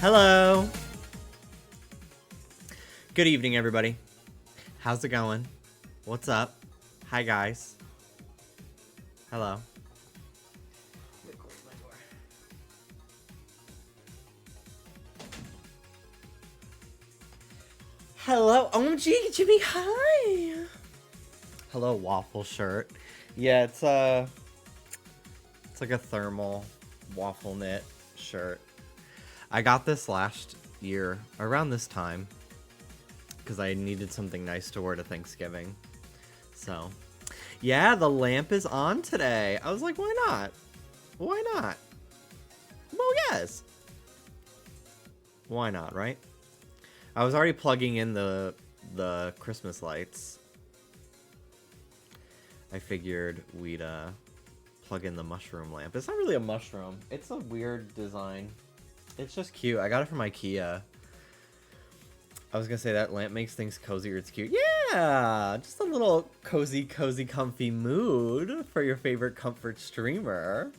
Hello. Good evening, everybody. How's it going? What's up? Hi, guys. Hello. Let me close my door. Hello. OMG, Jimmy, hi. Hello, waffle shirt. Yeah, it's like a thermal waffle knit shirt. I got this last year around this time because I needed something nice to wear to Thanksgiving. So, yeah, the lamp is on today. I was like, why not? Why not? Well, yes. Why not, right? I was already plugging in the Christmas lights. I figured we'd plug in the mushroom lamp. It's not really a mushroom. It's a weird design. It's just cute. I got it from IKEA. I was gonna say that lamp makes things cozier. It's cute. Yeah! Just a little cozy, comfy mood for your favorite comfort streamer.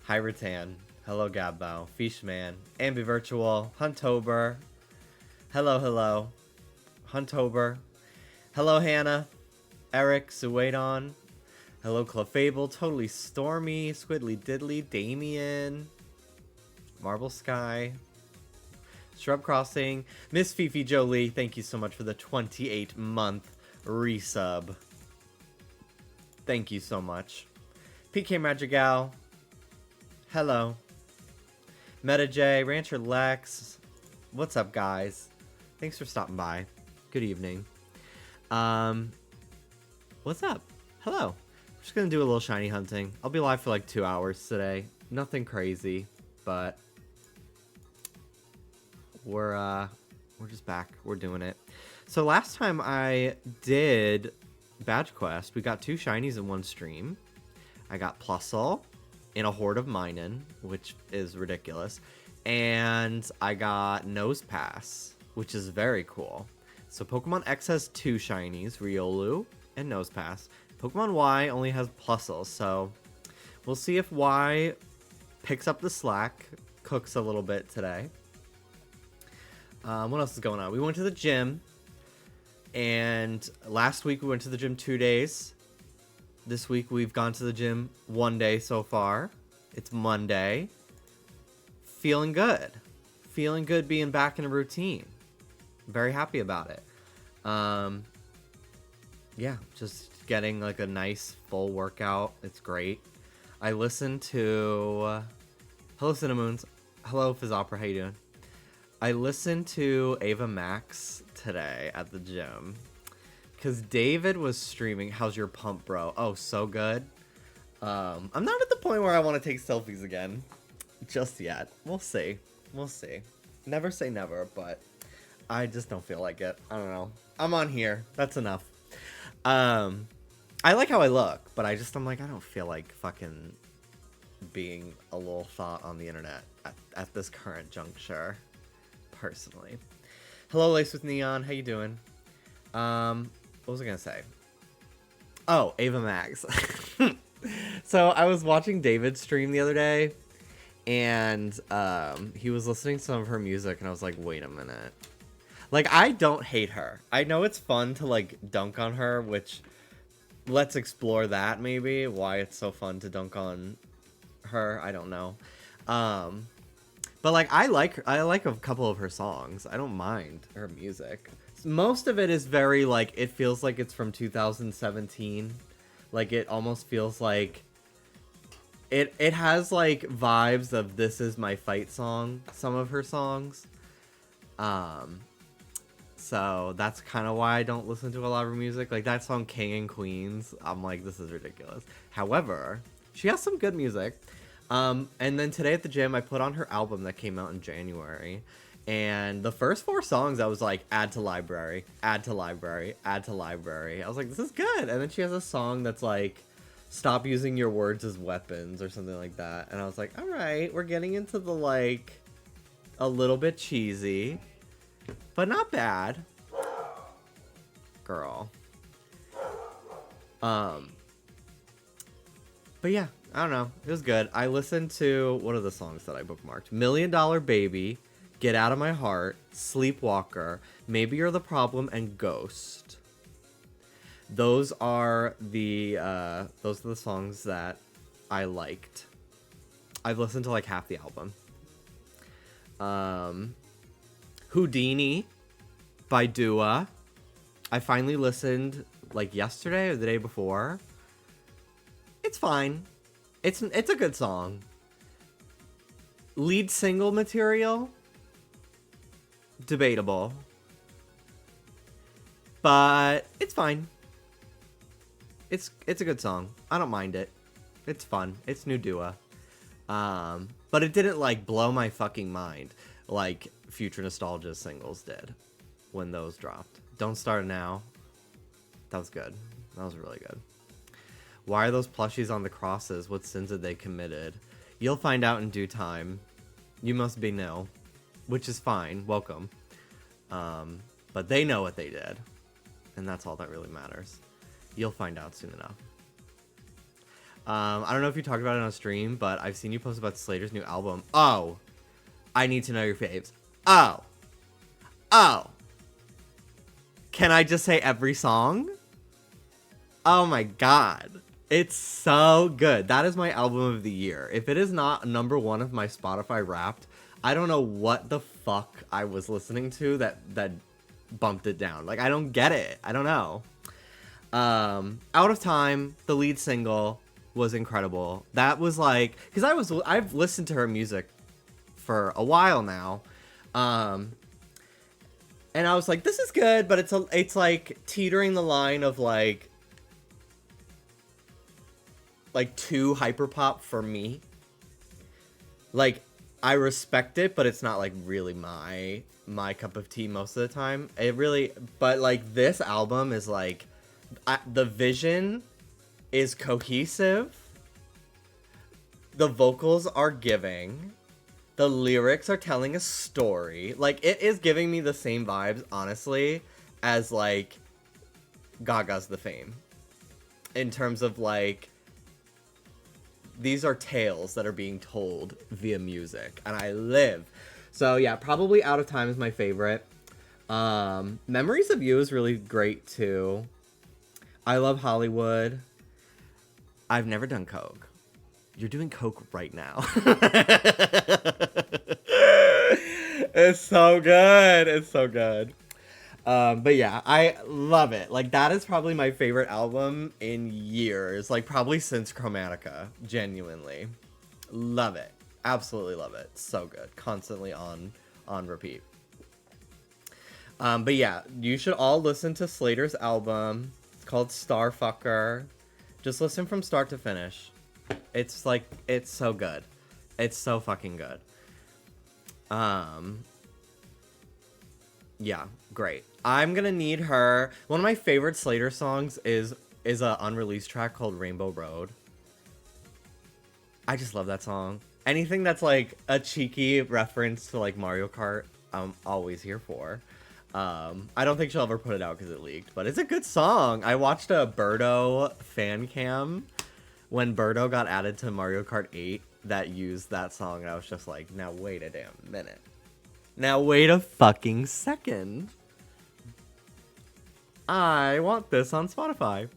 Hi, Rattan. Hello, Gabbo. Fishman. Ambivirtual. Huntober. Hello. Huntober. Hello, Hannah. Eric. Suedon. Hello, Clefable. Totally Stormy. Squiddly Diddly. Damien. Marble Sky, Shrub Crossing, Miss Fifi Jolie, thank you so much for the 28-month resub. Thank you so much. PK Magigal, hello. Meta J, Rancher Lex, what's up, guys? Thanks for stopping by. Good evening. What's up? Hello. I'm just gonna do a little shiny hunting. I'll be live for like 2 hours today. Nothing crazy, but we're just back. We're doing it. So last time I did Badge Quest, we got 2 shinies in one stream. I got Plusle in a Horde of Minun, which is ridiculous. And I got Nose Pass, which is very cool. So Pokemon X has 2 shinies, Riolu and Nose Pass. Pokemon Y only has Plusle, so we'll see if Y picks up the slack, cooks a little bit today. What else is going on? We went to the gym, and last week we went to the gym 2 days. This week we've gone to the gym 1 day so far. It's Monday. Feeling good. Feeling good being back in a routine. Very happy about it. Yeah, just getting like a nice full workout. It's great. I listened to... Hello, Cinnamoons. Hello, Fizzopera. How you doing? I listened to Ava Max today at the gym because David was streaming. How's your pump, bro? Oh, so good. I'm not at the point where I want to take selfies again just yet. We'll see. We'll see. Never say never, but I just don't feel like it. I don't know. I'm on here. That's enough. I like how I look, but I'm like, I don't feel like fucking being a little thought on the internet at this current juncture. Personally. Hello, Lace with Neon. How you doing? What was I gonna say? Oh, Ava Max. So I was watching David stream the other day, and he was listening to some of her music, and I was like, wait a minute. Like, I don't hate her. I know it's fun to like dunk on her, which let's explore that maybe. Why it's so fun to dunk on her. I don't know. But like I like a couple of her songs. I don't mind her music. Most of it is very like it feels like it's from 2017. Like it almost feels like it has like vibes of This Is My Fight song, some of her songs. So that's kind of why I don't listen to a lot of her music. Like that song King and Queens, I'm like, this is ridiculous. However, she has some good music. And then today at the gym, I put on her album that came out in January. And the first 4 songs, I was like, add to library, add to library, add to library. I was like, this is good. And then she has a song that's like, stop using your words as weapons or something like that. And I was like, all right, we're getting into the like, a little bit cheesy, but not bad. Girl. But yeah, I don't know. It was good. I listened to, what are the songs that I bookmarked? $1 Million Baby, Get Out of My Heart, Sleepwalker, Maybe You're the Problem, and Ghost. Those are the songs that I liked. I've listened to like half the album. Houdini by Dua. I finally listened like yesterday or the day before. It's fine. It's a good song. Lead single material, debatable. But it's fine. It's a good song. I don't mind it. It's fun. It's new Dua. But it didn't like blow my fucking mind like Future Nostalgia singles did when those dropped. Don't Start Now. That was good. That was really good. Why are those plushies on the crosses? What sins had they committed? You'll find out in due time. You must be new, which is fine. Welcome. But they know what they did, and that's all that really matters. You'll find out soon enough. I don't know if you talked about it on a stream, but I've seen you post about Slater's new album. Oh, I need to know your faves. Oh. Can I just say every song? Oh my god. It's so good. That is my album of the year. If it is not number one of my Spotify Wrapped, I don't know what the fuck I was listening to that bumped it down. Like, I don't get it. I don't know. Out of Time, the lead single, was incredible. That was like, because I've listened to her music for a while now, and I was like, this is good, but it's like teetering the line of like too hyperpop for me. Like, I respect it, but it's not like really my cup of tea most of the time. But like this album is like, the vision is cohesive. The vocals are giving. The lyrics are telling a story. Like, it is giving me the same vibes, honestly, as like Gaga's The Fame. In terms of like, these are tales that are being told via music, and I live. So yeah, probably Out of Time is my favorite. Memories of You is really great too. I Love Hollywood. I've never done coke. You're doing coke right now. It's so good. It's so good. But yeah, I love it. Like, that is probably my favorite album in years. Like, probably since Chromatica. Genuinely. Love it. Absolutely love it. So good. Constantly on repeat. But yeah, you should all listen to Slater's album. It's called Starfucker. Just listen from start to finish. It's like, it's so good. It's so fucking good. Yeah, great. I'm gonna need her. One of my favorite Slater songs is a unreleased track called Rainbow Road. I just love that song. Anything that's like a cheeky reference to like Mario Kart, I'm always here for. I don't think she'll ever put it out because it leaked, but it's a good song. I watched a Birdo fan cam when Birdo got added to Mario Kart 8 that used that song, and I was just like, now wait a damn minute. Now wait a fucking second. I want this on Spotify.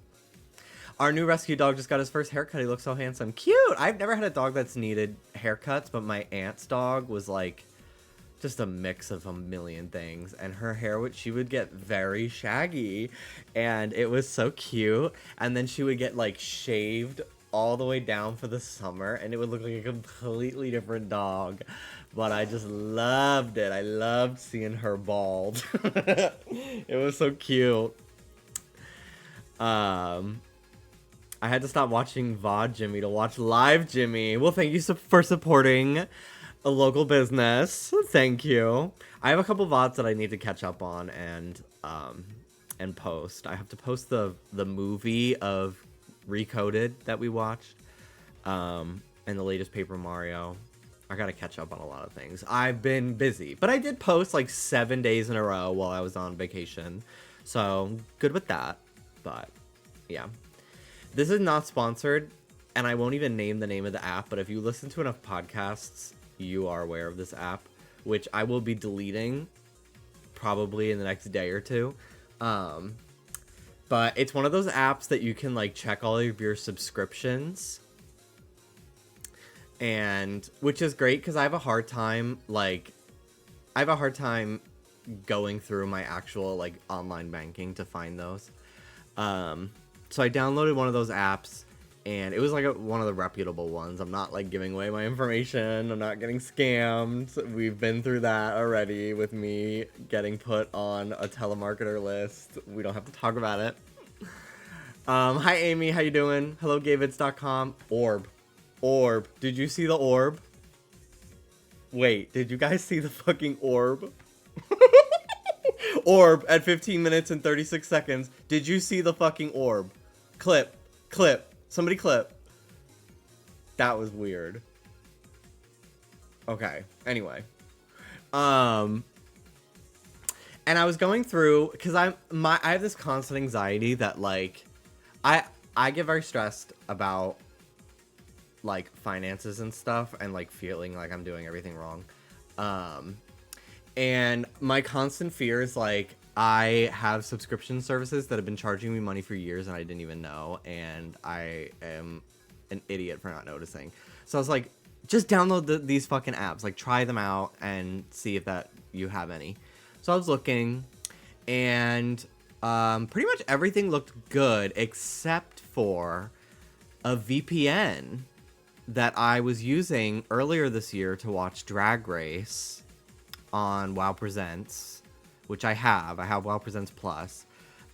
Our new rescue dog just got his first haircut. He looks so handsome. Cute! I've never had a dog that's needed haircuts, but my aunt's dog was like just a mix of a million things. And her hair, she would get very shaggy. And it was so cute. And then she would get like shaved all the way down for the summer. And it would look like a completely different dog. But I just loved it. I loved seeing her bald. It was so cute. I had to stop watching VOD Jimmy to watch live Jimmy. Well, thank you for supporting a local business. Thank you. I have a couple VODs that I need to catch up on and post. I have to post the movie of Recoded that we watched, and the latest Paper Mario. I gotta catch up on a lot of things. I've been busy, but I did post like 7 days in a row while I was on vacation, so good with that. But yeah, this is not sponsored, and I won't even name the name of the app, but if you listen to enough podcasts, you are aware of this app. which I will be deleting probably in the next day or two. But it's one of those apps that you can like check all of your subscriptions, and which is great because I have a hard time going through my actual like online banking to find those. So I downloaded one of those apps, and it was like one of the reputable ones. I'm not like giving away my information. I'm not getting scammed. We've been through that already with me getting put on a telemarketer list. We don't have to talk about it. Hi Amy, how you doing? Hello Gavids.com. Orb. Did you see the orb? Wait, did you guys see the fucking orb? Orb at 15 minutes and 36 seconds. Did you see the fucking orb? Clip. Somebody clip. That was weird. Okay. Anyway. And I was going through, because I have this constant anxiety that like I get very stressed about like finances and stuff, and like feeling like I'm doing everything wrong. And my constant fear is like I have subscription services that have been charging me money for years and I didn't even know, and I am an idiot for not noticing. So I was like, just download these fucking apps, like try them out and see if that you have any. So I was looking, and pretty much everything looked good except for a VPN that I was using earlier this year to watch Drag Race on WoW Presents, which I have. I have WoW Presents Plus.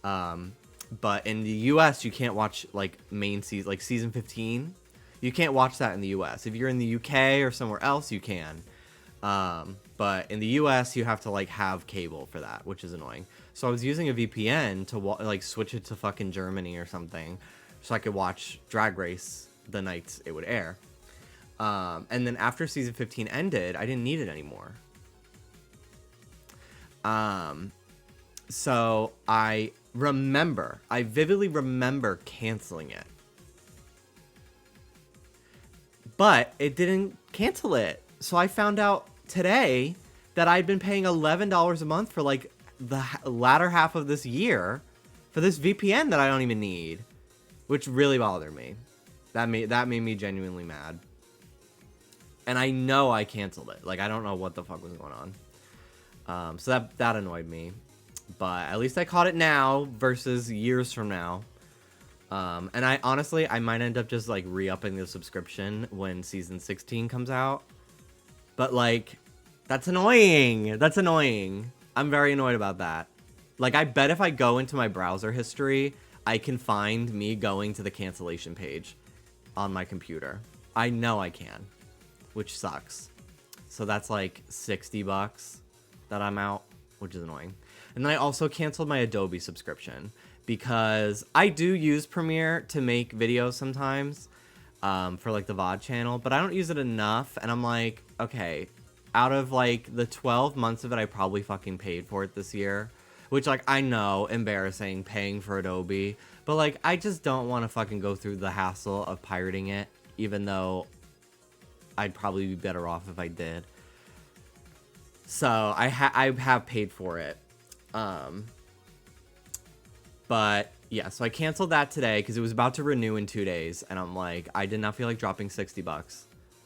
But in the US, you can't watch like main season, like season 15. You can't watch that in the US. If you're in the UK or somewhere else, you can. But in the US, you have to like have cable for that, which is annoying. So I was using a VPN to like switch it to fucking Germany or something, so I could watch Drag Race the nights it would air. And then after season 15 ended, I didn't need it anymore. So I vividly remember canceling it. But it didn't cancel it. So I found out today that I'd been paying $11 a month for like the latter half of this year for this VPN that I don't even need, which really bothered me. That made me genuinely mad. And I know I canceled it. Like, I don't know what the fuck was going on. So that annoyed me. But at least I caught it now versus years from now. And I honestly might end up just like re-upping the subscription when season 16 comes out. But like, that's annoying. I'm very annoyed about that. Like, I bet if I go into my browser history, I can find me going to the cancellation page on my computer. I know I can, which sucks. So that's like $60 that I'm out, which is annoying. And then I also canceled my Adobe subscription because I do use Premiere to make videos sometimes for like the VOD channel, but I don't use it enough. And I'm like, okay, out of like the 12 months of it, I probably fucking paid for it this year, which like, I know, embarrassing paying for Adobe, but like, I just don't want to fucking go through the hassle of pirating it, even though I'd probably be better off if I did. So I have paid for it. But yeah, so I canceled that today because it was about to renew in 2 days. And I'm like, I did not feel like dropping $60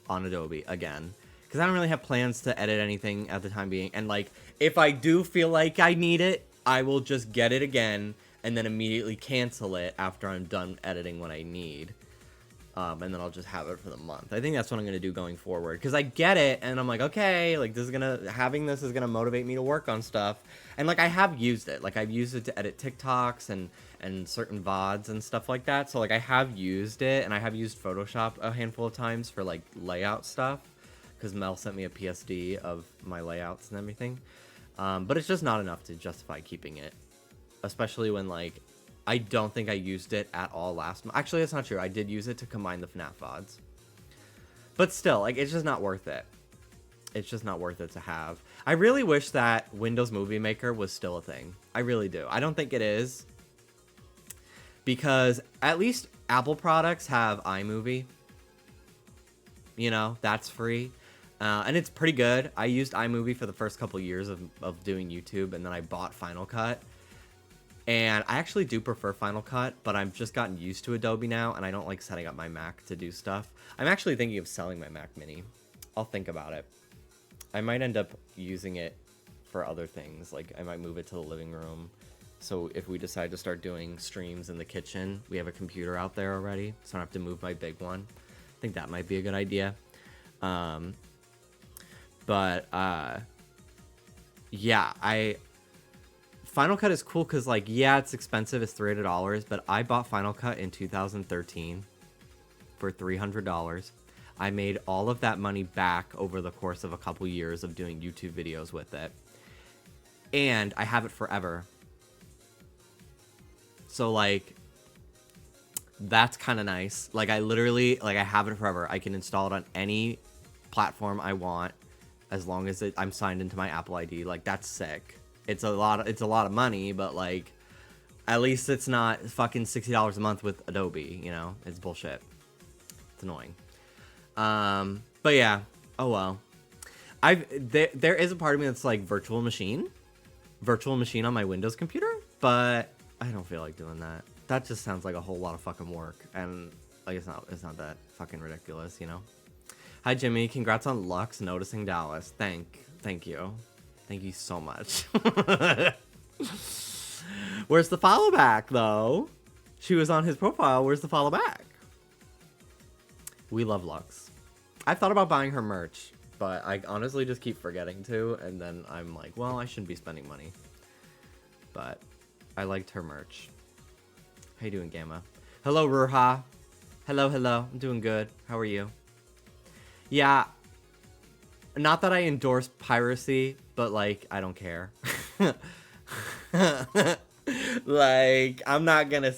on Adobe again, because I don't really have plans to edit anything at the time being. And like, if I do feel like I need it, I will just get it again and then immediately cancel it after I'm done editing what I need. And then I'll just have it for the month. I think that's what I'm going to do going forward, because I get it, and I'm like, okay, like, having this is going to motivate me to work on stuff. And, like, I have used it. Like, I've used it to edit TikToks and certain VODs and stuff like that. So, like, I have used it, and I have used Photoshop a handful of times for, like, layout stuff, because Mel sent me a PSD of my layouts and everything. But it's just not enough to justify keeping it, especially when, like, I don't think I used it at all last month. Actually, that's not true. I did use it to combine the FNAF VODs. But still, like, it's just not worth it. It's just not worth it to have. I really wish that Windows Movie Maker was still a thing. I really do. I don't think it is, because at least Apple products have iMovie. You know, that's free. And it's pretty good. I used iMovie for the first couple years of doing YouTube, and then I bought Final Cut. And I actually do prefer Final Cut, but I've just gotten used to Adobe now, and I don't like setting up my Mac to do stuff. I'm actually thinking of selling my Mac Mini. I'll think about it. I might end up using it for other things. Like, I might move it to the living room. So if we decide to start doing streams in the kitchen, we have a computer out there already, so I don't have to move my big one. I think that might be a good idea. Yeah, Final Cut is cool because, like, yeah, it's expensive. It's $300, but I bought Final Cut in 2013 for $300. I made all of that money back over the course of a couple years of doing YouTube videos with it. And I have it forever. So, like, that's kind of nice. Like, I literally, like, I have it forever. I can install it on any platform I want as long as I'm signed into my Apple ID. Like, that's sick. It's a lot of money, but, like, at least it's not fucking $60 a month with Adobe, you know? It's bullshit. It's annoying. But yeah. Oh well. There is a part of me that's like virtual machine on my Windows computer, but I don't feel like doing that. That just sounds like a whole lot of fucking work, and like it's not that fucking ridiculous, you know? Hi Jimmy, congrats on Lux noticing Dallas. Thank you. Thank you so much. Where's the follow back, though? She was on his profile. Where's the follow back? We love Lux. I've thought about buying her merch, but I honestly just keep forgetting to, and then I'm like, well, I shouldn't be spending money. But I liked her merch. How you doing, Gamma? Hello, Ruha. Hello. I'm doing good. How are you? Yeah. Not that I endorse piracy, but, like, I don't care. Like, I'm not gonna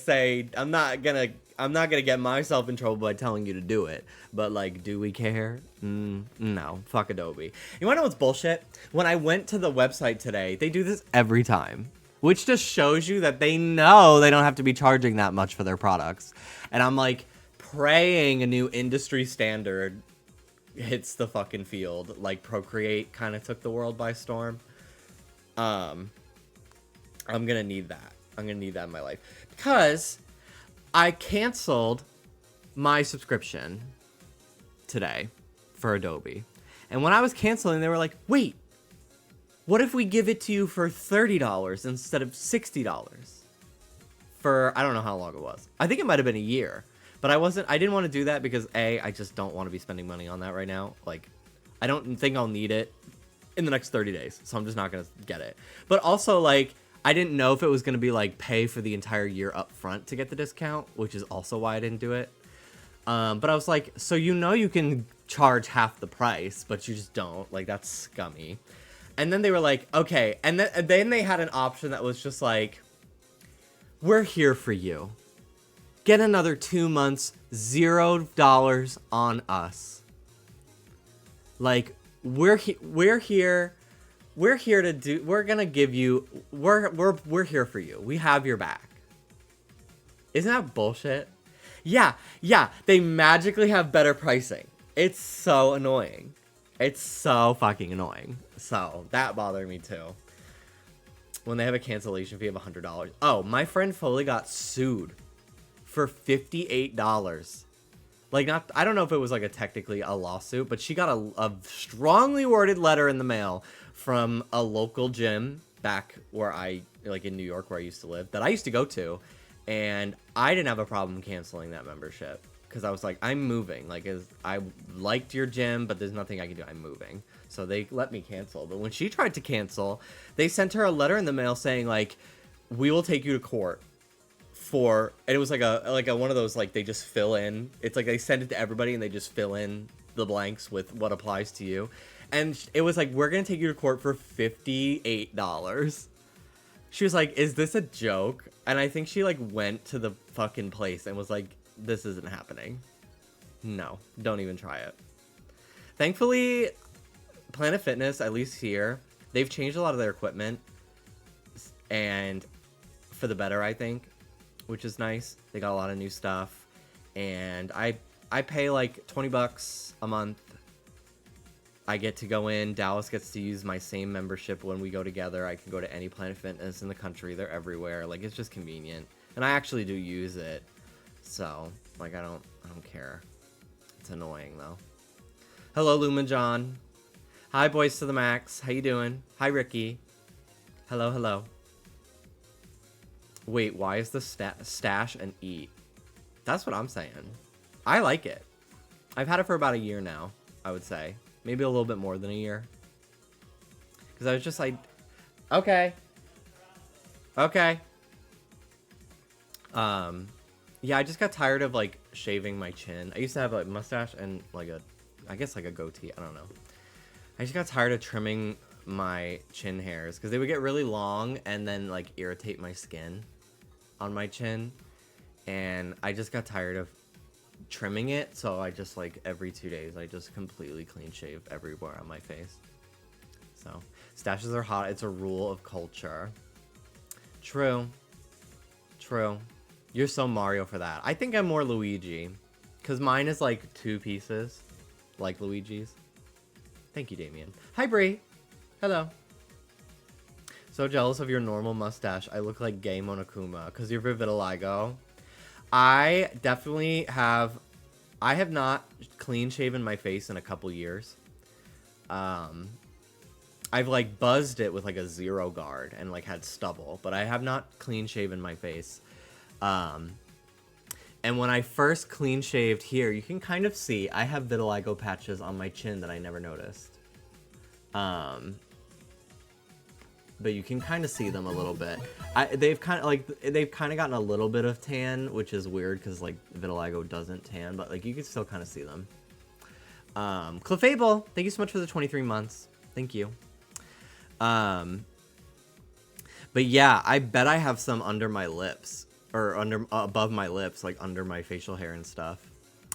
get myself in trouble by telling you to do it. But, like, do we care? No. Fuck Adobe. You wanna know what's bullshit? When I went to the website today, they do this every time. Which just shows you that they know they don't have to be charging that much for their products. And I'm, like, praying a new industry standard hits the fucking field. Like, Procreate kind of took the world by storm. I'm gonna need that. I'm gonna need that in my life. Because I canceled my subscription today for Adobe. And when I was canceling, they were like, wait, what if we give it to you for $30 instead of $60? For, I don't know how long it was. I think it might have been a year. But I didn't want to do that because, A, I just don't want to be spending money on that right now. Like, I don't think I'll need it in the next 30 days. So I'm just not going to get it. But also, like, I didn't know if it was going to be, like, pay for the entire year up front to get the discount, which is also why I didn't do it. But I was like, so you know you can charge half the price, but you just don't. Like, that's scummy. And then they were like, okay. And then they had an option that was just like, we're here for you. Get another 2 months, $0 on us. Like, we're here to do, we're gonna give you, we're here for you. We have your back. Isn't that bullshit? Yeah, they magically have better pricing. It's so annoying. It's so fucking annoying. So, that bothered me too. When they have a cancellation fee of $100. Oh, my friend Foley got sued for $58. Like, I don't know if it was like technically a lawsuit, but she got a strongly worded letter in the mail from a local gym back where in New York where I used to live, that I used to go to, and I didn't have a problem canceling that membership because I was like, I'm moving. Like, I liked your gym, but there's nothing I can do. I'm moving. So they let me cancel. But when she tried to cancel, they sent her a letter in the mail saying, like, we will take you to court. And it was like a one of those, like, they just fill in. It's like they send it to everybody and they just fill in the blanks with what applies to you. And it was like, we're gonna take you to court for $58. She was like, is this a joke? And I think she, like, went to the fucking place and was like, this isn't happening. No, don't even try it. Thankfully, Planet Fitness, at least here, they've changed a lot of their equipment, and for the better, I think, which is nice. They got a lot of new stuff, and I pay like $20 a month I get to go in. Dallas gets to use my same membership when we go together. I can go to any Planet Fitness in the country. They're everywhere. Like, it's just convenient. And I actually do use it. So, like, I don't care. It's annoying, though. Hello, Lumen John. Hi, Boys to the Max. How you doing? Hi, Ricky. Hello, hello. Wait, why is the stash and eat? That's what I'm saying. I like it. I've had it for about a year now, I would say. Maybe a little bit more than a year. Because I was just like, okay. Okay. Yeah, I just got tired of, like, shaving my chin. I used to have, like, mustache and, like, I guess, like, a goatee. I don't know. I just got tired of trimming my chin hairs. Because they would get really long and then, like, irritate my skin on my chin. And I just got tired of trimming it, so I just, like, every 2 days I just completely clean shave everywhere on my face. So stashes are hot. It's a rule of culture. True. You're so Mario for that. I think I'm more Luigi, because mine is like 2 pieces, like Luigi's. Thank you, Damien. Hi, Bree. Hello. So jealous of your normal mustache. I look like gay Monokuma because you're vitiligo. I definitely have. I have not clean shaven my face in a couple years. I've like buzzed it with like a 0 guard and like had stubble, but I have not clean shaven my face. And when I first clean shaved here, you can kind of see I have vitiligo patches on my chin that I never noticed. But you can kind of see them a little bit. They've kind of gotten a little bit of tan, which is weird because like vitiligo doesn't tan, but like you can still kind of see them. Clefable, thank you so much for the 23 months. Thank you. But yeah, I bet I have some under my lips or above my lips, like under my facial hair and stuff.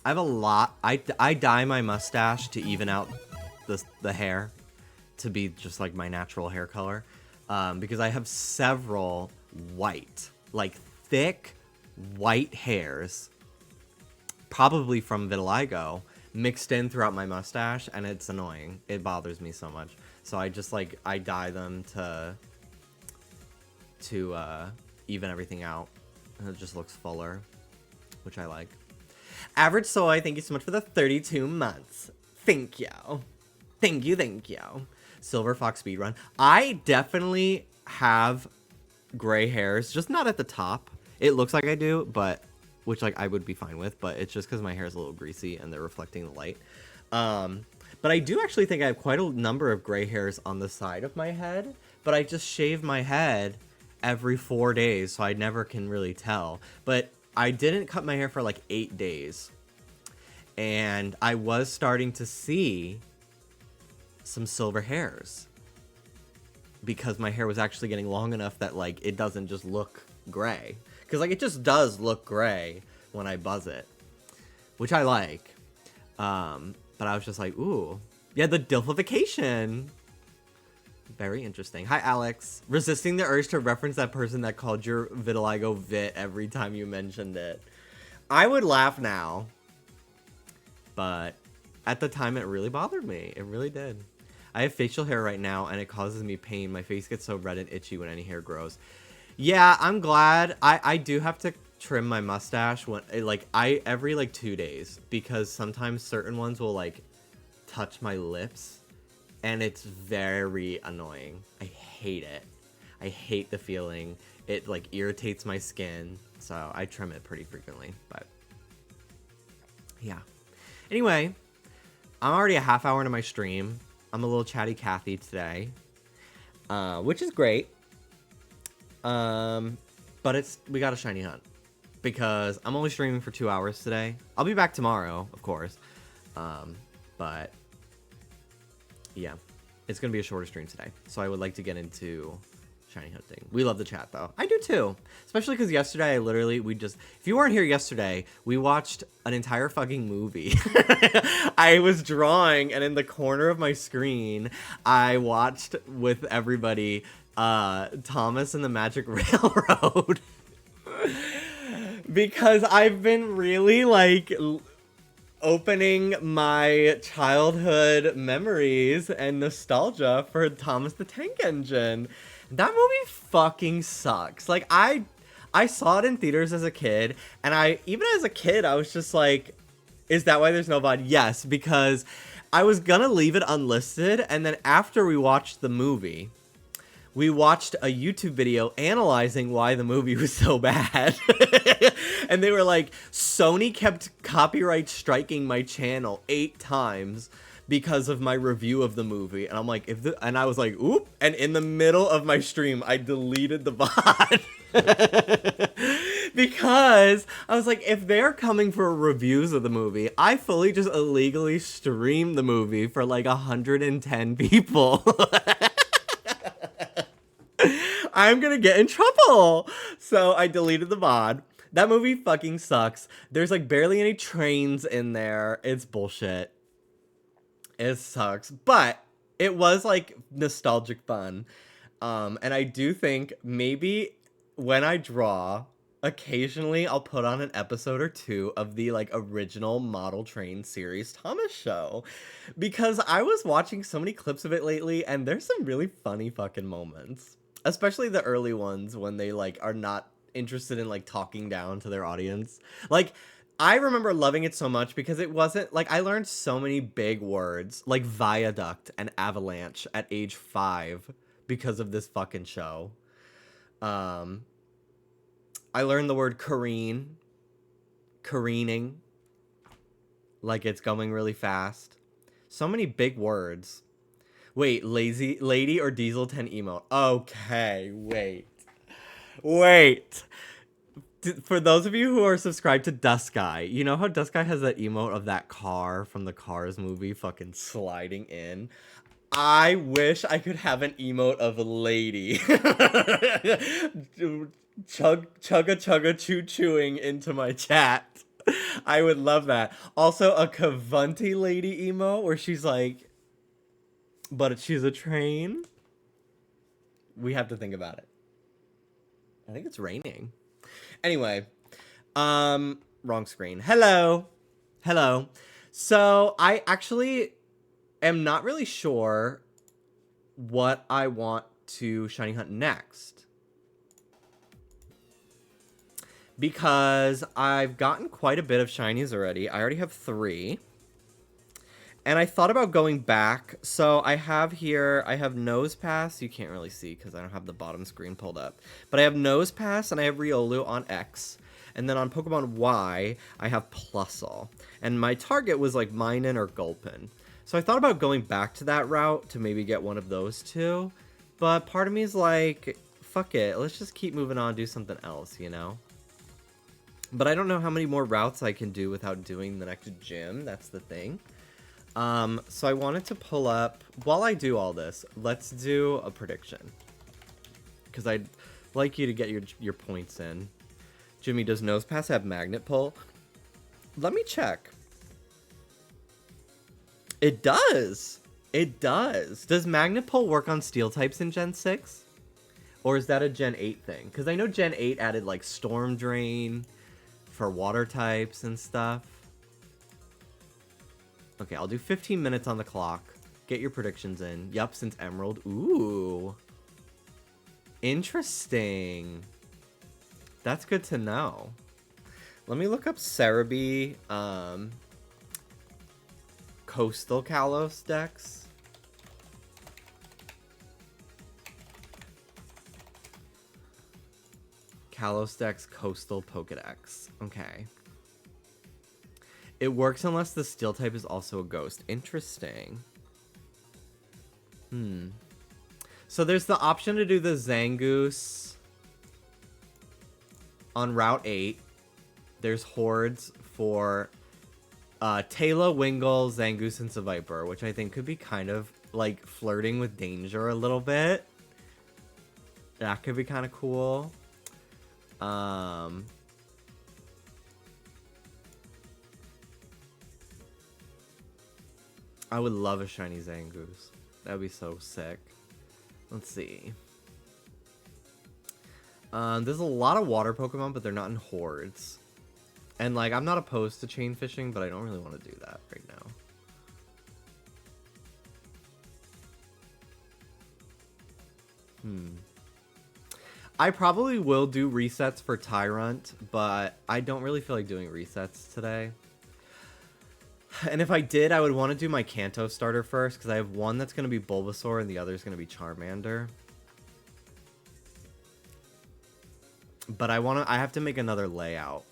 I have a lot. I dye my mustache to even out the hair to be just like my natural hair color. Because I have several white, like thick white hairs, probably from vitiligo, mixed in throughout my mustache, and it's annoying. It bothers me so much. So I just like, I dye them to even everything out, and it just looks fuller, which I like. Average Soy, thank you so much for the 32 months. Thank you. Thank you. Silver Fox speedrun. I definitely have gray hairs, just not at the top. It looks like I do, but which like I would be fine with, but it's just because my hair is a little greasy and they're reflecting the light. But I do actually think I have quite a number of gray hairs on the side of my head, but I just shave my head every 4 days, so I never can really tell. But I didn't cut my hair for like 8 days, and I was starting to see some silver hairs because my hair was actually getting long enough that like it doesn't just look gray, because like it just does look gray when I buzz it, which I like. But I was just like, ooh, yeah, the dilfification, very interesting. Hi, Alex. Resisting the urge to reference that person that called your vitiligo vit every time you mentioned it. I would laugh now, but at the time it really bothered me. It really did. I have facial hair right now, and it causes me pain. My face gets so red and itchy when any hair grows. Yeah, I'm glad. I do have to trim my mustache when every like 2 days, because sometimes certain ones will like touch my lips, and it's very annoying. I hate it. I hate the feeling. It like irritates my skin, so I trim it pretty frequently. But yeah. Anyway, I'm already a half hour into my stream. I'm a little chatty Cathy today, which is great. But we got a shiny hunt because I'm only streaming for 2 hours today. I'll be back tomorrow, of course. But yeah, it's gonna be a shorter stream today. So I would like to get into shiny hunting. We love the chat though. I do too. Especially because yesterday if you weren't here yesterday, we watched an entire fucking movie. I was drawing, and in the corner of my screen, I watched with everybody Thomas and the Magic Railroad. Because I've been really like opening my childhood memories and nostalgia for Thomas the Tank Engine. That movie fucking sucks. Like I saw it in theaters as a kid, and even as a kid I was just like, is that why there's no VOD? Yes, because I was gonna leave it unlisted, and then after we watched the movie, we watched a YouTube video analyzing why the movie was so bad. And they were like, Sony kept copyright striking my channel 8 times because of my review of the movie. And I'm like, and I was like, oop. And in the middle of my stream, I deleted the VOD. Because I was like, if they're coming for reviews of the movie, I fully just illegally streamed the movie for like 110 people. I'm gonna get in trouble. So I deleted the VOD. That movie fucking sucks. There's like barely any trains in there. It's bullshit. It sucks. But it was like nostalgic fun. And I do think maybe when I draw, occasionally I'll put on an episode or two of the like original model train series Thomas show, because I was watching so many clips of it lately and there's some really funny fucking moments, especially the early ones when they like are not interested in like talking down to their audience. Like I remember loving it so much because it wasn't like, I learned so many big words like viaduct and avalanche at age 5 because of this fucking show. I learned the word careening, like it's going really fast. So many big words. Wait, lazy lady or diesel 10 emote. Okay, wait. For those of you who are subscribed to Dust Guy, you know how Dust Guy has that emote of that car from the Cars movie fucking sliding in? I wish I could have an emote of a lady. Chugga chewing into my chat. I would love that. Also, a Kavunti lady emote where she's like, but she's a train. We have to think about it. I think it's raining. Anyway, wrong screen. Hello. So I actually am not really sure what I want to shiny hunt next, because I've gotten quite a bit of shinies already. I already have 3. And I thought about going back. So I have here, I have Nose Pass. You can't really see because I don't have the bottom screen pulled up. But I have Nose Pass and I have Riolu on X. And then on Pokemon Y, I have Plusle. And my target was like Minun or Gulpin. So I thought about going back to that route to maybe get one of those 2. But part of me is like, fuck it. Let's just keep moving on, do something else, you know? But I don't know how many more routes I can do without doing the next gym. That's the thing. So I wanted to pull up, while I do all this, let's do a prediction. Because I'd like you to get your points in. Jimmy, does Nosepass have Magnet Pull? Let me check. It does. It does. Does Magnet Pull work on Steel types in Gen 6? Or is that a Gen 8 thing? Because I know Gen 8 added like Storm Drain for water types and stuff. Okay, I'll do 15 minutes on the clock. Get your predictions in. Yup, since Emerald. Ooh. Interesting. That's good to know. Let me look up Cerebi, Coastal Kalos decks. Kalos decks, Coastal Pokedex. Okay. It works unless the Steel type is also a ghost. Interesting. So there's the option to do the Zangoose on Route 8. There's hordes for Taila, Wingull, Zangoose, and Seviper, which I think could be kind of like flirting with danger a little bit. That could be kind of cool. I would love a shiny Zangoose. That would be so sick. Let's see. There's a lot of water Pokemon, but they're not in hordes. And, like, I'm not opposed to chain fishing, but I don't really want to do that right now. I probably will do resets for Tyrant, but I don't really feel like doing resets today. And if I did, I would want to do my Kanto starter first, because I have one that's going to be Bulbasaur and the other is going to be Charmander. But I have to make another layout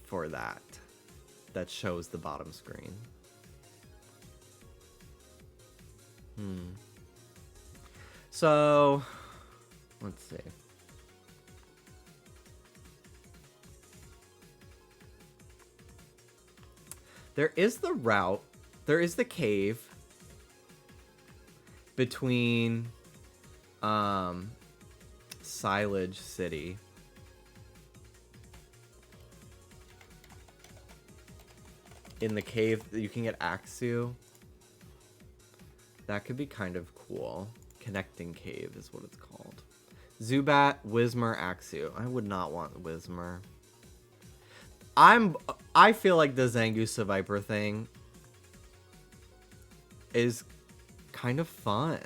for that shows the bottom screen. So, let's see. There is the route. There is the cave between Silage City. In the cave, you can get Axew. That could be kind of cool. Connecting cave is what it's called. Zubat, Whismur, Axew. I would not want Whismur. I feel like the Zangoose Viper thing is kind of fun.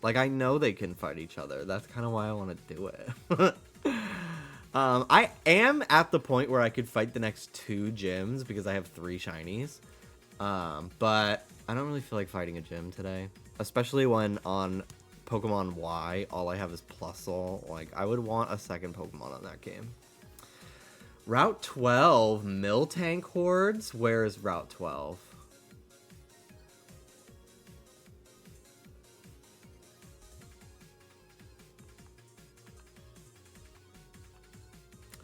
Like, I know they can fight each other. That's kind of why I want to do it. I am at the point where I could fight the next 2 gyms because I have 3 shinies. But I don't really feel like fighting a gym today. Especially when on Pokemon Y, all I have is Plusle. Like, I would want a second Pokemon on that game. Route 12, Miltank hordes? Where is Route 12?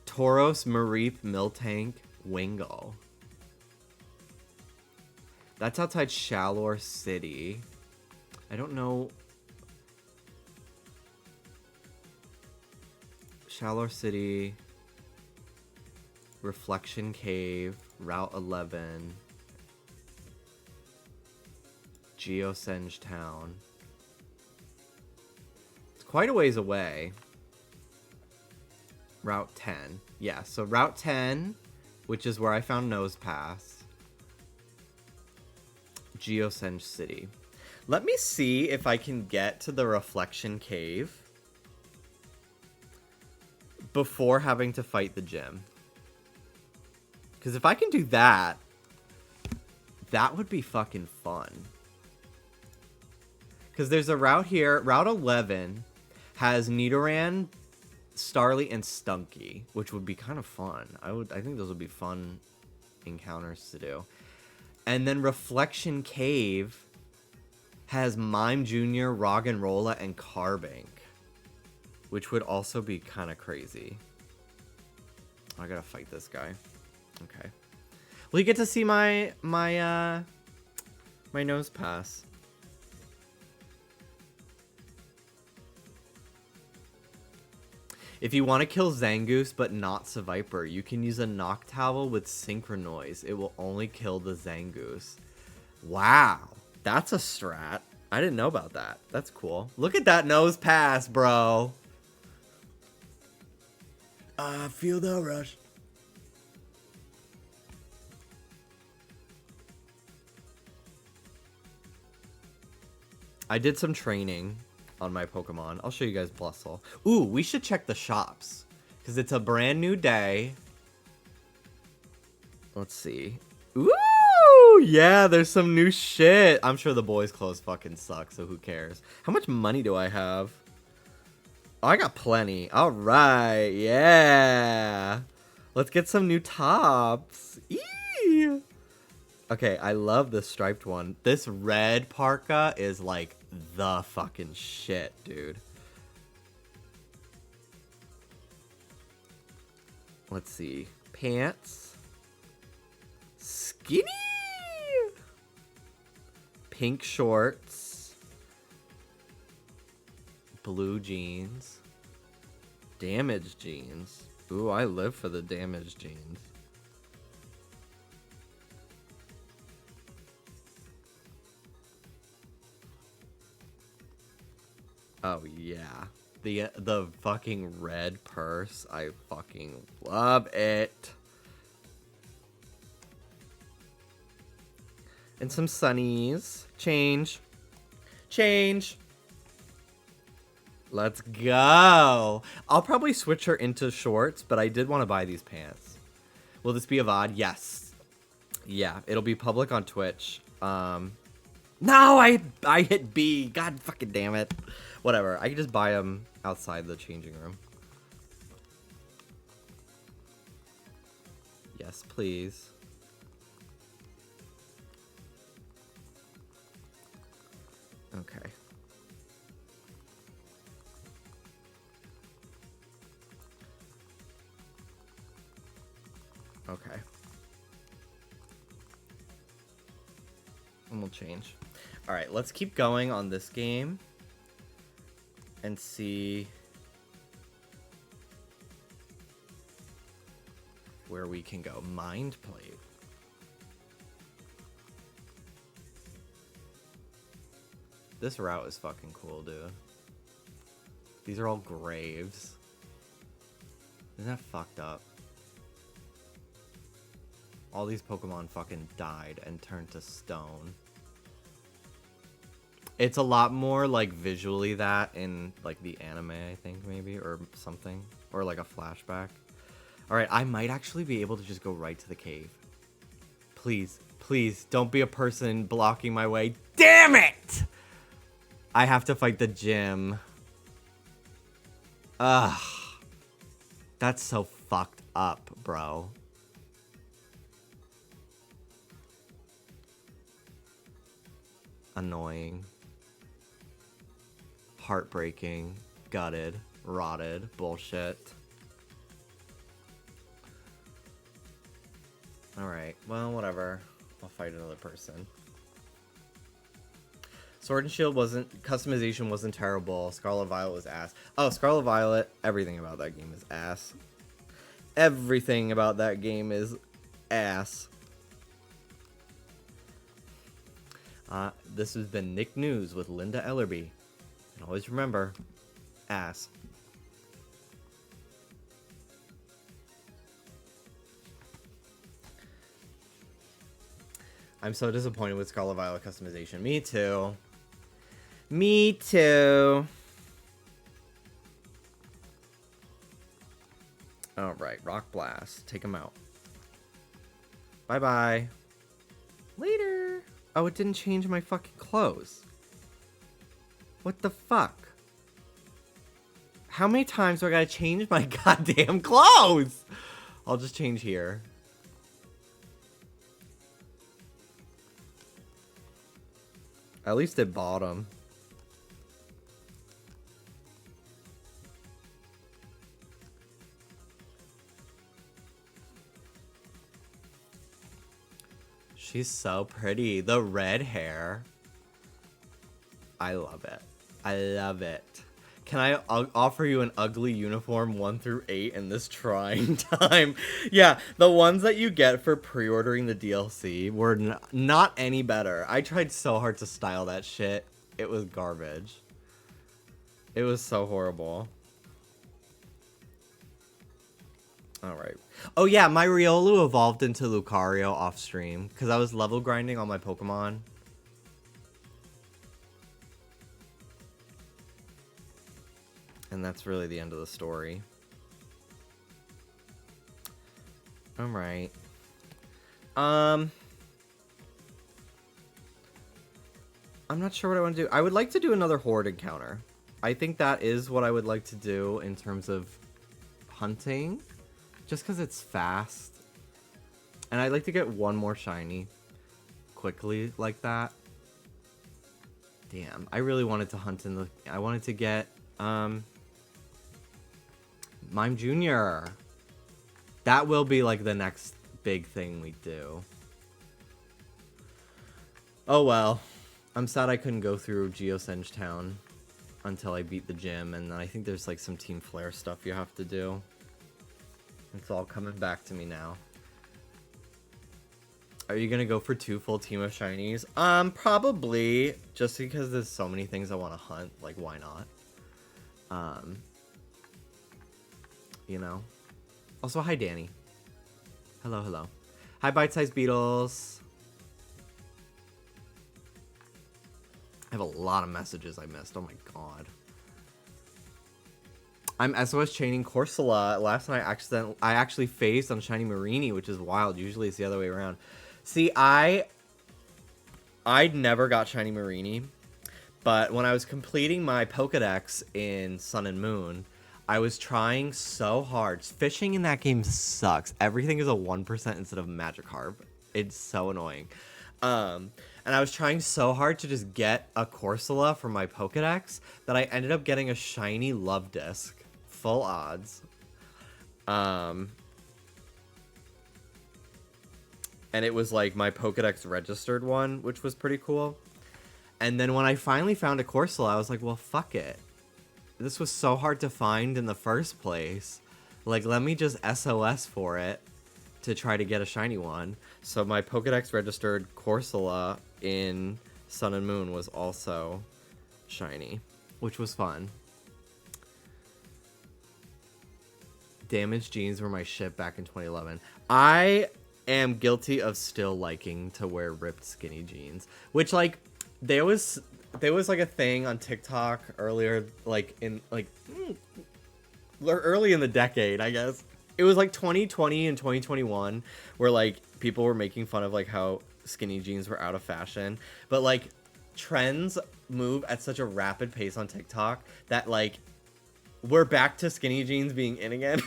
Tauros, Mareep, Miltank, Wingull. That's outside Shalor City. I don't know. Shalor City. Reflection Cave. Route 11. Geosenge Town. It's quite a ways away. Route 10. Yeah, so Route 10, which is where I found Nose Pass. Geosenge City. Let me see if I can get to the Reflection Cave before having to fight the gym. Because if I can do that, that would be fucking fun. Because there's a route here. Route 11 has Nidoran, Starly, and Stunky, which would be kind of fun. I think those would be fun encounters to do. And then Reflection Cave has Mime Jr., Roggenrola, and Carbink, which would also be kind of crazy. I gotta fight this guy. Okay. Well, you get to see my Nose Pass. If you want to kill Zangoose but not Seviper, you can use a Noctowl with Synchronoise. It will only kill the Zangoose. Wow. That's a strat. I didn't know about that. That's cool. Look at that Nose Pass, bro. I feel the rush. I did some training on my Pokemon. I'll show you guys Plusle. Ooh, we should check the shops. Because it's a brand new day. Let's see. Ooh, yeah, there's some new shit. I'm sure the boys' clothes fucking suck, so who cares? How much money do I have? Oh, I got plenty. All right, yeah. Let's get some new tops. Eee! Okay, I love this striped one. This red parka is like the fucking shit, dude. Let's see. Pants. Skinny. Pink shorts. Blue jeans. Damaged jeans. Ooh, I live for the damaged jeans. Oh yeah. The fucking red purse. I fucking love it. And some sunnies. Change. Change. Let's go. I'll probably switch her into shorts, but I did want to buy these pants. Will this be a VOD? Yes. Yeah, it'll be public on Twitch. No, I hit B. God fucking damn it. Whatever. I can just buy them outside the changing room. Yes, please. Okay. Okay. And we'll change. Alright, let's keep going on this game. And see where we can go. Mind plate. This route is fucking cool, dude. These are all graves. Isn't that fucked up? All these Pokemon fucking died and turned to stone. It's a lot more, like, visually that in, like, the anime, I think, maybe, or something. Or, like, a flashback. Alright, I might actually be able to just go right to the cave. Please, please, don't be a person blocking my way. Damn it! I have to fight the gym. Ugh. That's so fucked up, bro. Annoying. Heartbreaking. Gutted. Rotted. Bullshit. Alright, well, whatever. I'll fight another person. Sword and Shield customization wasn't terrible. Scarlet Violet was ass. Oh, Scarlet Violet, everything about that game is ass. Everything about that game is ass. This has been Nick News with Linda Ellerby. And always remember, ass. I'm so disappointed with Scarlet Violet customization. Me too. Me too. Alright, Rock Blast. Take him out. Bye-bye. Later. Oh, it didn't change my fucking clothes. What the fuck? How many times do I gotta change my goddamn clothes? I'll just change here. At least it bought them. She's so pretty. The red hair. I love it. I love it. Can I offer you an ugly uniform 1 through 8 in this trying time? Yeah, the ones that you get for pre-ordering the DLC were not any better. I tried so hard to style that shit. It was garbage. It was so horrible. Alright. Oh yeah, my Riolu evolved into Lucario off stream because I was level grinding on my Pokemon. And that's really the end of the story. Alright. I'm not sure what I want to do. I would like to do another Horde encounter. I think that is what I would like to do in terms of hunting. Just because it's fast. And I'd like to get one more shiny quickly like that. Damn, I really wanted to hunt in the... I wanted to get... Mime Jr. That will be like the next big thing we do. Oh well. I'm sad I couldn't go through Geosenge Town until I beat the gym, and I think there's like some Team Flare stuff you have to do. It's all coming back to me now. Are you gonna go for 2 full team of shinies? Probably. Just because there's so many things I want to hunt. Like, why not? You know? Also, hi, Danny. Hello, hello. Hi, Bite Size Beetles. I have a lot of messages I missed. Oh my god. I'm SOS chaining Corsola. Last night I actually phased on Shiny Marini, which is wild. Usually it's the other way around. See, I never got Shiny Marini, but when I was completing my Pokedex in Sun and Moon, I was trying so hard. Fishing in that game sucks. Everything is a 1% instead of Magikarp. It's so annoying. And I was trying so hard to just get a Corsola for my Pokedex that I ended up getting a shiny Love Disc. Full odds. And it was like my Pokedex registered one, which was pretty cool. And then when I finally found a Corsola, I was like, well, fuck it. This was so hard to find in the first place. Like, let me just SOS for it to try to get a shiny one. So my Pokedex registered Corsola in Sun and Moon was also shiny, which was fun. Damaged jeans were my shit back in 2011. I am guilty of still liking to wear ripped skinny jeans, which like there was like a thing on TikTok earlier, like in early in the decade, I guess. It was like 2020 and 2021 where like people were making fun of like how skinny jeans were out of fashion, but like trends move at such a rapid pace on TikTok that like we're back to skinny jeans being in again.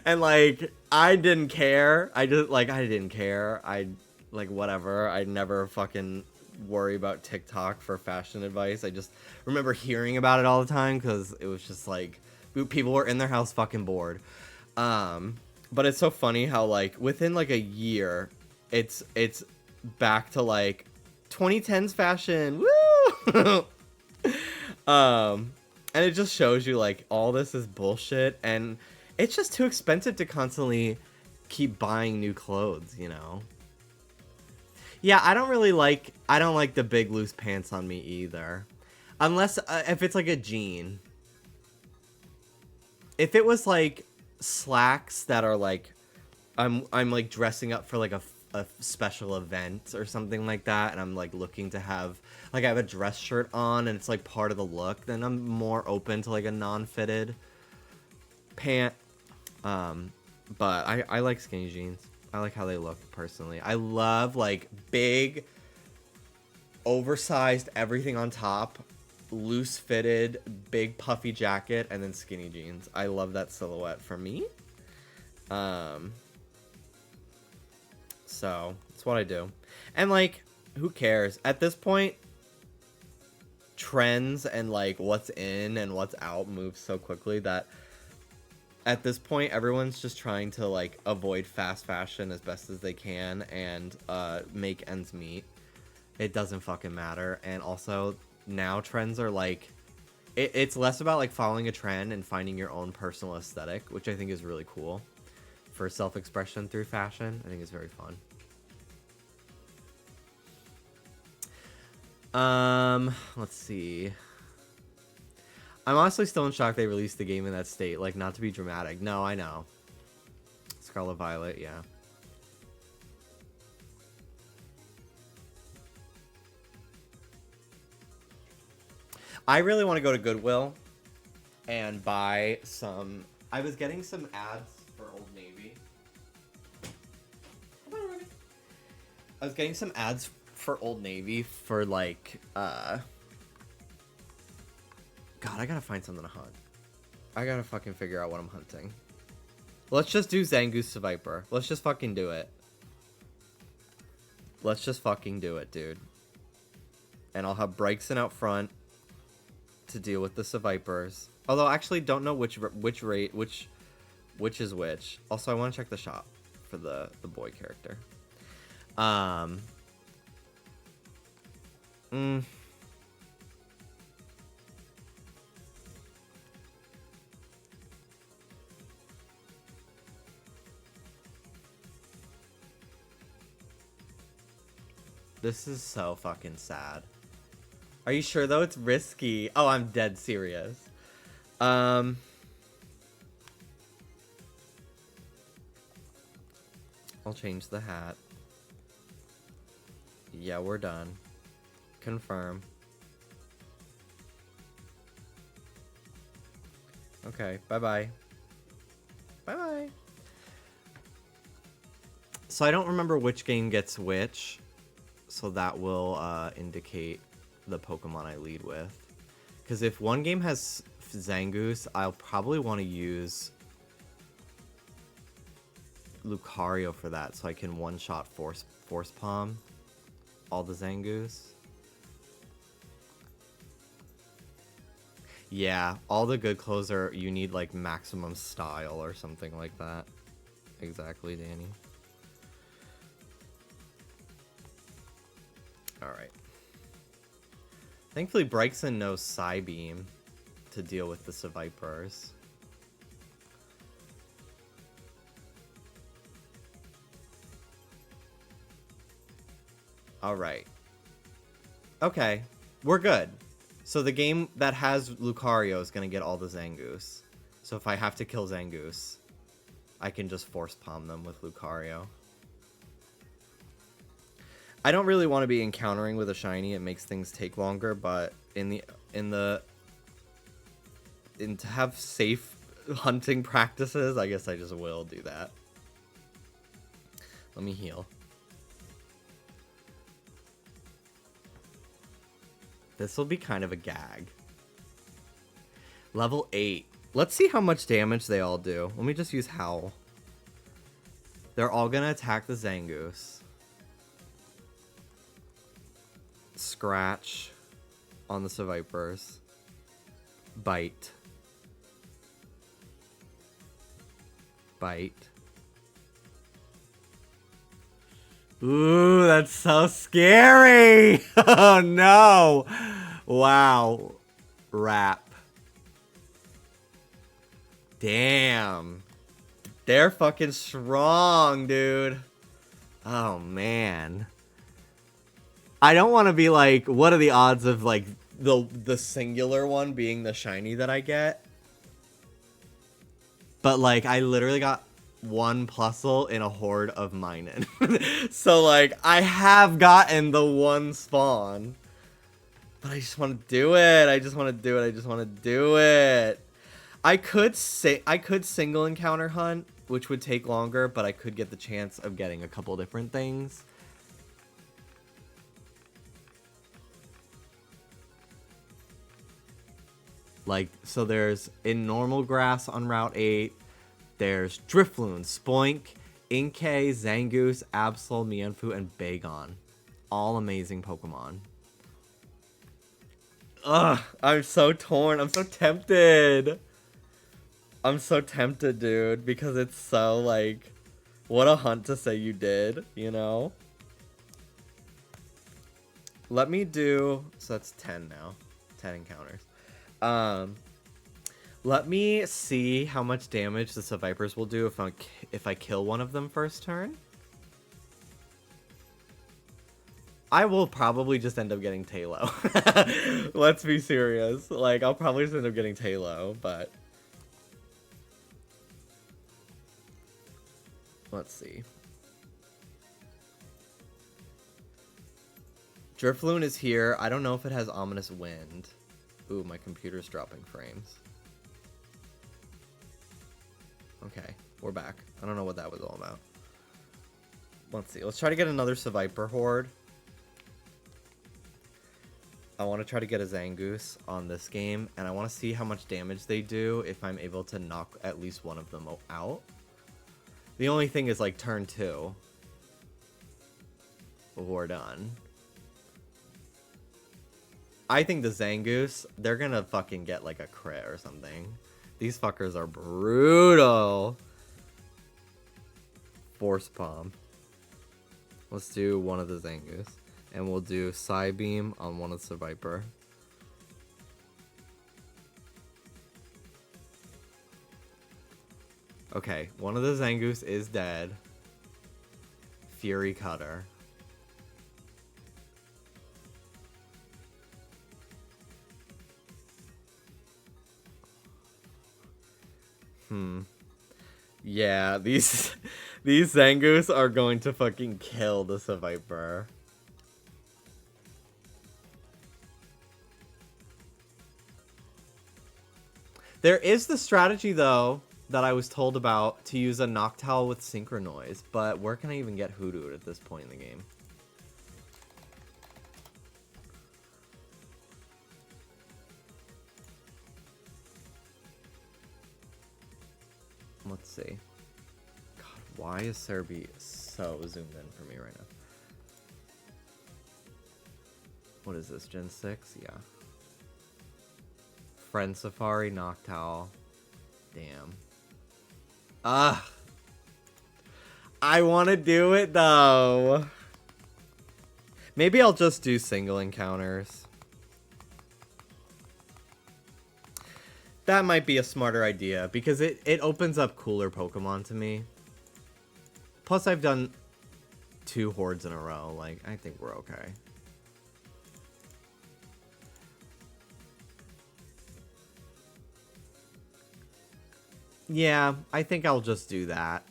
And like I didn't care. I didn't care. I like whatever. I never fucking worry about TikTok for fashion advice. I just remember hearing about it all the time because it was just like people were in their house fucking bored. But it's so funny how like within like a year it's back to like 2010s fashion. Woo! And it just shows you like all this is bullshit and it's just too expensive to constantly keep buying new clothes, you know? Yeah, I don't like the big loose pants on me either. Unless if it's like a jean. If it was like slacks that are like I'm like dressing up for like a special event or something like that, and I'm like looking to have like I have a dress shirt on and it's like part of the look, then I'm more open to like a non-fitted pant. But I like skinny jeans. I like how they look personally. I love like big oversized everything on top, loose fitted, big puffy jacket, and then skinny jeans. I love that silhouette for me. So that's what I do. And like, who cares? At this point, trends and like what's in and what's out moves so quickly that at this point, everyone's just trying to like avoid fast fashion as best as they can and make ends meet. It doesn't fucking matter. And also now trends are like, it's less about like following a trend and finding your own personal aesthetic, which I think is really cool for self-expression through fashion. I think it's very fun. Let's see. I'm honestly still in shock they released the game in that state. Like, not to be dramatic. No, I know. Scarlet Violet, yeah. I really want to go to Goodwill and buy some... I was getting some ads for Old Navy. I was getting some ads for Old Navy for, like, God, I gotta find something to hunt. I gotta fucking figure out what I'm hunting. Let's just do Zangoose to Viper. Let's just fucking do it. Let's just fucking do it, dude. And I'll have Bryson out front to deal with the Sevipers. Although I actually don't know which is which. Also, I want to check the shop for the boy character. This is so fucking sad. Are you sure though? It's risky. Oh, I'm dead serious. I'll change the hat. Yeah, we're done. confirm. Okay, bye-bye. Bye-bye. So I don't remember which game gets which, so that will indicate the Pokemon I lead with. Because if one game has Zangoose, I'll probably want to use Lucario for that, so I can one-shot Force Palm all the Zangoose. Yeah, all the good clothes are, you need like maximum style or something like that. Exactly, Danny. Alright. Thankfully, Bryson knows Psybeam to deal with the Sevipers. Alright. Okay, we're good. So the game that has Lucario is going to get all the Zangoose. So if I have to kill Zangoose, I can just Force Palm them with Lucario. I don't really want to be encountering with a shiny. It makes things take longer, but to have safe hunting practices, I guess I just will do that. Let me heal. This will be kind of a gag. Level 8. Let's see how much damage they all do. Let me just use Howl. They're all gonna attack the Zangoose. Scratch on the Sevipers. Bite. Bite. Ooh, that's so scary! Oh no! Wow. Wrap. Damn. They're fucking strong, dude. Oh man. I don't want to be like, what are the odds of like the singular one being the shiny that I get? But like, I literally got one Plusle in a horde of Minun. So like, I have gotten the one spawn. But I just want to do it. I just want to do it. I just want to do it. I could single encounter hunt, which would take longer, but I could get the chance of getting a couple different things. Like, so there's in normal grass on Route 8, there's Drifloon, Spoink, Inkay, Zangoose, Absol, Mienfoo, and Bagon. All amazing Pokemon. Ugh, I'm so torn. I'm so tempted. I'm so tempted, dude, because it's so, like, what a hunt to say you did, you know? Let me do, so that's 10 now. 10 encounters. Let me see how much damage the Sevipers will do if I kill one of them first turn. I will probably just end up getting Talo. Let's be serious. Like, I'll probably just end up getting Talo, but... Let's see. Drifloon is here. I don't know if it has Ominous Wind. Ooh, my computer's dropping frames. Okay, we're back. I don't know what that was all about. Let's see. Let's try to get another Seviper horde. I want to try to get a Zangoose on this game, and I want to see how much damage they do if I'm able to knock at least one of them out. The only thing is, like, turn 2. We're done. I think the Zangoose, they're gonna fucking get, like, a crit or something. These fuckers are brutal. Force Palm. Let's do one of the Zangoose. And we'll do Psybeam on one of the Viper. Okay, one of the Zangoose is dead. Fury Cutter. Yeah, these Zangoose are going to fucking kill the Seviper. There is the strategy, though, that I was told about to use a Noctowl with Synchronoise, but where can I even get Hoodooed at this point in the game? Let's see. God, why is Cerebi so zoomed in for me right now? What is this, Gen 6? Yeah. Friend Safari, Noctowl. Damn. Ugh. I want to do it, though. Maybe I'll just do single encounters. That might be a smarter idea, because it opens up cooler Pokemon to me. Plus, I've done 2 hordes in a row. Like, I think we're okay. Yeah, I think I'll just do that.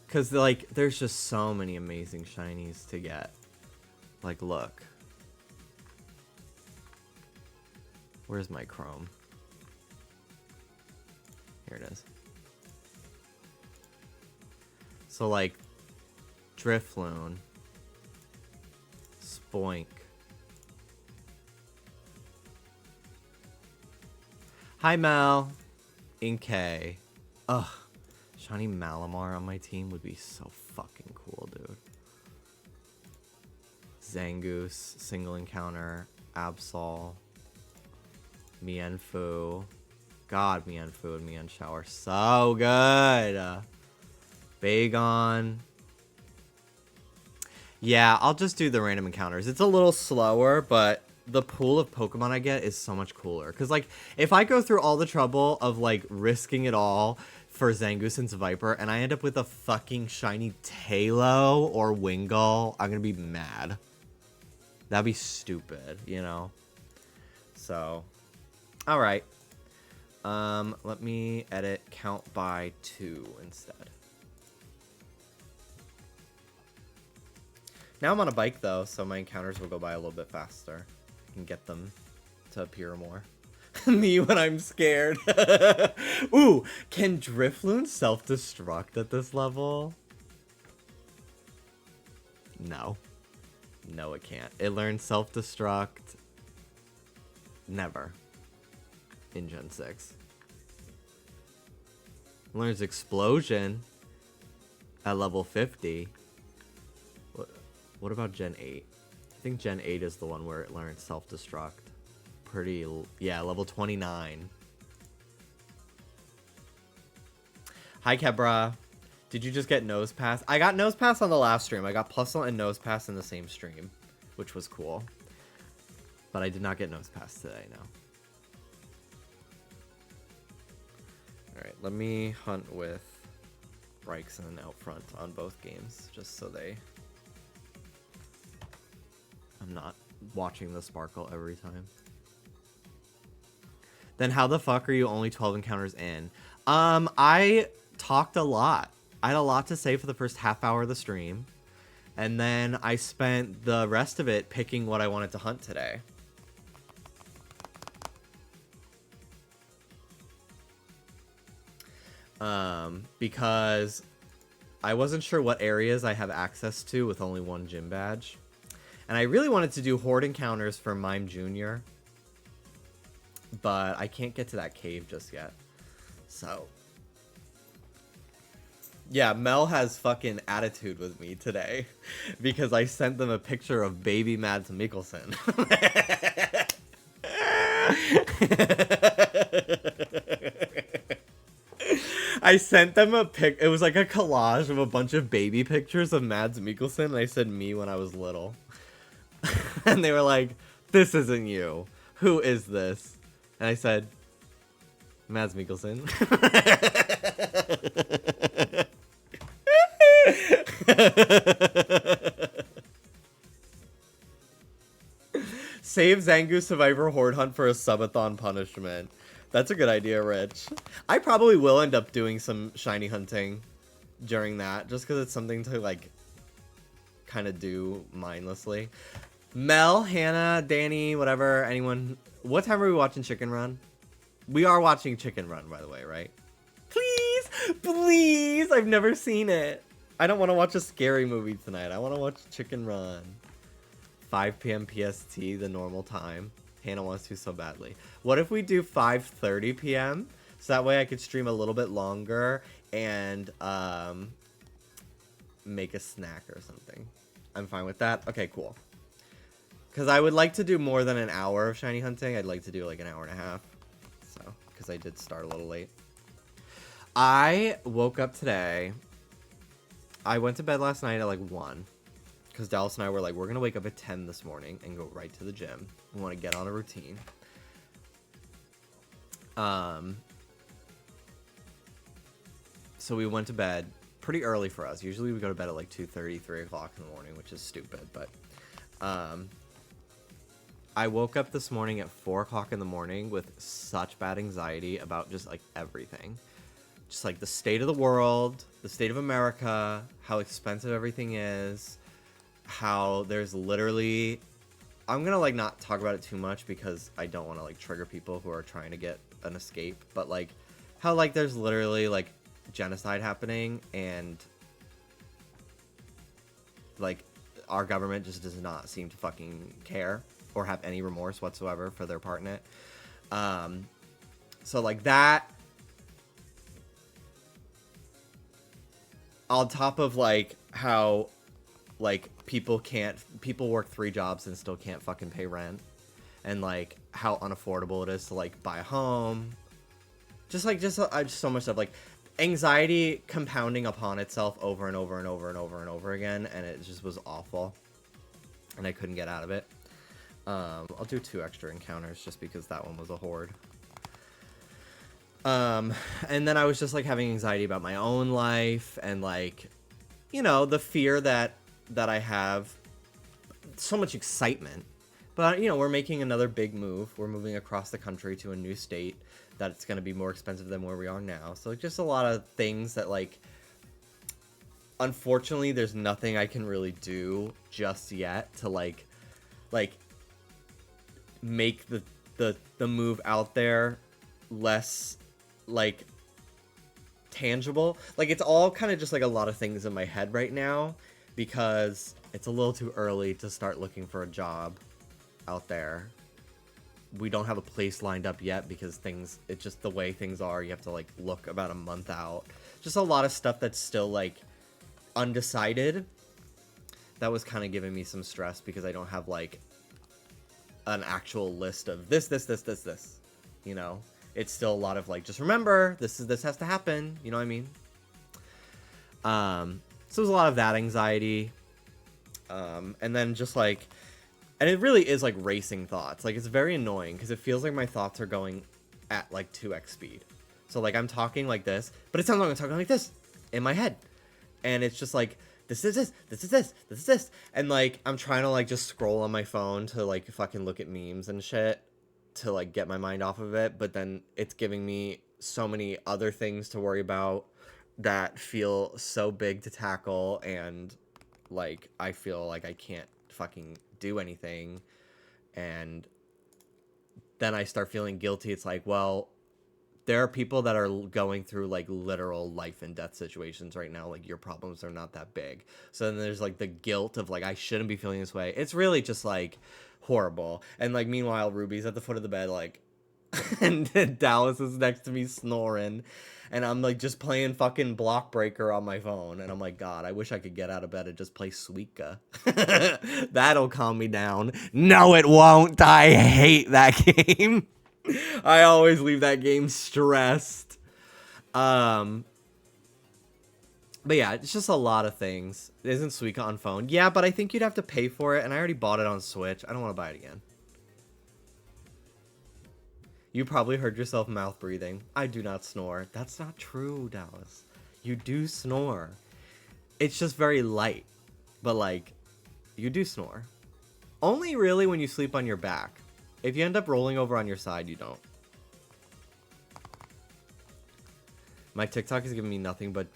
Because, like, there's just so many amazing shinies to get. Like, look. Where's my Chrome? Here it is. So, like, Drifloon. Spoink. Hi, Mal. Inkay. Ugh. Shiny Malamar on my team would be so fucking cool, dude. Zangoose, single encounter, Absol, Mienfoo. God, Mienfoo and Mienshao, so good. Bagon. Yeah, I'll just do the random encounters. It's a little slower, but the pool of Pokemon I get is so much cooler. Because, like, if I go through all the trouble of, like, risking it all for Zangoose and Viper, and I end up with a fucking shiny Tailo or Wingull, I'm gonna be mad. That'd be stupid, you know? So, alright. Let me edit count by 2 instead. Now I'm on a bike, though, so my encounters will go by a little bit faster. I can get them to appear more. Me when I'm scared. Ooh, can Drifloon self-destruct at this level? No. No, it can't. It learns self-destruct. Never. In Gen 6. It learns Explosion at level 50. What about Gen 8? I think Gen 8 is the one where it learns self-destruct. Pretty, yeah, level 29. Hi, Kebra. Did you just get Nose Pass? I got Nose Pass on the last stream. I got Plusle and Nose Pass in the same stream, which was cool. But I did not get Nose Pass today, no. Alright, let me hunt with Ryxen out front on both games, just so I'm not watching the sparkle every time. Then how the fuck are you only 12 encounters in? I talked a lot. I had a lot to say for the first half hour of the stream. And then I spent the rest of it picking what I wanted to hunt today. Because I wasn't sure what areas I have access to with only 1 gym badge. And I really wanted to do horde encounters for Mime Jr. But I can't get to that cave just yet. So, yeah, Mel has fucking attitude with me today. Because I sent them a picture of baby Mads Mikkelsen. I sent them a pic. It was like a collage of a bunch of baby pictures of Mads Mikkelsen. And I said me when I was little. And they were like, this isn't you. Who is this? And I said, Mads Mikkelsen. Save Zangoose Survivor Horde Hunt for a subathon punishment. That's a good idea, Rich. I probably will end up doing some shiny hunting during that, just because it's something to, like, kind of do mindlessly. Mel, Hannah, Danny, whatever, anyone. What time are we watching Chicken Run? We are watching Chicken Run, by the way, right? Please, please. I've never seen it. I don't want to watch a scary movie tonight. I want to watch Chicken Run. 5 p.m. PST, the normal time. Hannah wants to so badly. What if we do 5:30 p.m.? So that way I could stream a little bit longer and make a snack or something. I'm fine with that. Okay, cool. Because I would like to do more than an hour of shiny hunting. I'd like to do like an hour and a half. So, because I did start a little late. I woke up today. I went to bed last night at like 1. Because Dallas and I were like, we're going to wake up at 10 this morning and go right to the gym. We want to get on a routine. So we went to bed pretty early for us. Usually we go to bed at like 2:30, 3 o'clock in the morning, which is stupid. But I woke up this morning at 4 o'clock in the morning with such bad anxiety about just like everything. Just like the state of the world, the state of America, how expensive everything is, how there's literally... I'm going to like not talk about it too much because I don't want to like trigger people who are trying to get an escape. But like how like there's literally like genocide happening and like our government just does not seem to fucking care or have any remorse whatsoever for their part in it. So like that on top of like how like people work 3 jobs and still can't fucking pay rent, and like how unaffordable it is to like buy a home, just so much stuff, like anxiety compounding upon itself over and over and over and over and over again, and it just was awful and I couldn't get out of it. I'll do 2 extra encounters just because that one was a horde. And then I was just like having anxiety about my own life and like, you know, the fear that I have, so much excitement, but you know, we're making another big move. We're moving across the country to a new state that it's going to be more expensive than where we are now. So just a lot of things that like, unfortunately, there's nothing I can really do just yet to like make the move out there less like tangible. Like it's all kind of just like a lot of things in my head right now because it's a little too early to start looking for a job out there. We don't have a place lined up yet because it's just the way things are. You have to like look about a month out. Just a lot of stuff that's still like undecided. That was kind of giving me some stress because I don't have like an actual list of this, you know. It's still a lot of like, just remember this has to happen, you know what I mean? So there's a lot of that anxiety, and then just like, and it really is like racing thoughts. Like it's very annoying because it feels like my thoughts are going at like 2x speed. So like I'm talking like this, but it sounds like I'm talking like this in my head, and it's just like this is this, and like I'm trying to like just scroll on my phone to like fucking look at memes and shit to like get my mind off of it, but then it's giving me so many other things to worry about that feel so big to tackle, and like I feel like I can't fucking do anything, and then I start feeling guilty. It's like, well, there are people that are going through like literal life and death situations right now. Like your problems are not that big. So then there's like the guilt of like, I shouldn't be feeling this way. It's really just like horrible. And like, meanwhile, Ruby's at the foot of the bed, like, and Dallas is next to me snoring. And I'm like just playing fucking Block Breaker on my phone. And I'm like, God, I wish I could get out of bed and just play Suika. That'll calm me down. No, it won't. I hate that game. I always leave that game stressed. But yeah, it's just a lot of things. Isn't Suika on phone? Yeah, but I think you'd have to pay for it, and I already bought it on Switch. I don't want to buy it again. You probably heard yourself mouth breathing. I do not snore. That's not true, Dallas. You do snore. It's just very light. But like, you do snore. Only really when you sleep on your back. If you end up rolling over on your side, you don't. My TikTok is giving me nothing but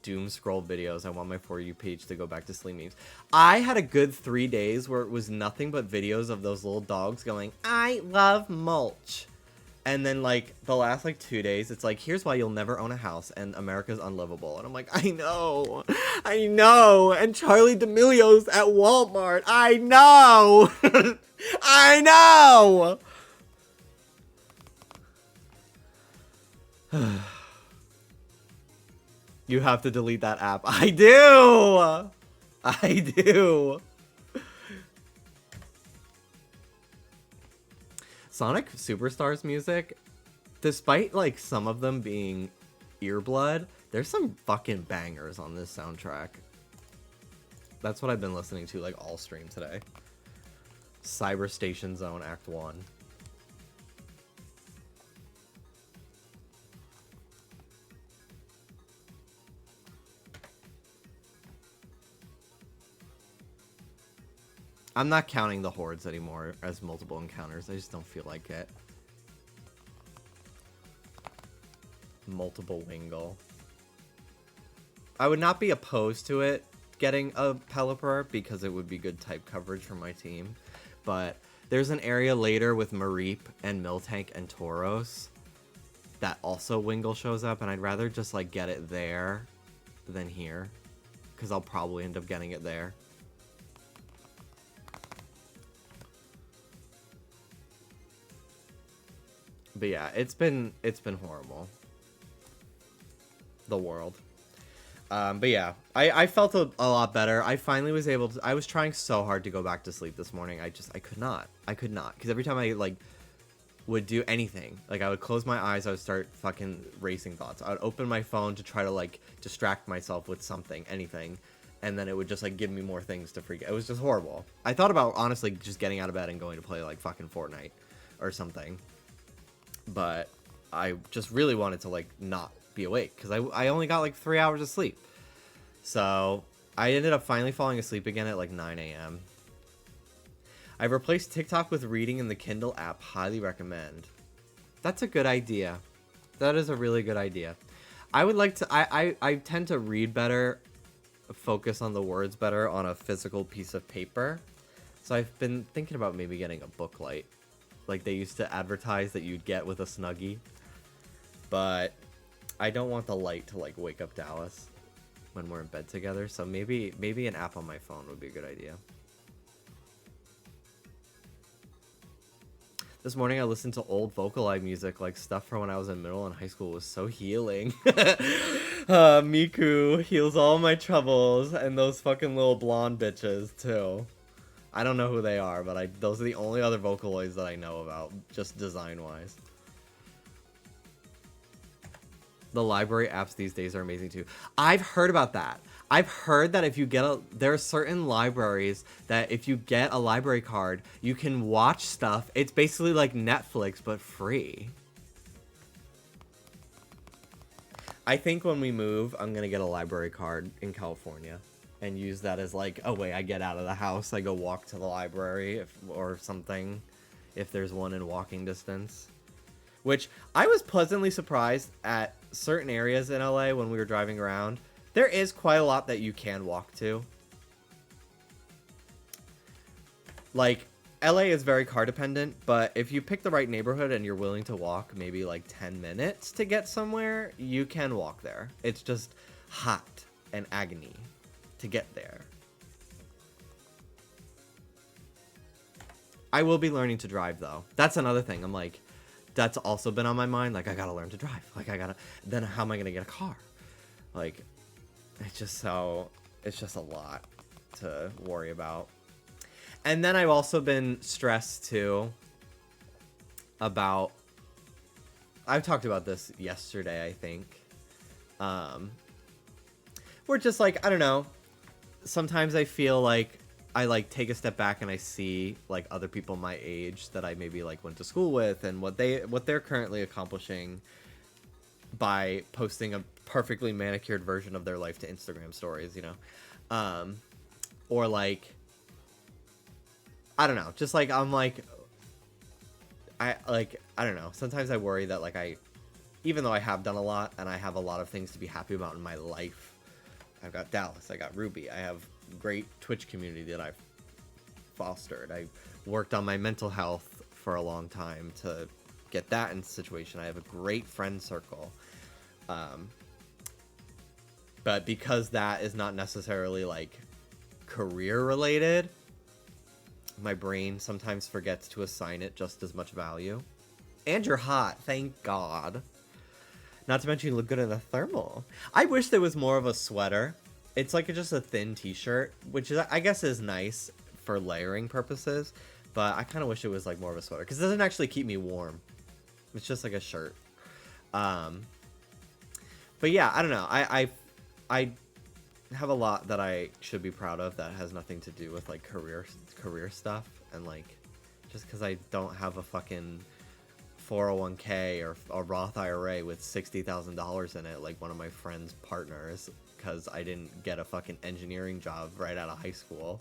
doom scroll videos. I want my For You page to go back to sleep memes. I had a good 3 days where it was nothing but videos of those little dogs going, I love mulch. And then, like, the last, like, 2 days, it's like, here's why you'll never own a house, and America's unlivable. And I'm like, I know. And Charlie D'Amelio's at Walmart. I know. I know. You have to delete that app. I do. Sonic Superstars music, despite like some of them being earblood, there's some fucking bangers on this soundtrack. That's what I've been listening to like all stream today. Cyber Station Zone Act 1. I'm not counting the hordes anymore as multiple encounters. I just don't feel like it. Multiple Wingle. I would not be opposed to it getting a Pelipper because it would be good type coverage for my team. But there's an area later with Mareep and Miltank and Tauros that also Wingle shows up, and I'd rather just like get it there than here because I'll probably end up getting it there. But yeah, it's been horrible. The world. But yeah, I felt a lot better. I finally was able to. I was trying so hard to go back to sleep this morning. I could not. Because every time I like would do anything, like I would close my eyes, I would start fucking racing thoughts. I would open my phone to try to like distract myself with something, anything, and then it would just like give me more things to freak. It was just horrible. I thought about honestly just getting out of bed and going to play like fucking Fortnite or something. But I just really wanted to like not be awake because I only got like 3 hours of sleep. So I ended up finally falling asleep again at like 9 a.m. I've replaced TikTok with reading in the Kindle app. Highly recommend. That's a good idea. That is a really good idea. I would like to, I tend to read better, focus on the words better on a physical piece of paper. So I've been thinking about maybe getting a book light. Like they used to advertise that you'd get with a Snuggie. But I don't want the light to like wake up Dallas when we're in bed together. So maybe an app on my phone would be a good idea. This morning I listened to old Vocaloid music, like stuff from when I was in middle and high school. It was so healing. Miku heals all my troubles, and those fucking little blonde bitches too. I don't know who they are, but those are the only other Vocaloids that I know about, just design-wise. The library apps these days are amazing too. I've heard about that. I've heard that if you get there are certain libraries that if you get a library card, you can watch stuff. It's basically like Netflix, but free. I think when we move, I'm going to get a library card in California. And use that as like a way I get out of the house. I go walk to the library or something if there's one in walking distance. Which I was pleasantly surprised at certain areas in LA when we were driving around. There is quite a lot that you can walk to. Like, LA is very car dependent, but if you pick the right neighborhood and you're willing to walk maybe like 10 minutes to get somewhere, you can walk there. It's just hot and agony to get there. I will be learning to drive though. That's another thing. I'm like, that's also been on my mind. Like, I gotta learn to drive. Like, then how am I gonna get a car? Like, it's just a lot to worry about. And then I've also been stressed too about, I've talked about this yesterday, I think. We're just like, I don't know. Sometimes I feel like I like take a step back and I see like other people my age that I maybe like went to school with and what they're currently accomplishing by posting a perfectly manicured version of their life to Instagram stories, you know? Or like, I don't know, just like, I'm like, I don't know. Sometimes I worry that like even though I have done a lot and I have a lot of things to be happy about in my life, I've got Dallas. I got Ruby. I have great Twitch community that I've fostered. I worked on my mental health for a long time to get that in situation. I have a great friend circle. But because that is not necessarily like career related, my brain sometimes forgets to assign it just as much value. And you're hot, thank God. Not to mention you look good in a thermal. I wish there was more of a sweater. It's like just a thin t-shirt, which is, I guess, is nice for layering purposes, but I kind of wish it was like more of a sweater because it doesn't actually keep me warm. It's just like a shirt. But yeah, I don't know. I have a lot that I should be proud of that has nothing to do with like career stuff, and like just because I don't have a fucking 401k or a Roth IRA with $60,000 in it like one of my friend's partners because I didn't get a fucking engineering job right out of high school.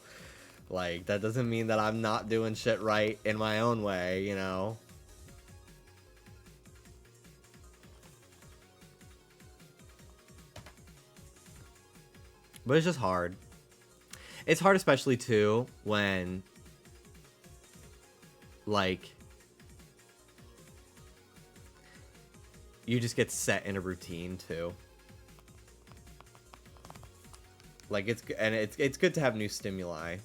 Like, that doesn't mean that I'm not doing shit right in my own way, you know? But it's just hard. It's hard especially, too, when, like, you just get set in a routine, too. Like, it's good to have new stimuli.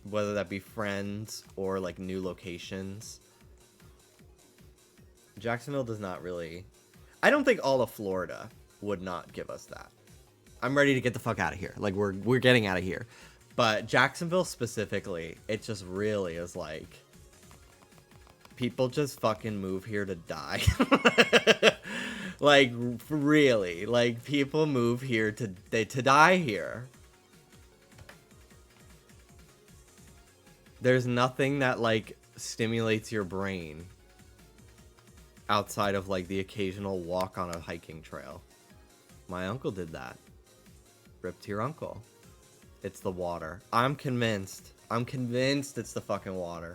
Whether that be friends or, like, new locations. Jacksonville does not really... I don't think all of Florida would not give us that. I'm ready to get the fuck out of here. Like, we're getting out of here. But Jacksonville specifically, it just really is like... people just fucking move here to die. Like, really. Like, people move here to die here. There's nothing that, like, stimulates your brain outside of, like, the occasional walk on a hiking trail. My uncle did that. Rip to your uncle. It's the water. I'm convinced. I'm convinced it's the fucking water.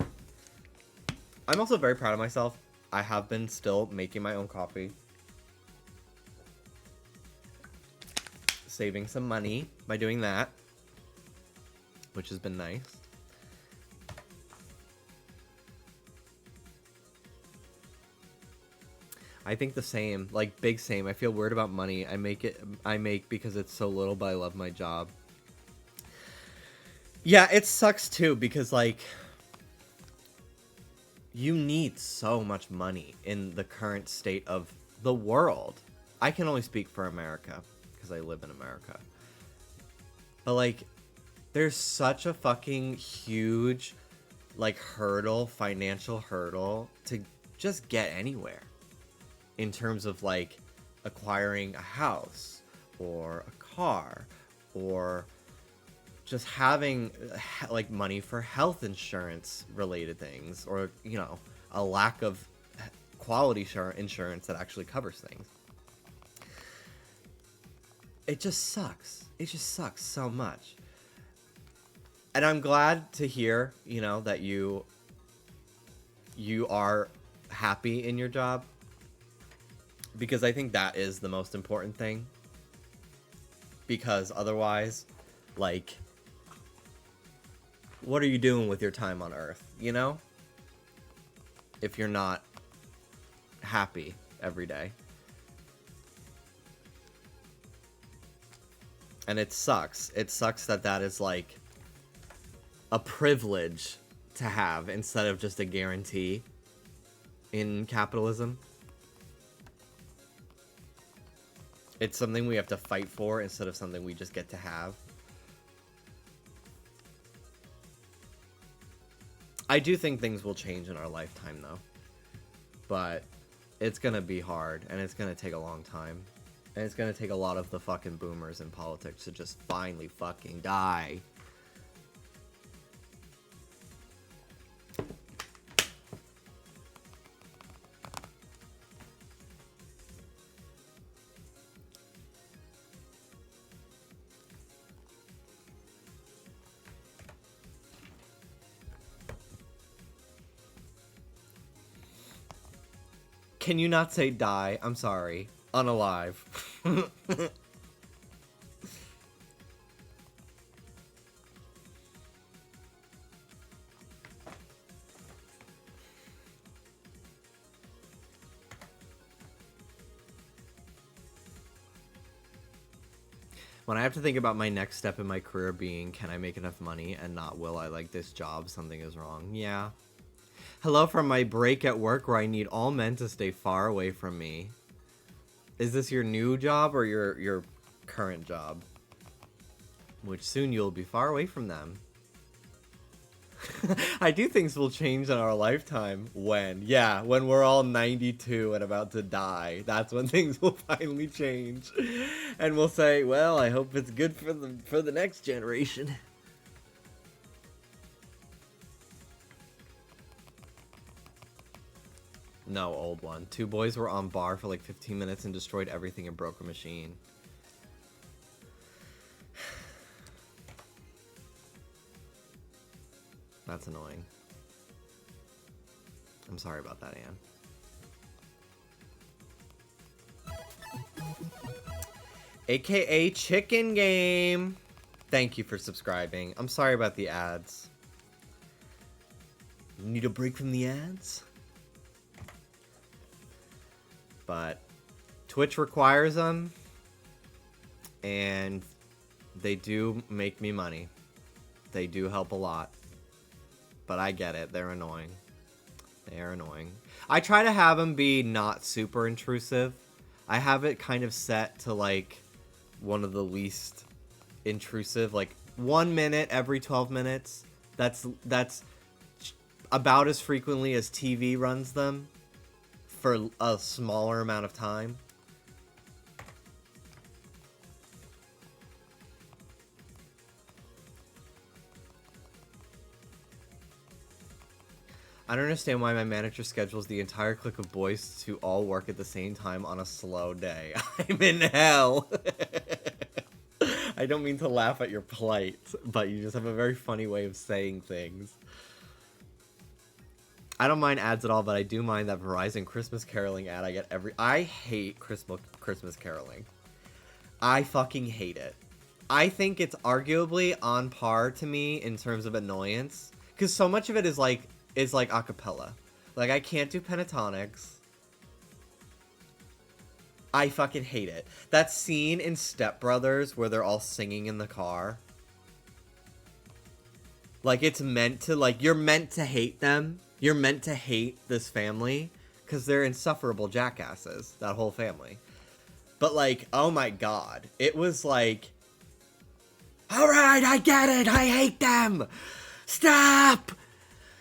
I'm also very proud of myself. I have been still making my own coffee. Saving some money by doing that, which has been nice. I think the same, like big same. I feel weird about money. I make because it's so little, but I love my job. Yeah, it sucks too because like you need so much money in the current state of the world. I can only speak for America because I live in America. But like there's such a fucking huge like financial hurdle to just get anywhere. In terms of like acquiring a house or a car or just having like money for health insurance related things, or you know, a lack of quality insurance that actually covers things. It just sucks. It just sucks so much. And I'm glad to hear, you know, that you are happy in your job. Because I think that is the most important thing. Because otherwise, like, what are you doing with your time on Earth, you know? If you're not happy every day. And it sucks. It sucks that that is, like, a privilege to have instead of just a guarantee in capitalism. It's something we have to fight for instead of something we just get to have. I do think things will change in our lifetime, though. But it's gonna be hard, and it's gonna take a long time. And it's gonna take a lot of the fucking boomers in politics to just finally fucking die. Can you not say die? I'm sorry. Unalive. When I have to think about my next step in my career being, can I make enough money and not will I like this job, something is wrong. Yeah. Hello from my break at work where I need all men to stay far away from me. Is this your new job or your current job? Which soon you'll be far away from them. I do things will change in our lifetime. When? Yeah, when we're all 92 and about to die. That's when things will finally change. And we'll say, well, I hope it's good for the next generation. No, old one. 2 boys were on bar for like 15 minutes and destroyed everything and broke a machine. That's annoying. I'm sorry about that, Anne. AKA Chicken Game. Thank you for subscribing. I'm sorry about the ads. You need a break from the ads? But Twitch requires them. And they do make me money. They do help a lot. But I get it. They're annoying. They are annoying. I try to have them be not super intrusive. I have it kind of set to like one of the least intrusive, like 1 minute every 12 minutes. That's about as frequently as TV runs them for a smaller amount of time. I don't understand why my manager schedules the entire clique of boys to all work at the same time on a slow day. I'm in hell. I don't mean to laugh at your plight, but you just have a very funny way of saying things. I don't mind ads at all, but I do mind that Verizon Christmas caroling ad I get every... I hate Christmas caroling. I fucking hate it. I think it's arguably on par to me in terms of annoyance, because so much of it is like a cappella. Like, I can't do pentatonics. I fucking hate it. That scene in Step Brothers where they're all singing in the car. Like, it's meant to, like, you're meant to hate them. You're meant to hate this family. Because they're insufferable jackasses. That whole family. But, like, oh my god. It was like... Alright, I get it! I hate them! Stop!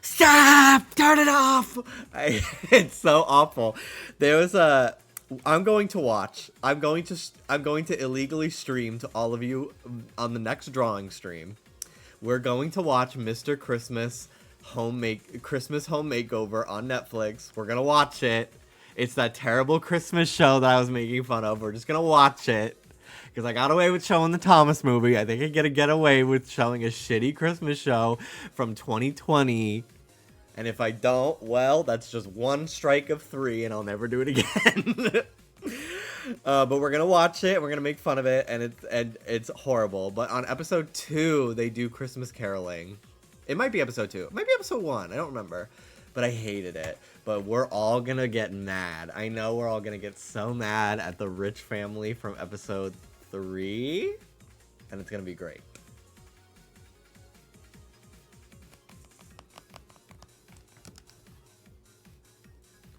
Stop! Turn it off! It's so awful. There was a... I'm going to illegally stream to all of you on the next drawing stream. We're going to watch Mr. Christmas Christmas Home Makeover on Netflix. We're gonna watch it. It's that terrible Christmas show that I was making fun of. We're just gonna watch it. Because I got away with showing the Thomas movie. I think I get away with showing a shitty Christmas show from 2020. And if I don't, well, that's just 1 strike of 3, and I'll never do it again. But we're gonna watch it. We're gonna make fun of it, and it's horrible. But on episode 2, they do Christmas caroling. It might be episode 2. It might be episode 1. I don't remember. But I hated it. But we're all gonna get mad. I know we're all gonna get so mad at the rich family from episode 3, and it's gonna be great.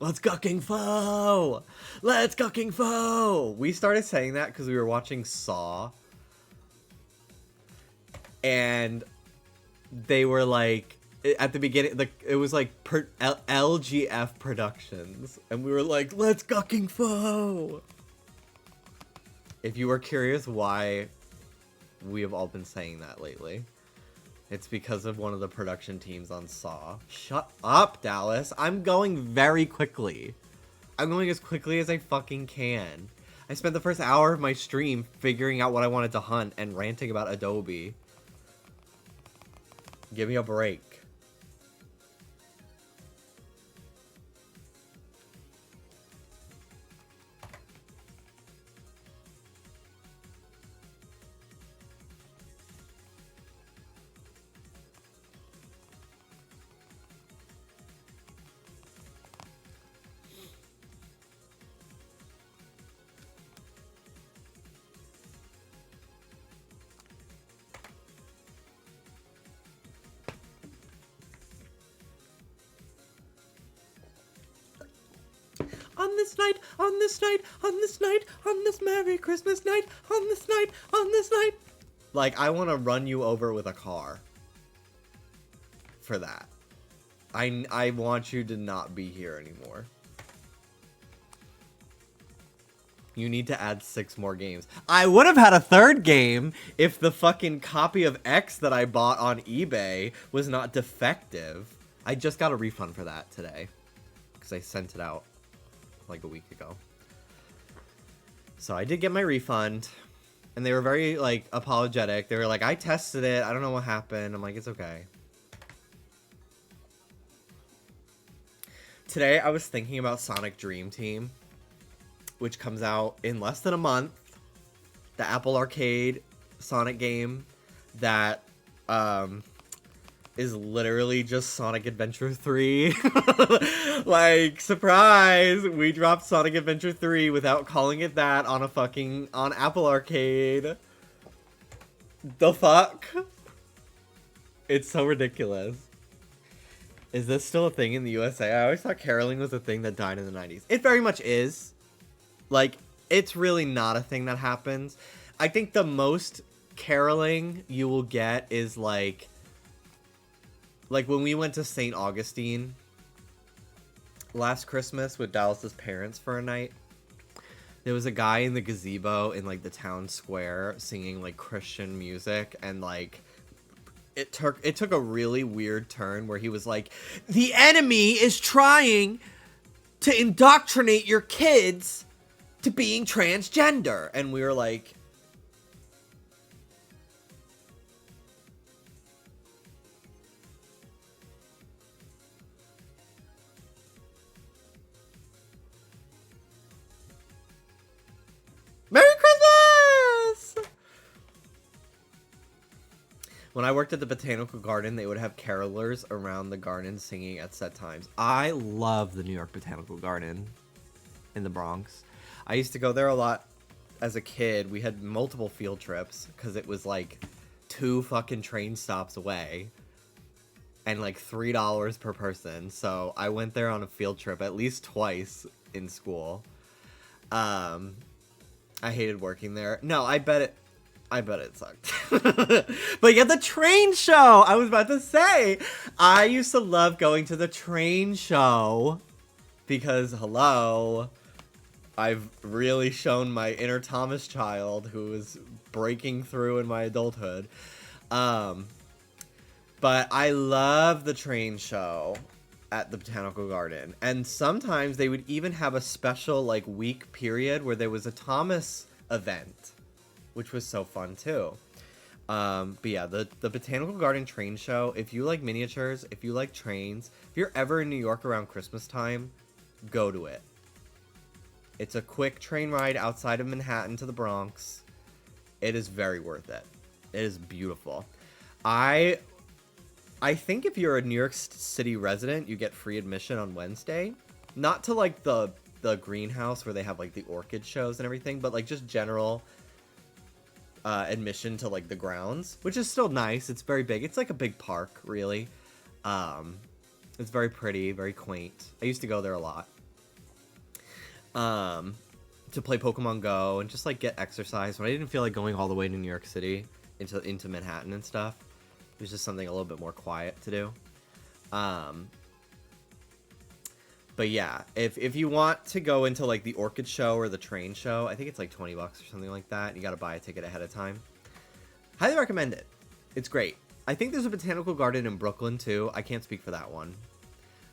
Let's go King Fo! Let's go King Fo! We started saying that because we were watching Saw. And they were like, at the beginning, it was like LGF Productions. And we were like, let's go King Fo! If you were curious why we have all been saying that lately, it's because of one of the production teams on Saw. Shut up, Dallas. I'm going very quickly. I'm going as quickly as I fucking can. I spent the first hour of my stream figuring out what I wanted to hunt and ranting about Adobe. Give me a break. On this night, on this night, on this night, on this Merry Christmas night, on this night, on this night. Like, I want to run you over with a car for that. I want you to not be here anymore. You need to add 6 more games. I would have had a 3rd game if the fucking copy of X that I bought on eBay was not defective. I just got a refund for that today, because I sent it out like a week ago. So I did get my refund, and they were very, like, apologetic. They were like, I tested it. I don't know what happened. I'm like, it's okay. Today, I was thinking about Sonic Dream Team, which comes out in less than a month. The Apple Arcade Sonic game that is literally just Sonic Adventure 3. Like, surprise! We dropped Sonic Adventure 3 without calling it that on Apple Arcade. The fuck? It's so ridiculous. Is this still a thing in the USA? I always thought caroling was a thing that died in the 90s. It very much is. Like, it's really not a thing that happens. I think the most caroling you will get is, like when we went to St. Augustine last Christmas with Dallas's parents for a night. There was a guy in the gazebo in, like, the town square singing, like, Christian music, and, like, it took a really weird turn where he was like, the enemy is trying to indoctrinate your kids to being transgender. And we were like, Merry Christmas! When I worked at the Botanical Garden, they would have carolers around the garden singing at set times. I love the New York Botanical Garden in the Bronx. I used to go there a lot as a kid. We had multiple field trips because it was like 2 fucking train stops away and like $3 per person. So I went there on a field trip at least twice in school. I hated working there. No, I bet it sucked. But yeah, the train show! I was about to say, I used to love going to the train show because, hello, I've really shown my inner Thomas child who is breaking through in my adulthood. But I love the train show at the Botanical Garden. And sometimes they would even have a special, like, week period where there was a Thomas event, which was so fun too. But yeah, the Botanical Garden train show, if you like miniatures, if you like trains, if you're ever in New York around Christmas time, go to it. It's a quick train ride outside of Manhattan to the Bronx. It is very worth it. It is beautiful. I think if you're a New York City resident, you get free admission on Wednesday. Not to, like, the greenhouse where they have, like, the orchid shows and everything, but, like, just general admission to, like, the grounds, which is still nice. It's very big. It's like a big park, really. It's very pretty, very quaint. I used to go there a lot. To play Pokemon Go and just, like, get exercise when I didn't feel like going all the way to New York City into Manhattan and stuff. It was just something a little bit more quiet to do. But yeah, if you want to go into, like, the orchid show or the train show, I think it's like $20 or something like that. You got to buy a ticket ahead of time. Highly recommend it. It's great. I think there's a botanical garden in Brooklyn too. I can't speak for that one.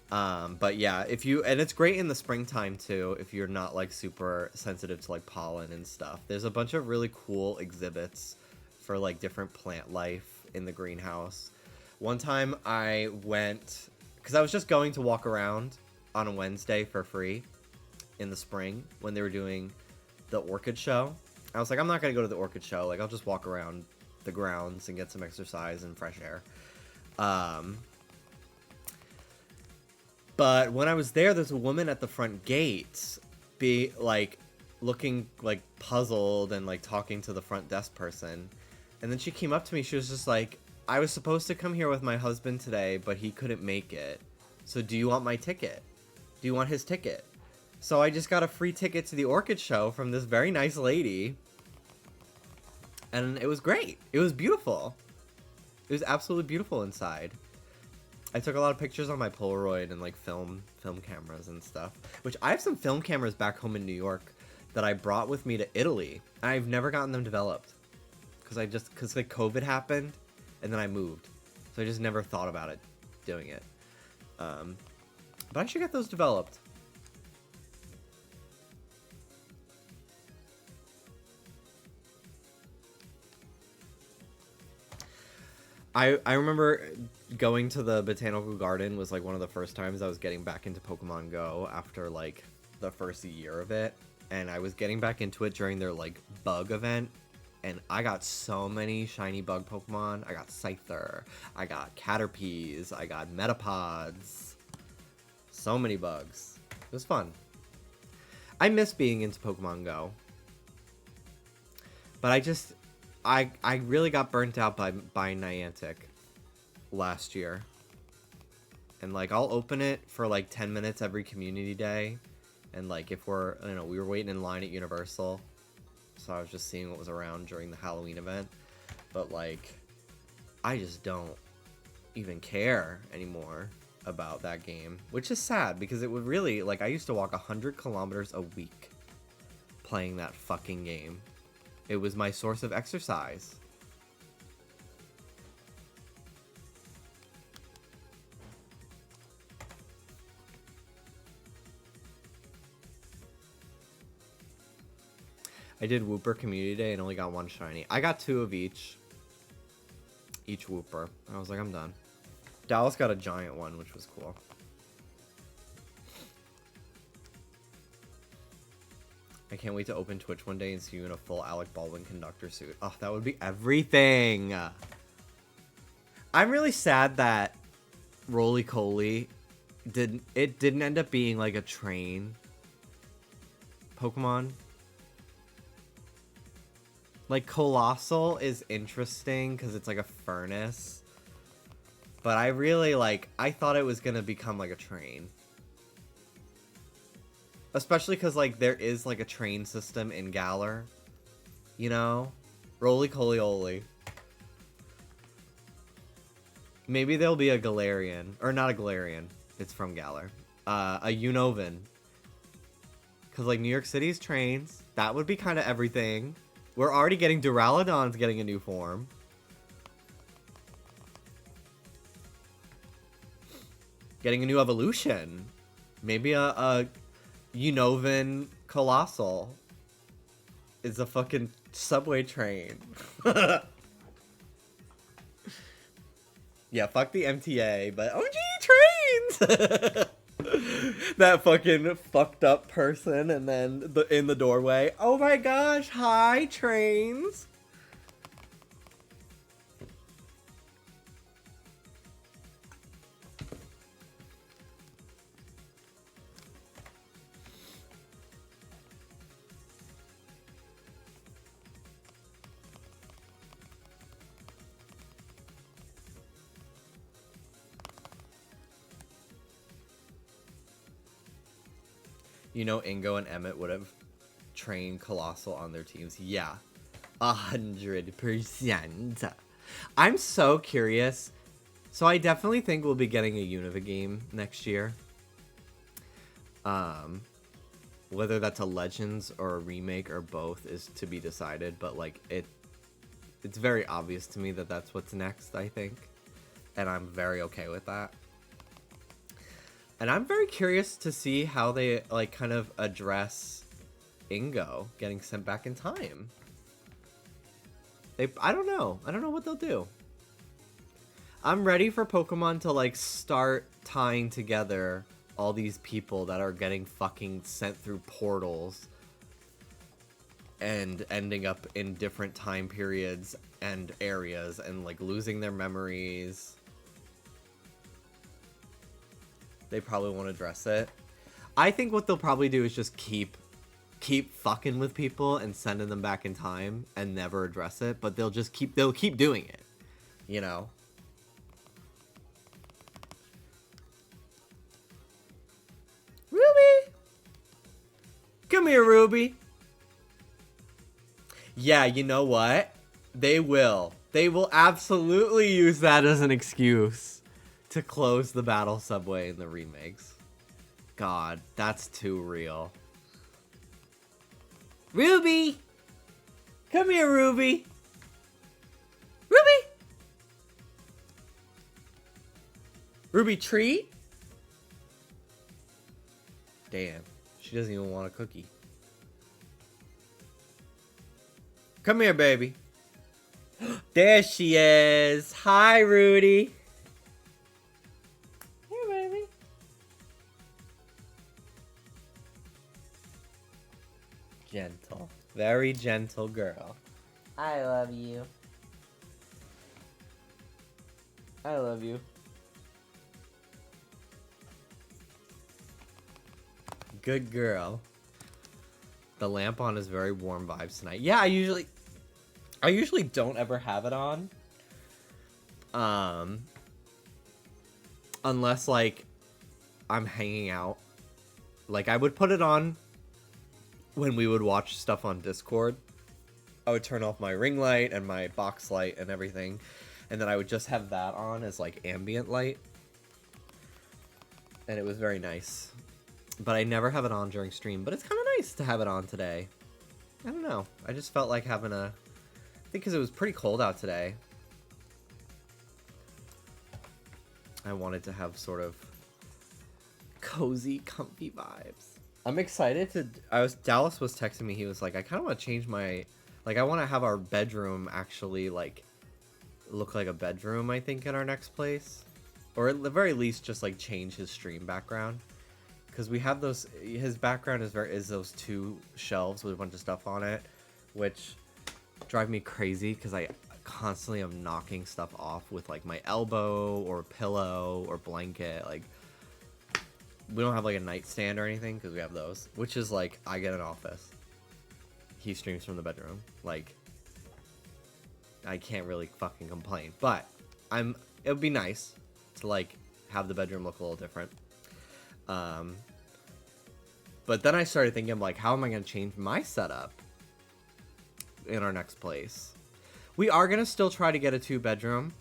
But yeah, and it's great in the springtime too, if you're not, like, super sensitive to, like, pollen and stuff. There's a bunch of really cool exhibits for, like, different plant life in the greenhouse. One time I went, because I was just going to walk around on a Wednesday for free in the spring when they were doing the orchid show. I was like, I'm not going to go to the orchid show. Like, I'll just walk around the grounds and get some exercise and fresh air. But when I was there's a woman at the front gate looking, like, puzzled and, like, talking to the front desk person. And then she came up to me. She was just like, I was supposed to come here with my husband today, but he couldn't make it. So do you want my ticket? Do you want his ticket? So I just got a free ticket to the Orchid Show from this very nice lady. And it was great. It was beautiful. It was absolutely beautiful inside. I took a lot of pictures on my Polaroid and like film cameras and stuff. Which I have some film cameras back home in New York that I brought with me to Italy. And I've never gotten them developed. Because like COVID happened and then I moved. So I just never thought about it, doing it. But I should get those developed. I remember going to the Botanical Garden was like one of the first times I was getting back into Pokemon Go after like the first year of it. And I was getting back into it during their like bug event. And I got so many shiny bug Pokemon. I got Scyther, I got Caterpies, I got Metapods. So many bugs. It was fun. I miss being into Pokemon Go. But I really got burnt out by Niantic last year. And like I'll open it for like 10 minutes every community day. And like if we were waiting in line at Universal. So I was just seeing what was around during the Halloween event. But like I just don't even care anymore about that game, which is sad because it would really, like, I used to walk 100 kilometers a week playing that fucking game. It was my source of exercise. I did Wooper Community Day and only got one shiny. I got 2 of each Wooper. I was like, I'm done. Dallas got a giant one, which was cool. I can't wait to open Twitch one day and see you in a full Alec Baldwin conductor suit. Oh, that would be everything. I'm really sad that Roly Coly didn't end up being like a train Pokemon. Like Colossal is interesting because it's like a furnace. But I really I thought it was going to become like a train. Especially because like there is like a train system in Galar. You know? Roly Coly Oly. Maybe there'll be a Galarian. Or not a Galarian. It's from Galar. A Unova. Because like New York City's trains. That would be kind of everything. We're already getting Duraludon's getting a new form. Getting a new evolution. Maybe a Unovan Colossal is a fucking subway train. Yeah, fuck the MTA, but OG trains! That fucking fucked up person and then in the doorway. Oh my gosh, hi trains! You know, Ingo and Emmett would have trained Colossal on their teams. Yeah, 100%. I'm so curious. So I definitely think we'll be getting a Unova game next year. Whether that's a Legends or a remake or both is to be decided. But like it's very obvious to me that that's what's next, I think. And I'm very okay with that. And I'm very curious to see how they, like, kind of address Ingo getting sent back in time. I don't know. I don't know what they'll do. I'm ready for Pokemon to, like, start tying together all these people that are getting fucking sent through portals and ending up in different time periods and areas and, like, losing their memories. They probably won't address it. I think what they'll probably do is just keep fucking with people and sending them back in time and never address it, but they'll keep doing it. You know? Ruby! Come here, Ruby. Yeah, you know what? They will. They will absolutely use that as an excuse to close the battle subway in the remakes. God, that's too real. Ruby! Come here, Ruby! Ruby! Ruby treat? Damn, she doesn't even want a cookie. Come here, baby. There she is. Hi, Rudy. Here, baby. Gentle. Very gentle girl. I love you. I love you. Good girl. The lamp on is very warm vibes tonight. Yeah, I usually don't ever have it on. Unless like I'm hanging out. Like I would put it on when we would watch stuff on Discord. I would turn off my ring light and my box light and everything, and then I would just have that on as like ambient light. And it was very nice. But I never have it on during stream, but it's kind of nice to have it on today. I don't know. I just felt like having a... I think because it was pretty cold out today. I wanted to have sort of cozy, comfy vibes. I'm excited to... Dallas was texting me. He was like, I kind of want to change my... Like, I want to have our bedroom actually, like, look like a bedroom, I think, in our next place. Or at the very least, just, like, change his stream background. Because we have those... His background is those two shelves with a bunch of stuff on it. Which drive me crazy, because I constantly am knocking stuff off with, like, my elbow, or pillow, or blanket. Like, we don't have, like, a nightstand or anything, because we have those. Which is, like, I get an office. He streams from the bedroom. Like, I can't really fucking complain. But it would be nice to like have the bedroom look a little different. But then I started thinking, like, how am I going to change my setup in our next place? We are going to still try to get a 2-bedroom.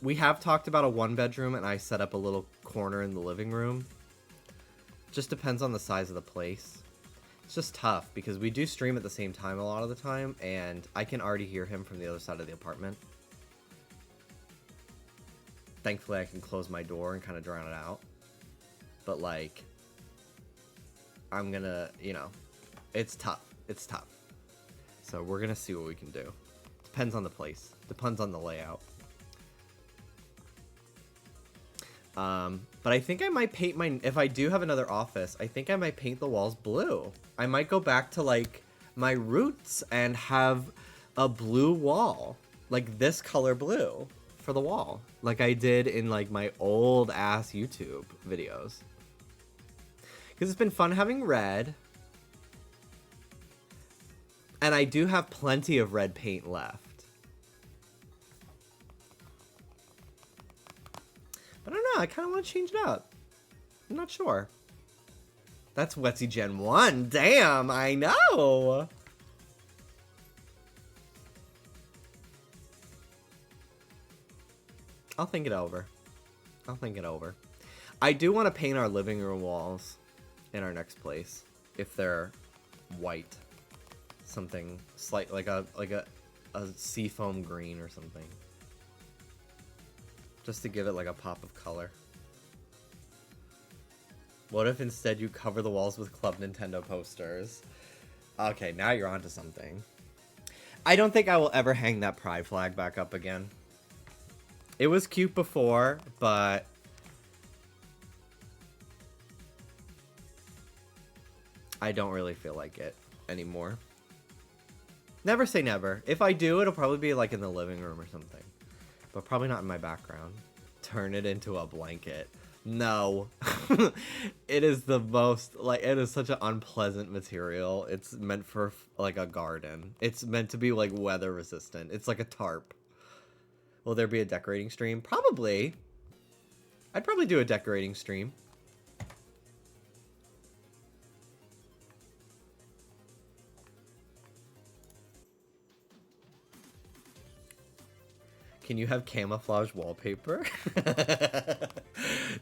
We have talked about a 1-bedroom, and I set up a little corner in the living room. Just depends on the size of the place. It's just tough because we do stream at the same time a lot of the time, and I can already hear him from the other side of the apartment. Thankfully, I can close my door and kind of drown it out. But, like, I'm gonna, you know, it's tough. It's tough. So we're gonna see what we can do. Depends on the place. Depends on the layout. But I think I might paint if I do have another office, I think I might paint the walls blue. I might go back to, like, my roots and have a blue wall. Like, this color blue for the wall. Like I did in, like, my old-ass YouTube videos. Because it's been fun having red. And I do have plenty of red paint left. But I don't know, I kind of want to change it up. I'm not sure. That's Wetsy Gen 1. Damn, I know. I'll think it over. I'll think it over. I do want to paint our living room walls in our next place. If they're white. Something slight, like a seafoam green or something. Just to give it like a pop of color. What if instead you cover the walls with Club Nintendo posters? Okay, now you're onto something. I don't think I will ever hang that pride flag back up again. It was cute before, but I don't really feel like it anymore. Never say never. If I do, it'll probably be like in the living room or something. But probably not in my background. Turn it into a blanket. No. It is the most, like, it is such an unpleasant material. It's meant for, like, a garden. It's meant to be, like, weather resistant. It's like a tarp. Will there be a decorating stream? Probably. I'd probably do a decorating stream. Can you have camouflage wallpaper?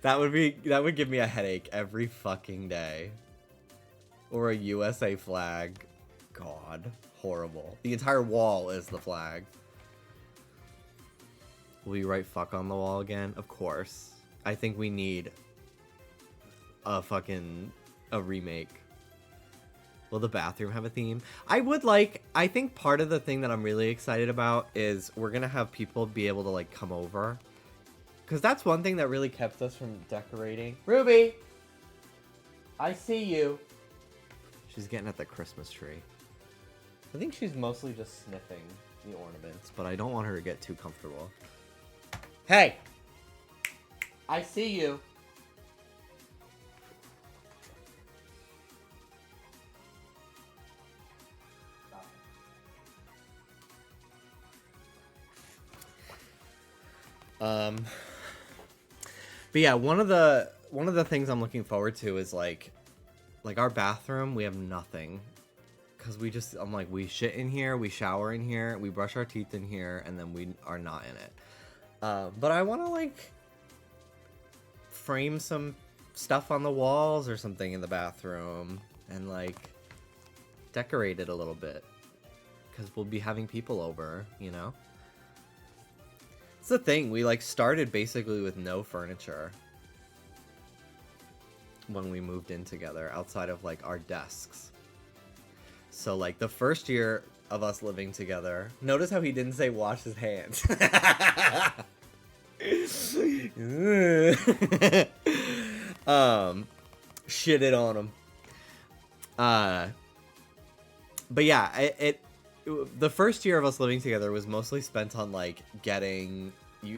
That would give me a headache every fucking day. Or a USA flag. God, horrible. The entire wall is the flag. Will you write fuck on the wall again? Of course. I think we need a remake. Will the bathroom have a theme? I think part of the thing that I'm really excited about is we're gonna have people be able to like come over. Cause that's one thing that really kept us from decorating. Ruby! I see you. She's getting at the Christmas tree. I think she's mostly just sniffing the ornaments, but I don't want her to get too comfortable. Hey! I see you. But yeah, one of the things I'm looking forward to is like our bathroom. We have nothing, cause I'm like, we shit in here, we shower in here, we brush our teeth in here, and then we are not in it. But I want to like frame some stuff on the walls or something in the bathroom and like decorate it a little bit, cause we'll be having people over, you know. It's the thing, we like started basically with no furniture when we moved in together outside of like our desks. So like the first year of us living together, notice how he didn't say wash his hands. Shitted on him. But yeah, the first year of us living together was mostly spent on like getting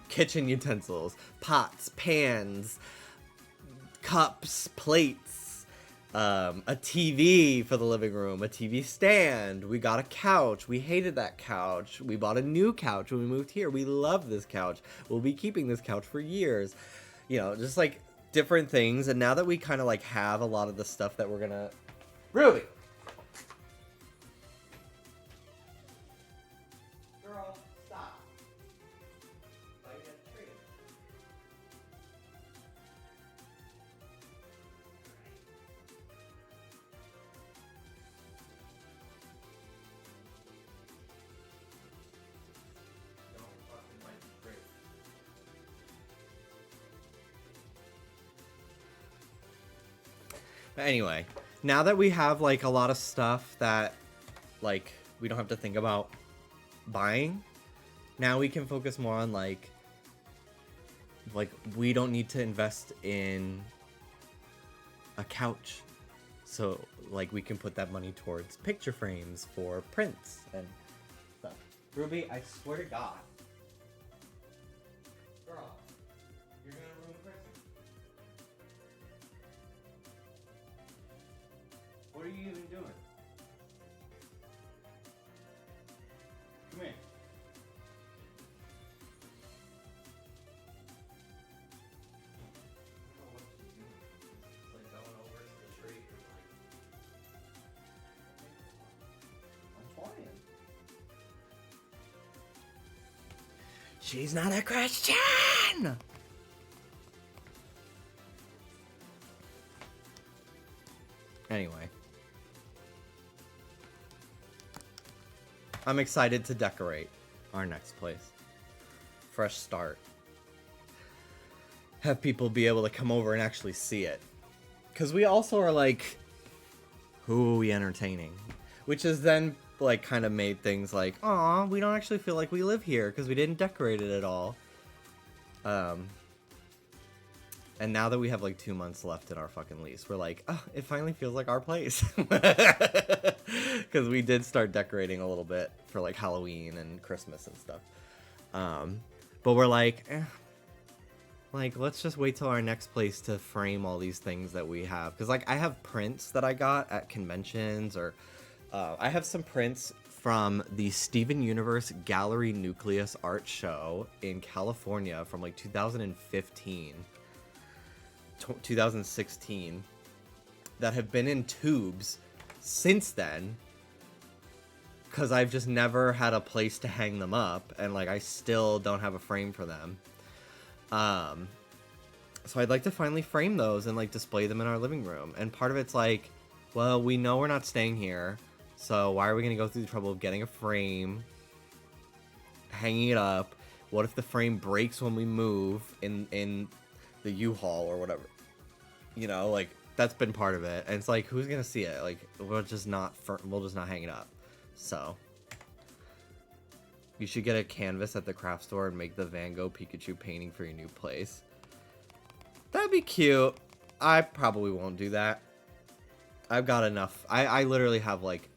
kitchen utensils, pots, pans, cups, plates, a TV for the living room, a TV stand. We got a couch. We hated that couch. We bought a new couch when we moved here. We love this couch. We'll be keeping this couch for years. You know, just like different things. And now that we kind of like have a lot of the stuff that we're gonna... Ruby! Girl, stop. Biting at the tree. Don't fucking bite the tree. But anyway, now that we have like a lot of stuff that like we don't have to think about buying, now we can focus more on like we don't need to invest in a couch. So like we can put that money towards picture frames for prints and stuff. Ruby, I swear to God. Girl, you're gonna ruin Christmas. What are you even doing? Come here. I don't know what she's doing. It's like going over to the tree and like... I'm trying. She's not a Christian! Anyway. I'm excited to decorate our next place. Fresh start. Have people be able to come over and actually see it. Because we also are like, who are we entertaining? Which has then like kind of made things like, aw, we don't actually feel like we live here because we didn't decorate it at all. And now that we have like 2 months left in our fucking lease, we're like, oh, it finally feels like our place. Because we did start decorating a little bit for like Halloween and Christmas and stuff. But we're like, let's just wait till our next place to frame all these things that we have. Because like I have prints that I got at conventions, or I have some prints from the Steven Universe Gallery Nucleus Art Show in California from like 2015. 2016 that have been in tubes since then, because I've just never had a place to hang them up, and like I still don't have a frame for them. So I'd like to finally frame those and like display them in our living room. And part of it's like, well, we know we're not staying here, so why are we gonna go through the trouble of getting a frame, hanging it up? What if the frame breaks when we move in the U-Haul or whatever? You know, like that's been part of it. And it's like, who's gonna see it? Like we'll just not hang it up. So you should get a canvas at the craft store and make the Van Gogh Pikachu painting for your new place. That'd be cute. I probably won't do that. I've got enough. I literally have like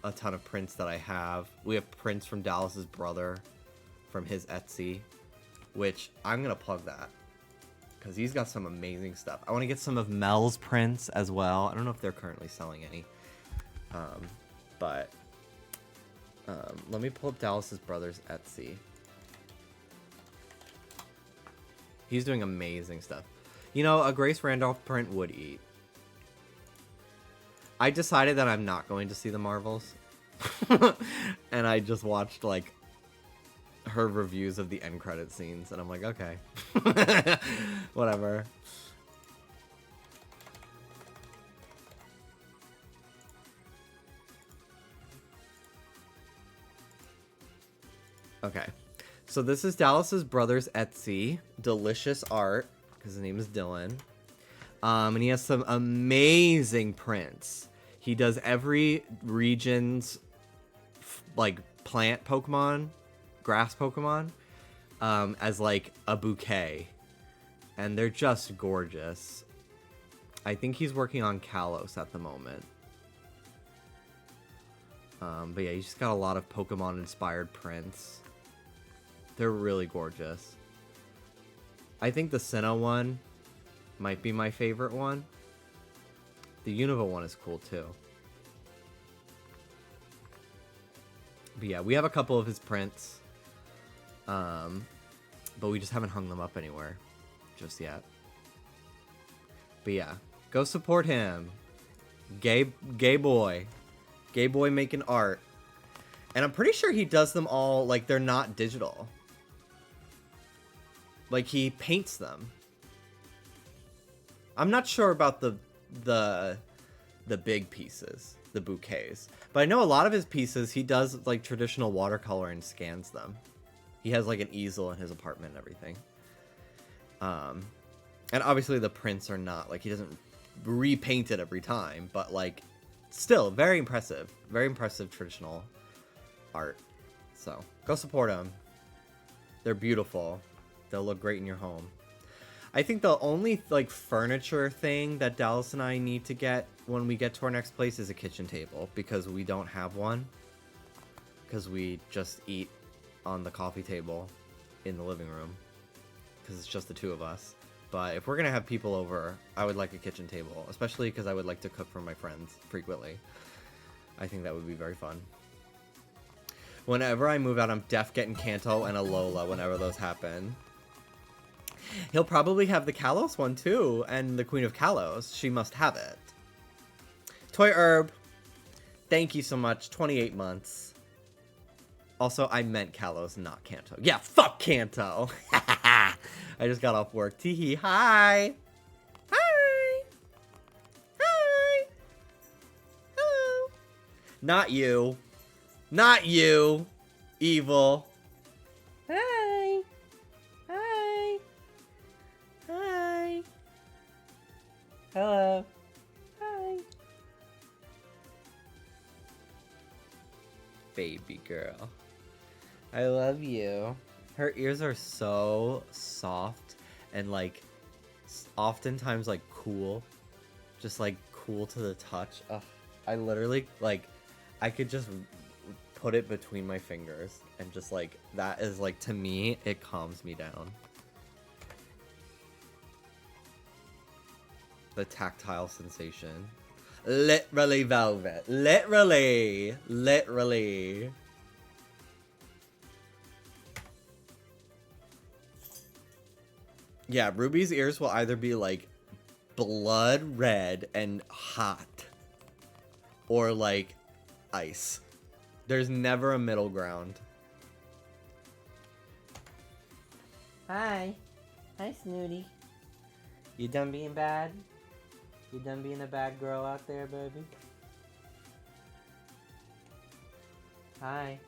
a ton of prints that I have. We have prints from Dallas's brother from his Etsy, which I'm gonna plug that because he's got some amazing stuff. I want to get some of Mel's prints as well. I don't know if they're currently selling any, but let me pull up Dallas's brother's Etsy. He's doing amazing stuff. You know, a Grace Randolph print would eat. I decided that I'm not going to see the Marvels. And I just watched, like, her reviews of the end credit scenes. And I'm like, okay. Whatever. Okay. So this is Dallas's brother's Etsy. Delicious art. Because his name is Dylan. And he has some amazing prints. He does every region's like plant Pokemon, grass Pokemon, as like a bouquet. And they're just gorgeous. I think he's working on Kalos at the moment. But yeah, he's just got a lot of Pokemon inspired prints. They're really gorgeous. I think the Sinnoh one might be my favorite one. The Unova one is cool too. But yeah, we have a couple of his prints. But we just haven't hung them up anywhere just yet. But yeah, go support him. Gay boy. Gay boy making art. And I'm pretty sure he does them all, like, they're not digital. Like, he paints them. I'm not sure about the big pieces, the bouquets. But I know a lot of his pieces, he does, like, traditional watercolor and scans them. He has, like, an easel in his apartment and everything. And obviously the prints are not, like, he doesn't repaint it every time. But, like, still, very impressive. Very impressive traditional art. So, go support them. They're beautiful. They'll look great in your home. I think the only, like, furniture thing that Dallas and I need to get when we get to our next place is a kitchen table. Because we don't have one. Because we just eat on the coffee table in the living room. Because it's just the two of us. But if we're going to have people over, I would like a kitchen table. Especially because I would like to cook for my friends frequently. I think that would be very fun. Whenever I move out, I'm def getting Kanto and a Lola whenever those happen. He'll probably have the Kalos one too, and the Queen of Kalos. She must have it. Toy Herb, thank you so much. 28 months. Also, I meant Kalos, not Kanto. Yeah, fuck Kanto. I just got off work. Teehee, hi. Hi. Hi. Hello. Not you. Not you. Evil. Hi. Hi. Hi. Hello. Hi. Baby girl. I love you. Her ears are so soft and, like, oftentimes, like, cool. Just, like, cool to the touch. Ugh. I literally, like, I could just put it between my fingers and just, like, that is, like, to me, it calms me down. The tactile sensation. Literally velvet. Literally. Literally. Yeah, Ruby's ears will either be, like, blood red and hot. Or, like, ice. There's never a middle ground. Hi. Hi, Snooty. You done being bad? You done being a bad girl out there, baby? Hi.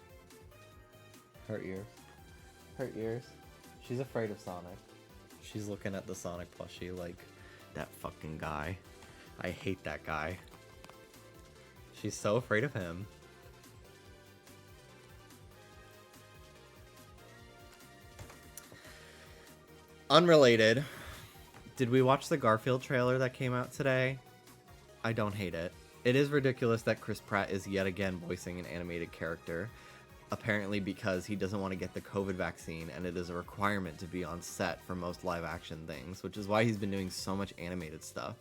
Her ears. Her ears. She's afraid of Sonic. She's looking at the Sonic plushie like, that fucking guy. I hate that guy. She's so afraid of him. Unrelated. Did we watch the Garfield trailer that came out today? I don't hate it. It is ridiculous that Chris Pratt is yet again voicing an animated character. Apparently because he doesn't want to get the COVID vaccine and it is a requirement to be on set for most live action things, which is why he's been doing so much animated stuff.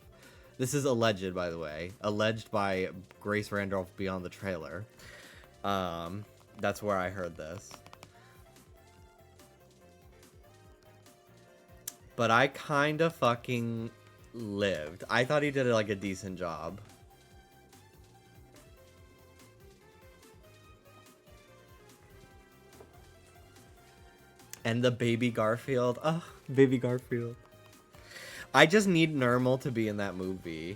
This is alleged, by the way. Alleged by Grace Randolph beyond the trailer. That's where I heard this. But I kind of fucking lived. I thought he did like a decent job. And the baby Garfield. Oh, baby Garfield. I just need Nermal to be in that movie.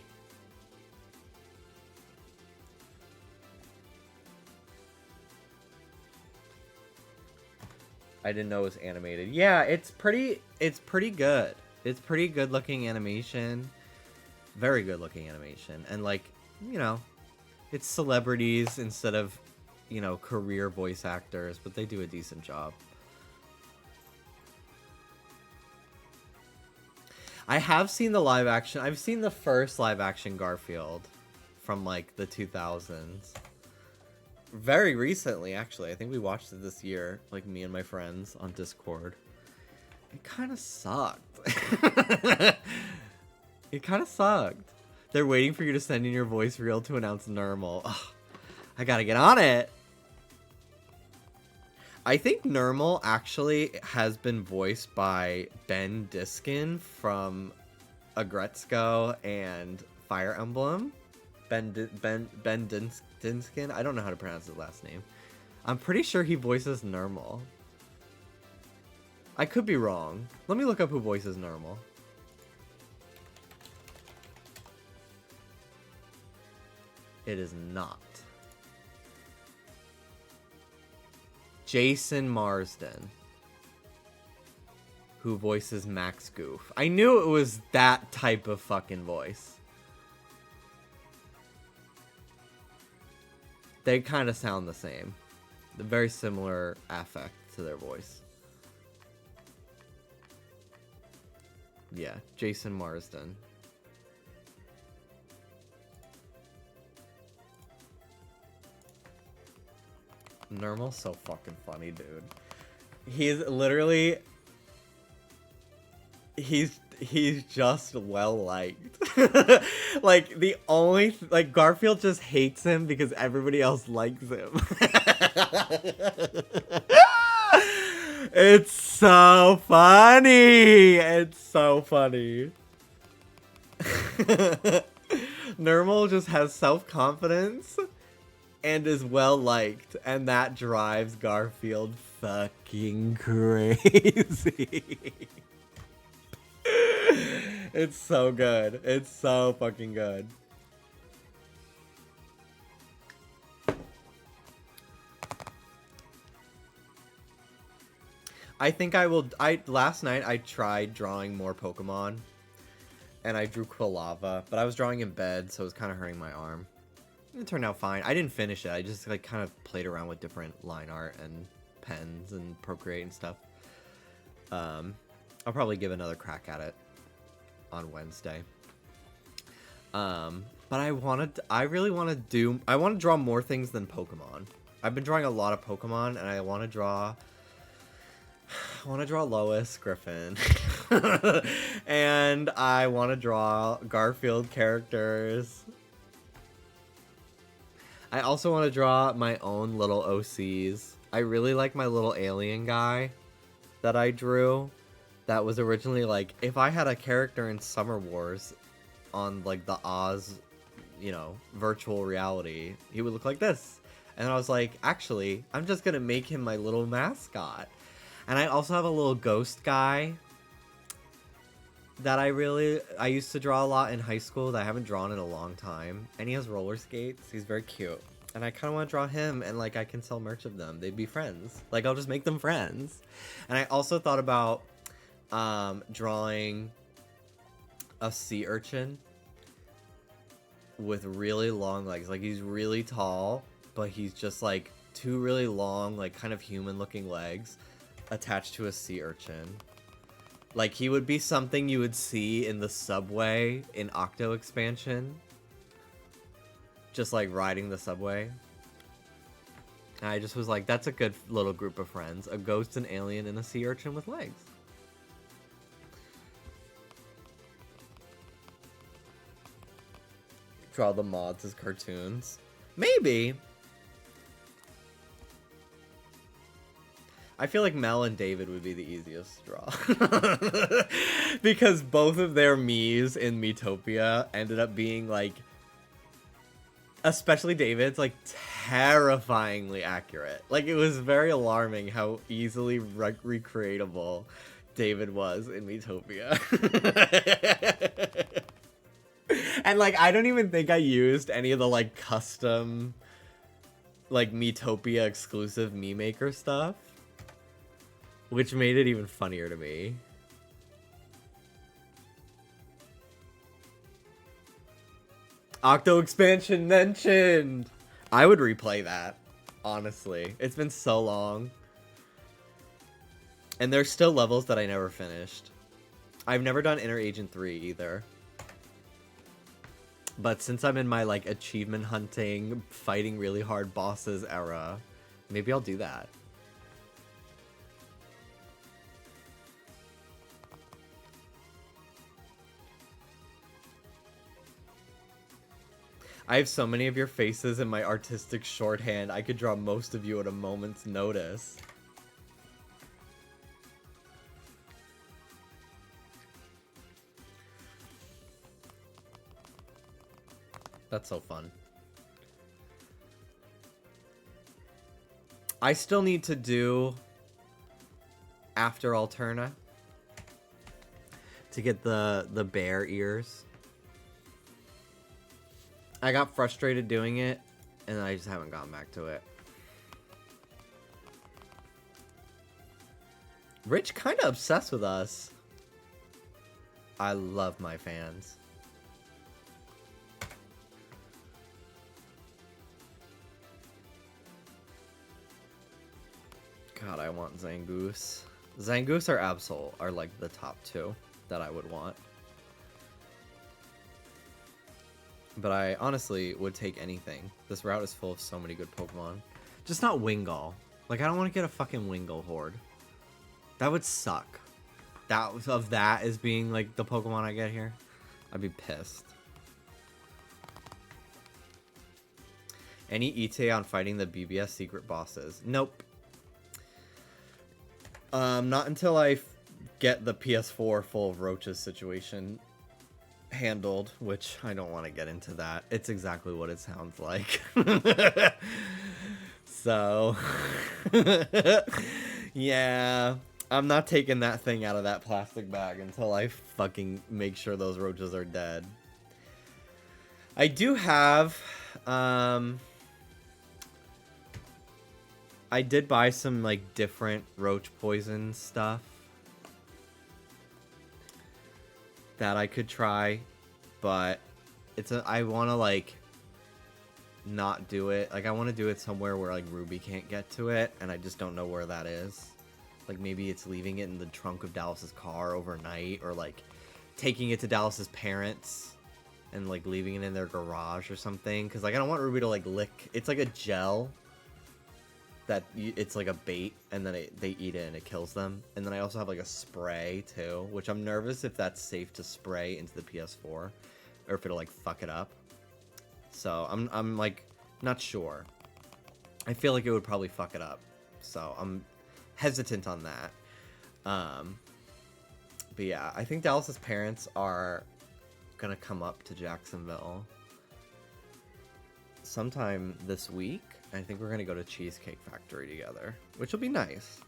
I didn't know it was animated. Yeah, it's pretty good. It's pretty good looking animation. Very good looking animation. And like, you know, it's celebrities instead of, you know, career voice actors, but they do a decent job. I have seen the live action. I've seen the first live action Garfield from like the 2000s. Very recently, actually. I think we watched it this year, like me and my friends on Discord. It kind of sucked. It kind of sucked. They're waiting for you to send in your voice reel to announce Nermal. Ugh, I gotta get on it. I think Nermal actually has been voiced by Ben Diskin from Agretzko and Fire Emblem. Ben Dinskin? I don't know how to pronounce his last name. I'm pretty sure he voices Nermal. I could be wrong. Let me look up who voices Nermal. It is not. Jason Marsden, who voices Max Goof. I knew it was that type of fucking voice. They kind of sound the same. The very similar affect to their voice. Yeah, Jason Marsden. Nermal's so fucking funny, dude. He's literally... He's just well liked. Like the only like Garfield just hates him because everybody else likes him. It's so funny. It's so funny. Nermal just has self-confidence and is well liked, and that drives Garfield fucking crazy. It's so good. It's so fucking good. I think I will... Last night I tried drawing more Pokemon. And I drew Quilava. But I was drawing in bed, so it was kind of hurting my arm. It turned out fine. I didn't finish it. I just like kind of played around with different line art and pens and Procreate and stuff. I'll probably give another crack at it on Wednesday. But I really want to draw more things than Pokemon. I've been drawing a lot of Pokemon, and I want to draw Lois Griffin. And I want to draw Garfield characters. I also want to draw my own little OCs. I really like my little alien guy that I drew. That was originally like, if I had a character in Summer Wars on like the Oz, you know, virtual reality, he would look like this. And then I was like, actually, I'm just gonna make him my little mascot. And I also have a little ghost guy that I used to draw a lot in high school that I haven't drawn in a long time. And he has roller skates. He's very cute. And I kind of want to draw him, and like I can sell merch of them. They'd be friends. Like I'll just make them friends. And I also thought about drawing a sea urchin with really long legs. Like he's really tall, but he's just like two really long, like kind of human looking legs attached to a sea urchin. Like he would be something you would see in the subway in Octo expansion. Just like riding the subway. And I just was like, that's a good little group of friends. A ghost, an alien, and a sea urchin with legs. Draw the mods as cartoons. Maybe. I feel like Mel and David would be the easiest to draw. Because both of their Miis in Miitopia ended up being like, especially David's, like terrifyingly accurate. Like it was very alarming how easily recreatable David was in Miitopia. And like I don't even think I used any of the like custom like Miitopia exclusive Mii Maker stuff, which made it even funnier to me. Octo expansion mentioned. I would replay that, honestly. It's been so long. And there's still levels that I never finished. I've never done Inner Agent 3 either. But since I'm in my like achievement hunting, fighting really hard bosses era, maybe I'll do that. I have so many of your faces in my artistic shorthand, I could draw most of you at a moment's notice. That's so fun. I still need to do After Alterna to get the bear ears. I got frustrated doing it, and I just haven't gotten back to it. Rich kind of obsessed with us. I love my fans. God, I want Zangoose. Zangoose or Absol are like the top two that I would want. But I honestly would take anything. This route is full of so many good Pokemon. Just not Wingull. Like, I don't want to get a fucking Wingull horde. That would suck. That as being, like, the Pokemon I get here. I'd be pissed. Any ETA on fighting the BBS secret bosses? Nope. Not until I get the PS4 full of roaches situation handled, which I don't want to get into that. It's exactly what it sounds like. So, yeah, I'm not taking that thing out of that plastic bag until I fucking make sure those roaches are dead. I do have, I did buy some, like, different roach poison stuff that I could try, but I want to, like, not do it. Like, I want to do it somewhere where, like, Ruby can't get to it, and I just don't know where that is. Like, maybe it's leaving it in the trunk of Dallas's car overnight, or, like, taking it to Dallas's parents and, like, leaving it in their garage or something, because, like, I don't want Ruby to, like, lick. It's like a gel that it's like a bait, and then they eat it and it kills them. And then I also have like a spray too, which I'm nervous if that's safe to spray into the PS4 or if it'll like fuck it up. So I'm like not sure. I feel like it would probably fuck it up, so I'm hesitant on that. But yeah, I think Dallas's parents are gonna come up to Jacksonville, sometime this week. I think we're going to go to Cheesecake Factory together, which will be nice.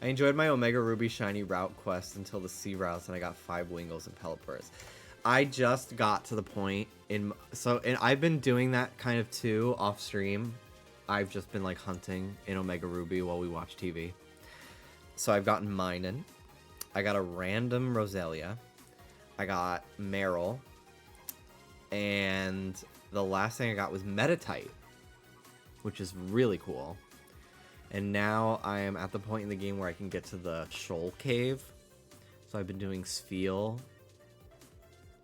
I enjoyed my Omega Ruby Shiny route quest until the sea routes, and I got 5 Wingles and Pelipper's. I just got to the point and I've been doing that kind of too off stream. I've just been like hunting in Omega Ruby while we watch TV. So I've gotten Minun. I got a random Roselia. I got Meryl. And the last thing I got was Metatite, which is really cool. And now I am at the point in the game where I can get to the Shoal Cave. So I've been doing Spheal.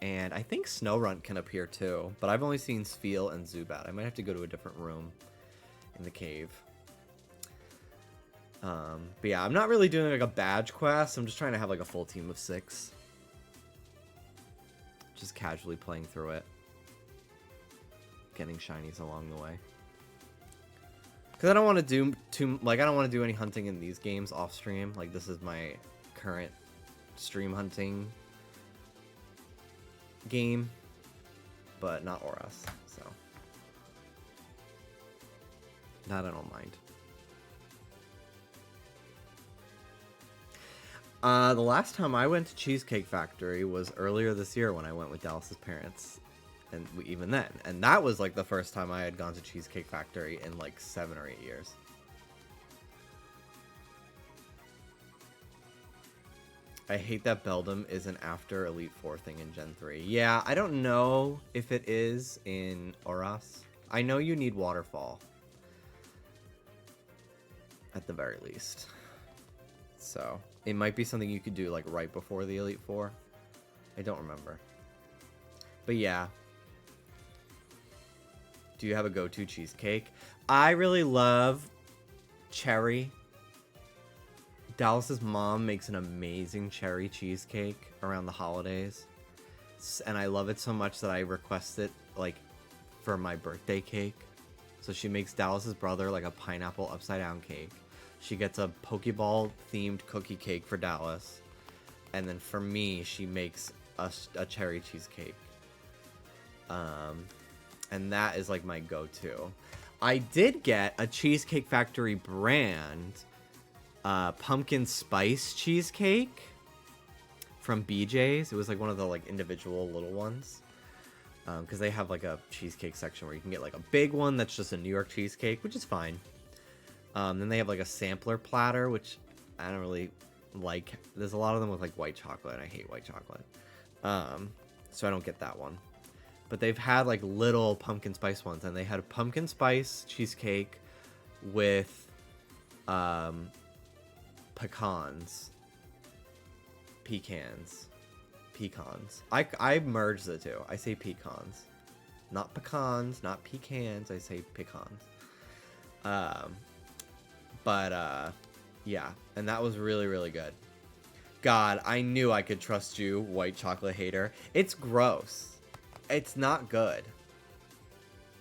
And I think Snorunt can appear too. But I've only seen Spheal and Zubat. I might have to go to a different room in the cave. But yeah, I'm not really doing like a badge quest. I'm just trying to have like a full team of 6. Just casually playing through it. Getting shinies along the way. Because I don't want to do I don't want to do any hunting in these games off stream. Like, this is my current stream hunting game, but not Oras, so that I don't mind. The last time I went to Cheesecake Factory was earlier this year when I went with Dallas's parents, and even then, and that was like the first time I had gone to Cheesecake Factory in like 7 or 8 years. I hate that Beldum is an after Elite Four thing in Gen 3. Yeah, I don't know if it is in Oras. I know you need Waterfall. At the very least. So, it might be something you could do like right before the Elite Four. I don't remember. But yeah. Do you have a go-to cheesecake? I really love cherry. Dallas's mom makes an amazing cherry cheesecake around the holidays, and I love it so much that I request it like for my birthday cake. So she makes Dallas's brother like a pineapple upside down cake. She gets a Pokeball themed cookie cake for Dallas, and then for me she makes a cherry cheesecake. And that is like my go-to. I did get a Cheesecake Factory brand pumpkin spice cheesecake from BJ's. It was like one of the like individual little ones, because they have like a cheesecake section where you can get like a big one that's just a New York cheesecake, which is fine. Then they have like a sampler platter, which I don't really like. There's a lot of them with like white chocolate, and I hate white chocolate, so I don't get that one. But they've had like little pumpkin spice ones, and they had a pumpkin spice cheesecake with pecans. I merge the two. I say pecans. Not pecans, not pecans. I say pecans. Yeah. And that was really, really good. God, I knew I could trust you, white chocolate hater. It's gross. It's not good.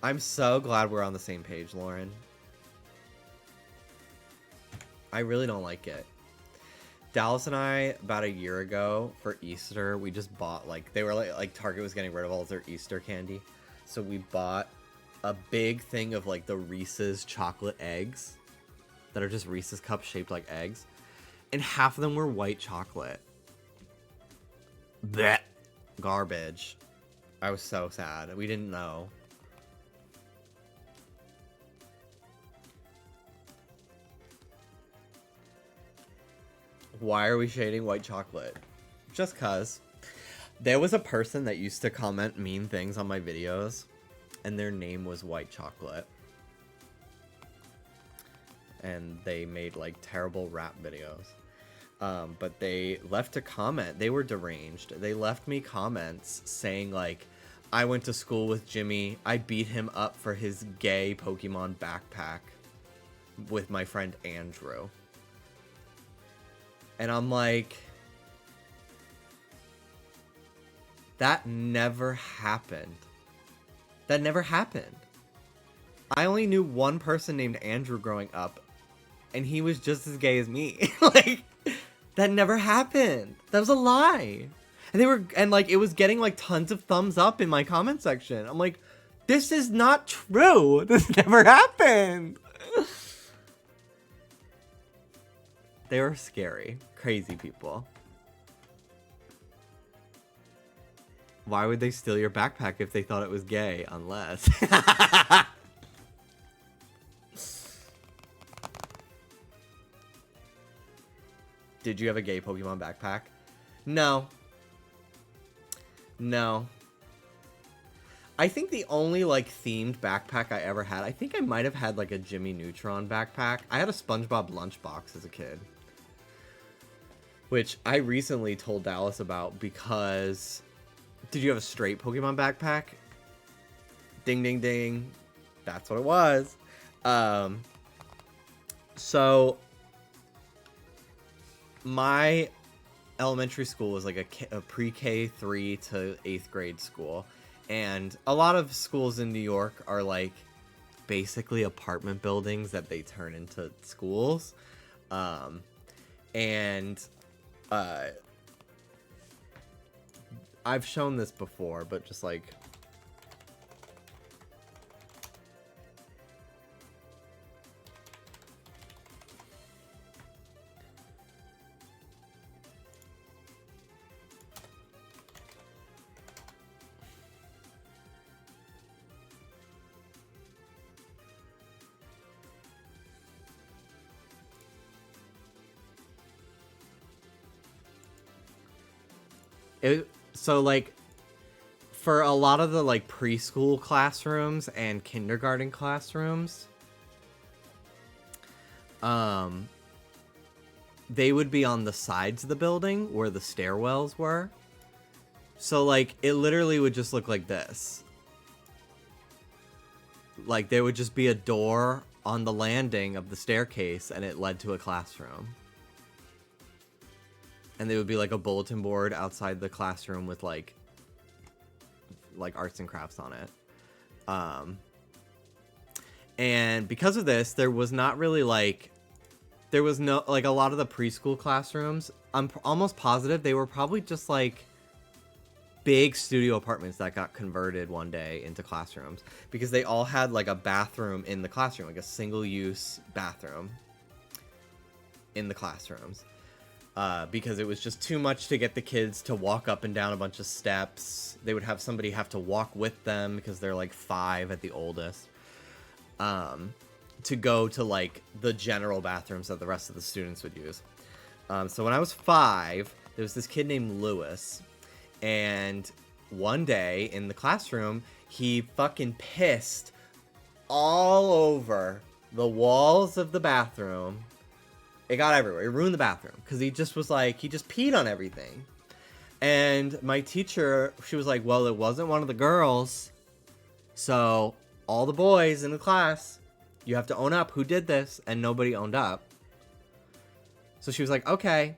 I'm so glad we're on the same page, Lauren. I really don't like it. Dallas and I, about a year ago for Easter, we just bought like, they were like Target was getting rid of all of their Easter candy. So we bought a big thing of like the Reese's chocolate eggs that are just Reese's cups shaped like eggs. And half of them were white chocolate. Blech. Garbage. I was so sad. We didn't know. Why are we shading white chocolate? Just cause. There was a person that used to comment mean things on my videos, and their name was White Chocolate. And they made like terrible rap videos. But they left a comment. They were deranged. They left me comments saying like, I went to school with Jimmy. I beat him up for his gay Pokemon backpack with my friend Andrew. And I'm like, that never happened. That never happened. I only knew one person named Andrew growing up, and he was just as gay as me. Like, that never happened. That was a lie. And like it was getting like tons of thumbs up in my comment section. I'm like, this is not true. This never happened. They were scary. Crazy people. Why would they steal your backpack if they thought it was gay? Unless. Did you have a gay Pokemon backpack? No. No. I think the only, like, themed backpack I ever had, I think I might have had, like, a Jimmy Neutron backpack. I had a SpongeBob lunchbox as a kid. Which I recently told Dallas about because... Did you have a straight Pokemon backpack? Ding, ding, ding. That's what it was. So... My elementary school was like a pre-K 3 to 8th grade school. And a lot of schools in New York are like basically apartment buildings that they turn into schools. I've shown this before, but just like... So, like, for a lot of the, like, preschool classrooms and kindergarten classrooms, they would be on the sides of the building where the stairwells were. So, like, it literally would just look like this. Like, there would just be a door on the landing of the staircase, and it led to a classroom. And there would be, like, a bulletin board outside the classroom with, like arts and crafts on it. And because of this, there was not really, like... There was no... Like, a lot of the preschool classrooms, I'm almost positive they were probably just, like, big studio apartments that got converted one day into classrooms. Because they all had, like, a bathroom in the classroom. Like, a single-use bathroom in the classrooms. Because it was just too much to get the kids to walk up and down a bunch of steps. They would have somebody have to walk with them because they're like 5 at the oldest. To go to like the general bathrooms that the rest of the students would use. So when I was 5, there was this kid named Lewis. And one day in the classroom, he fucking pissed all over the walls of the bathroom. It got everywhere. It ruined the bathroom. Because he just was like, he just peed on everything. And my teacher, she was like, well, it wasn't one of the girls. So all the boys in the class, you have to own up who did this. And nobody owned up. So she was like, okay.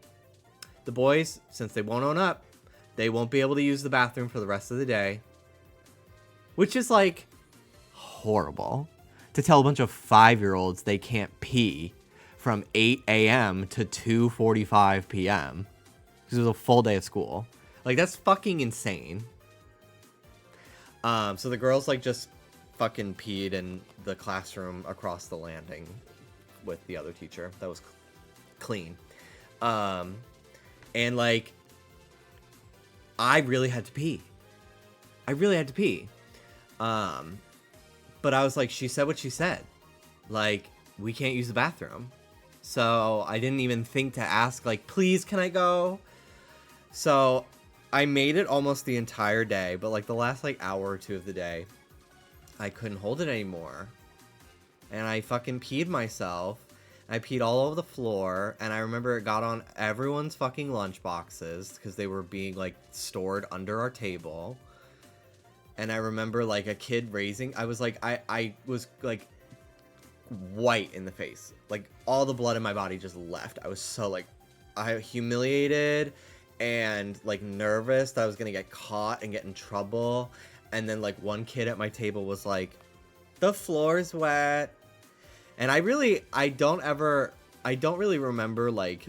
The boys, since they won't own up, they won't be able to use the bathroom for the rest of the day. Which is like horrible. To tell a bunch of 5-year-olds they can't pee from 8 a.m. to 2:45 p.m. Because it was a full day of school. Like, that's fucking insane. So the girls, like, just fucking peed in the classroom across the landing with the other teacher. That was clean. And, like, I really had to pee. But I was like, she said what she said. Like, we can't use the bathroom. So I didn't even think to ask, like, please, can I go? So I made it almost the entire day, but like the last like hour or two of the day, I couldn't hold it anymore. And I fucking peed myself. I peed all over the floor, and I remember it got on everyone's fucking lunch boxes because they were being like stored under our table. And I remember like a kid raising, I was like white in the face. Like all the blood in my body just left. I was so like, humiliated and like nervous that I was gonna get caught and get in trouble. And then like one kid at my table was like, the floor's wet. And I don't really remember like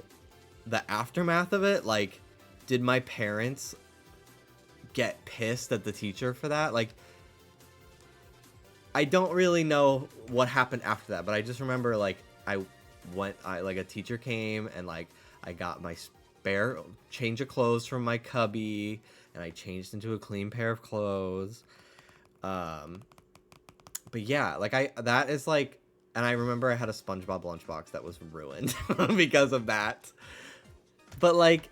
the aftermath of it. Like, did my parents get pissed at the teacher for that. Like, I don't really know what happened after that, but I just remember, like, like, a teacher came and, like, I got my spare change of clothes from my cubby, and I changed into a clean pair of clothes. But yeah, like, that is, like, and I remember I had a SpongeBob lunchbox that was ruined because of that. But, like,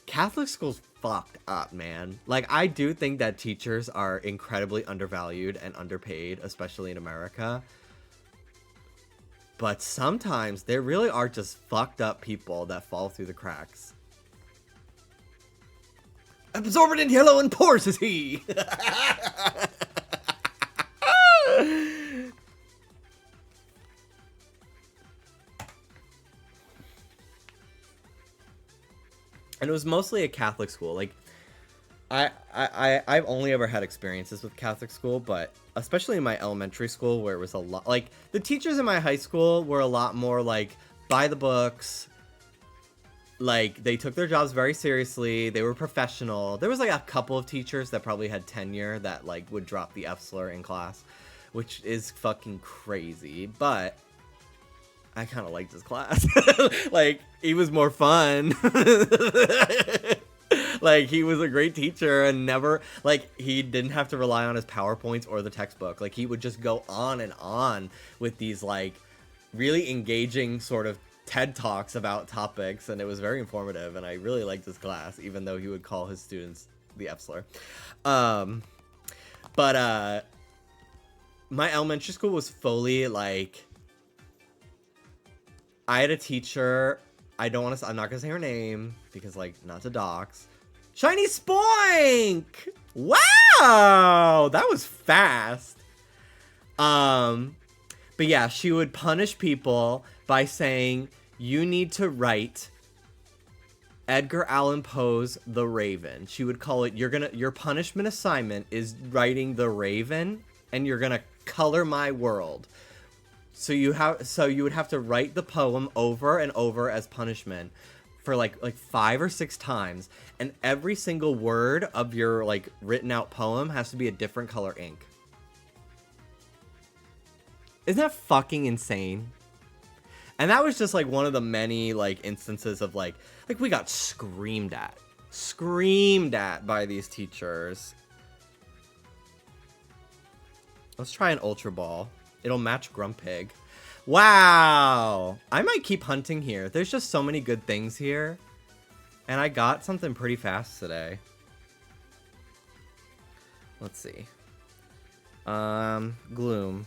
Catholic school's fucked up, man. Like, I do think that teachers are incredibly undervalued and underpaid, especially in America. But sometimes there really are just fucked up people that fall through the cracks. Absorbent in yellow and porous is he! And it was mostly a Catholic school. Like, I've only ever had experiences with Catholic school, but especially in my elementary school where it was a lot, like, the teachers in my high school were a lot more, like, by the books. Like, they took their jobs very seriously. They were professional. There was, like, a couple of teachers that probably had tenure that, like, would drop the F slur in class, which is fucking crazy, but I kind of liked his class. Like, he was more fun. Like, he was a great teacher and never, like, he didn't have to rely on his PowerPoints or the textbook. Like, he would just go on and on with these, like, really engaging sort of TED Talks about topics, and it was very informative, and I really liked his class, even though he would call his students the F slur. But my elementary school was fully, like, I had a teacher, I'm not gonna say her name, because, like, not to dox. Shiny Spoink! Wow! That was fast. But yeah, she would punish people by saying, you need to write Edgar Allan Poe's The Raven. She would call it, your punishment assignment is writing The Raven, and you're gonna color my world. So you would have to write the poem over and over as punishment for like 5 or 6 times, and every single word of your, like, written out poem has to be a different color ink. Isn't that fucking insane? And that was just, like, one of the many, like, instances of, like we got screamed at by these teachers. Let's try an Ultra Ball. It'll match Grumpig. Wow! I might keep hunting here. There's just so many good things here. And I got something pretty fast today. Let's see. Gloom.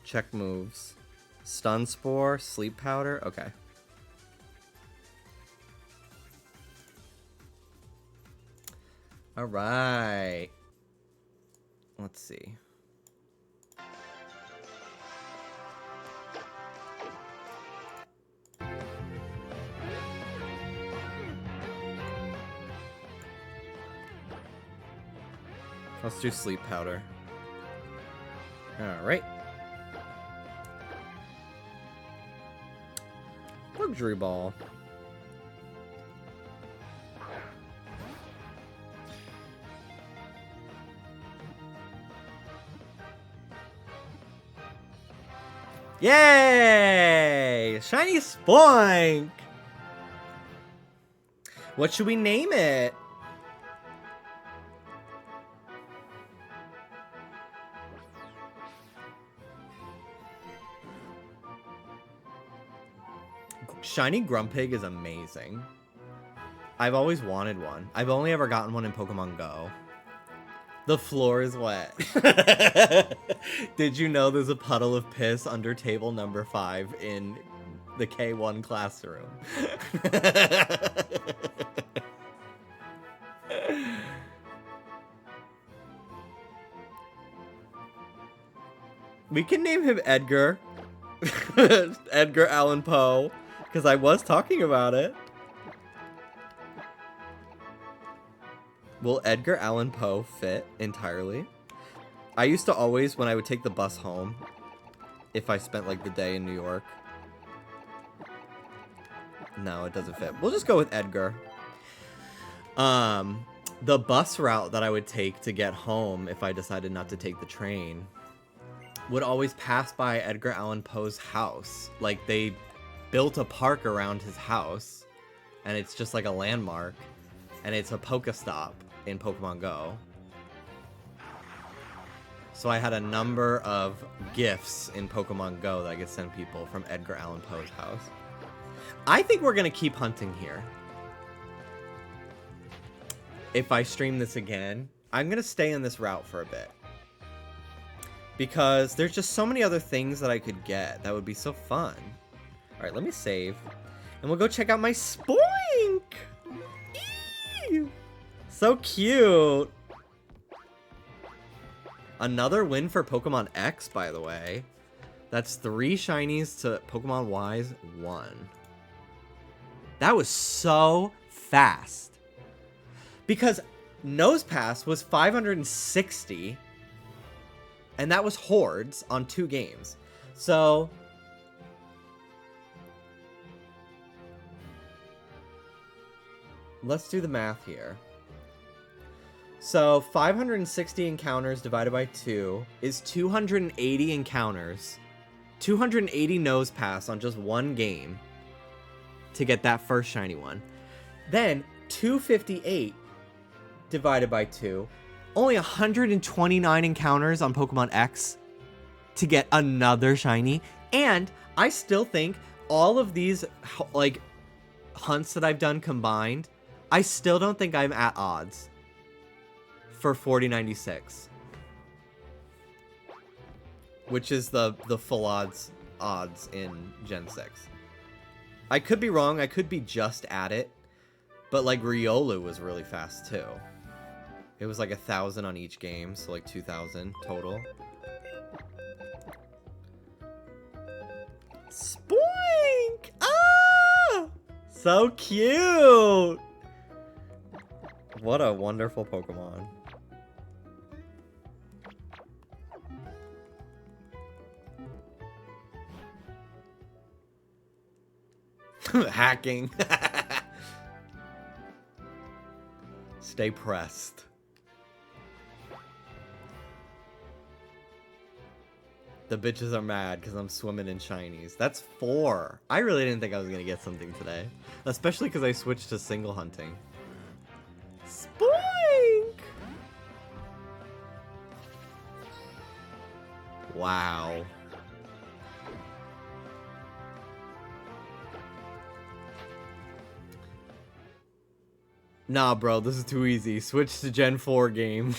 Check moves. Stun Spore. Sleep Powder. Okay. Alright. Let's see. Let's do Sleep Powder. Alright. Luxury Ball. Yay! Shiny Spoink! What should we name it? Shiny Grumpig is amazing. I've always wanted one. I've only ever gotten one in Pokemon Go. The floor is wet. Did you know there's a puddle of piss under table number 5 in the K1 classroom? We can name him Edgar. Edgar Allan Poe. Because I was talking about it. Will Edgar Allan Poe fit entirely? I used to always, when I would take the bus home, if I spent, like, the day in New York. No, it doesn't fit. We'll just go with Edgar. the bus route that I would take to get home if I decided not to take the train would always pass by Edgar Allan Poe's house. Like, they built a park around his house, and it's just like a landmark, and it's a Pokestop in Pokemon Go. So I had a number of gifts in Pokemon Go that I could send people from Edgar Allan Poe's house. I think we're going to keep hunting here. If I stream this again, I'm going to stay in this route for a bit. Because there's just so many other things that I could get that would be so fun. Alright, let me save. And we'll go check out my Spoink! Eee! So cute! Another win for Pokemon X, by the way. That's 3 shinies to Pokemon Y's 1. That was so fast. Because Nosepass was 560... and that was hordes on 2 games. So let's do the math here. So 560 encounters divided by 2 is 280 encounters. 280 Nosepass on just 1 game to get that first shiny one. Then 258 divided by 2. Only 129 encounters on Pokemon X to get another shiny. And I still think all of these, like, hunts that I've done combined, I still don't think I'm at odds for 4096. Which is the full odds in Gen 6. I could be wrong. I could be just at it. But, like, Riolu was really fast, too. It was like 1,000 on each game, so like 2,000 total. Spoink! Ah! So cute! What a wonderful Pokemon. Hacking. Stay pressed. The bitches are mad because I'm swimming in shinies. That's 4. I really didn't think I was going to get something today. Especially because I switched to single hunting. Spoink! Wow. Nah, bro, this is too easy. Switch to Gen 4 game.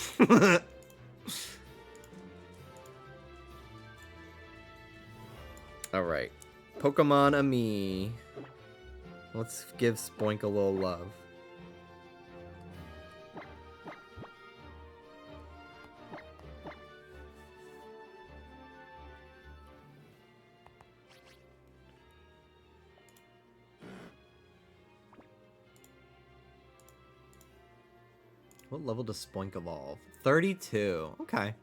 Alright. Pokemon Ami. Let's give Spoink a little love. What level does Spoink evolve? 32. Okay.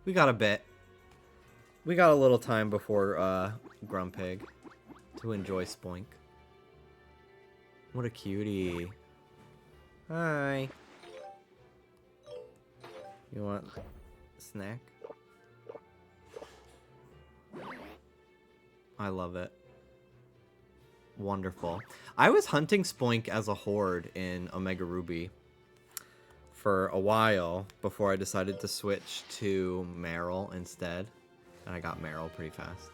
We got a bit. We got a little time before Grumpig to enjoy Spoink. What a cutie. Hi. You want a snack? I love it. Wonderful. I was hunting Spoink as a horde in Omega Ruby for a while before I decided to switch to Meryl instead. And I got Meryl pretty fast.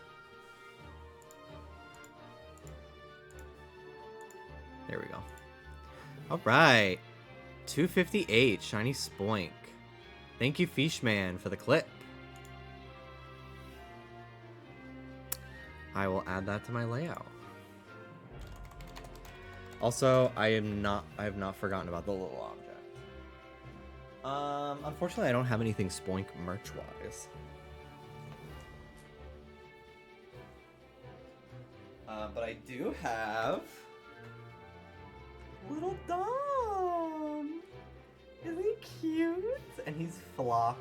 There we go. Alright. 258. Shiny Spoink. Thank you, Fishman, for the clip. I will add that to my layout. Also, I have not forgotten about the little object. Unfortunately, I don't have anything Spoink merch-wise. But I do have little Dom. Isn't he cute? And he's flocked.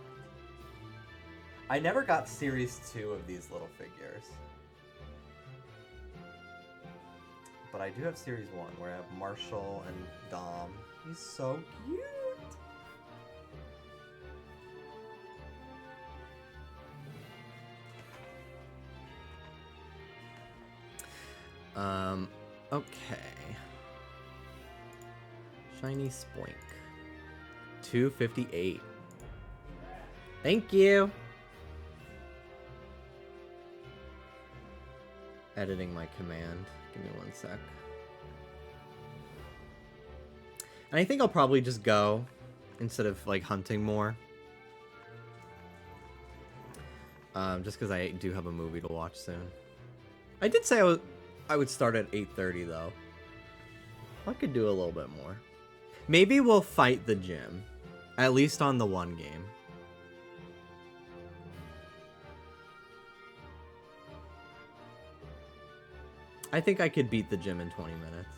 I never got Series 2 of these little figures. But I do have Series 1 where I have Marshall and Dom. He's so cute. Okay. Shiny Spoink. 258. Thank you. Editing my command. Give me 1 sec. And I think I'll probably just go instead of like hunting more. Just because I do have a movie to watch soon. I did say I would start at 8:30 though. I could do a little bit more. Maybe we'll fight the gym. At least on the one game. I think I could beat the gym in 20 minutes.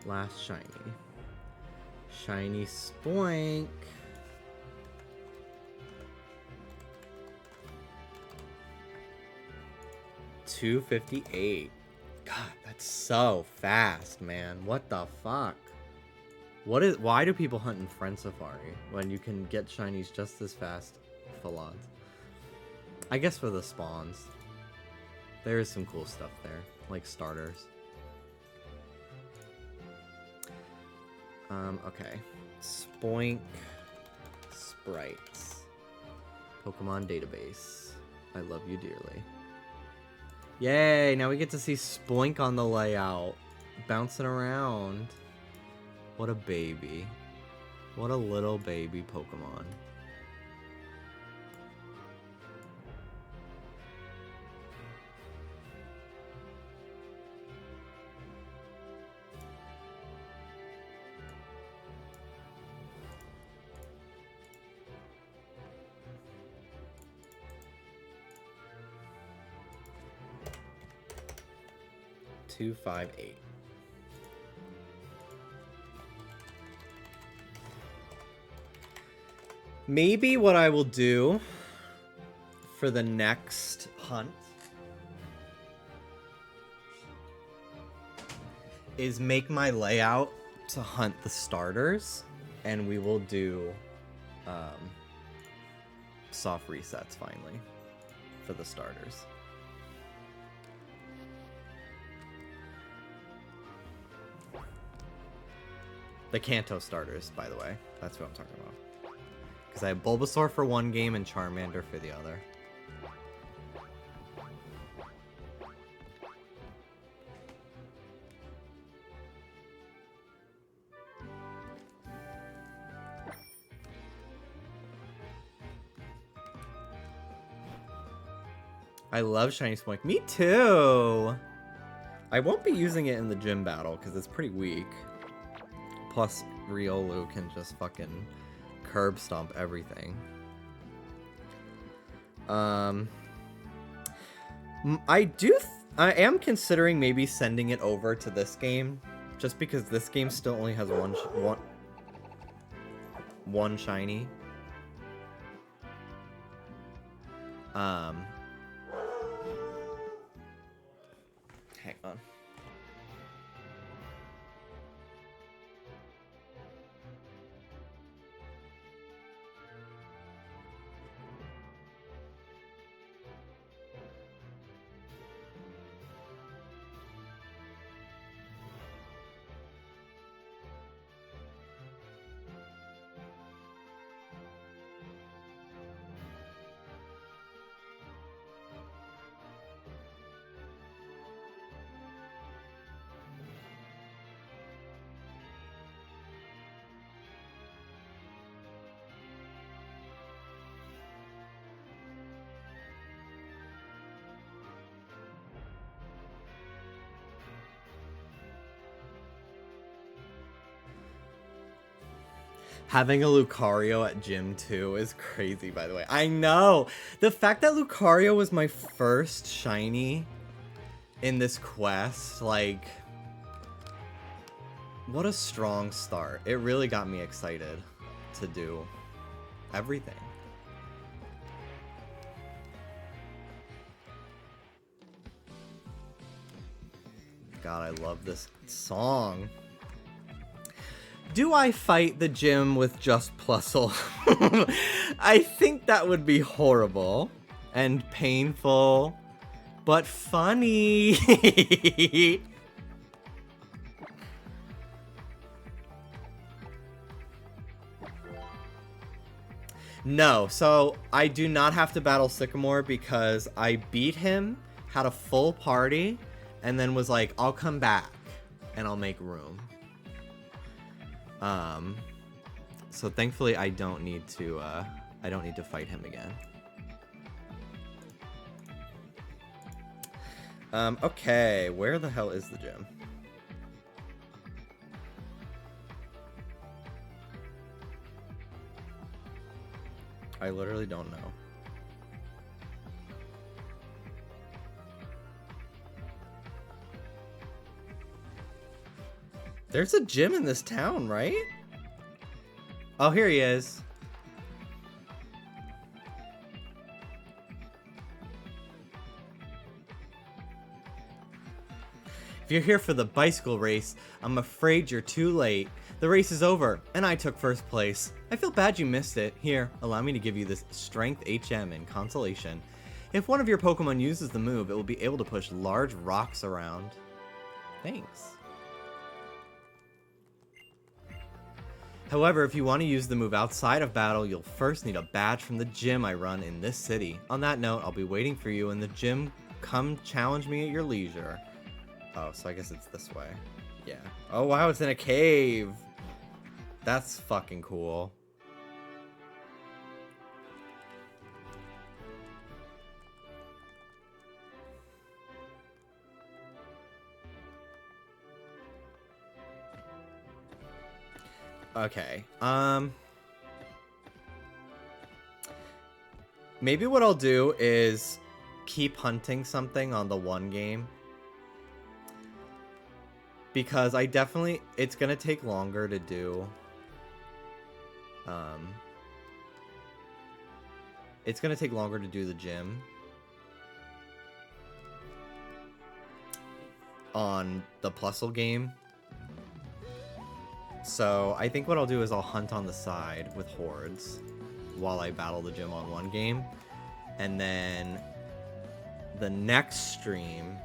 Last shiny. Shiny Spoink. $258. God, that's so fast, man. What the fuck? Why do people hunt in Friend Safari when you can get shinies just as fast full odds? I guess for the spawns. There is some cool stuff there, like starters. Okay. Spoink Sprites. Pokemon database. I love you dearly. Yay, now we get to see Spoink on the layout. Bouncing around. What a baby. What a little baby Pokemon. $258. Maybe what I will do for the next hunt is make my layout to hunt the starters, and we will do soft resets finally for the starters. The Kanto starters, by the way. That's what I'm talking about. Because I have Bulbasaur for one game and Charmander for the other. I love Shiny Spoink. Me too! I won't be using it in the gym battle because it's pretty weak. Plus, Riolu can just fucking curb stomp everything. I am considering maybe sending it over to this game, just because this game still only has one shiny. Hang on. Having a Lucario at Gym 2 is crazy, by the way. I know! The fact that Lucario was my first shiny in this quest, like... What a strong start. It really got me excited to do everything. God, I love this song. Do I fight the gym with just Plusle? I think that would be horrible and painful, but funny. No, so I do not have to battle Sycamore because I beat him, had a full party, and then was like, I'll come back and I'll make room. So thankfully I don't need to fight him again. Okay, where the hell is the gym? I literally don't know. There's a gym in this town, right? Oh, here he is. If you're here for the bicycle race, I'm afraid you're too late. The race is over, and I took first place. I feel bad you missed it. Here, allow me to give you this Strength HM in consolation. If one of your Pokemon uses the move, it will be able to push large rocks around. Thanks. However, if you want to use the move outside of battle, you'll first need a badge from the gym I run in this city. On that note, I'll be waiting for you in the gym. Come challenge me at your leisure. Oh, so I guess it's this way. Yeah. Oh, wow, it's in a cave. That's fucking cool. Okay. Maybe what I'll do is keep hunting something on the one game. Because it's gonna take longer to do. It's gonna take longer to do the gym on the Plusle game. So I think what I'll do is I'll hunt on the side with hordes while I battle the gym on one game. And then the next stream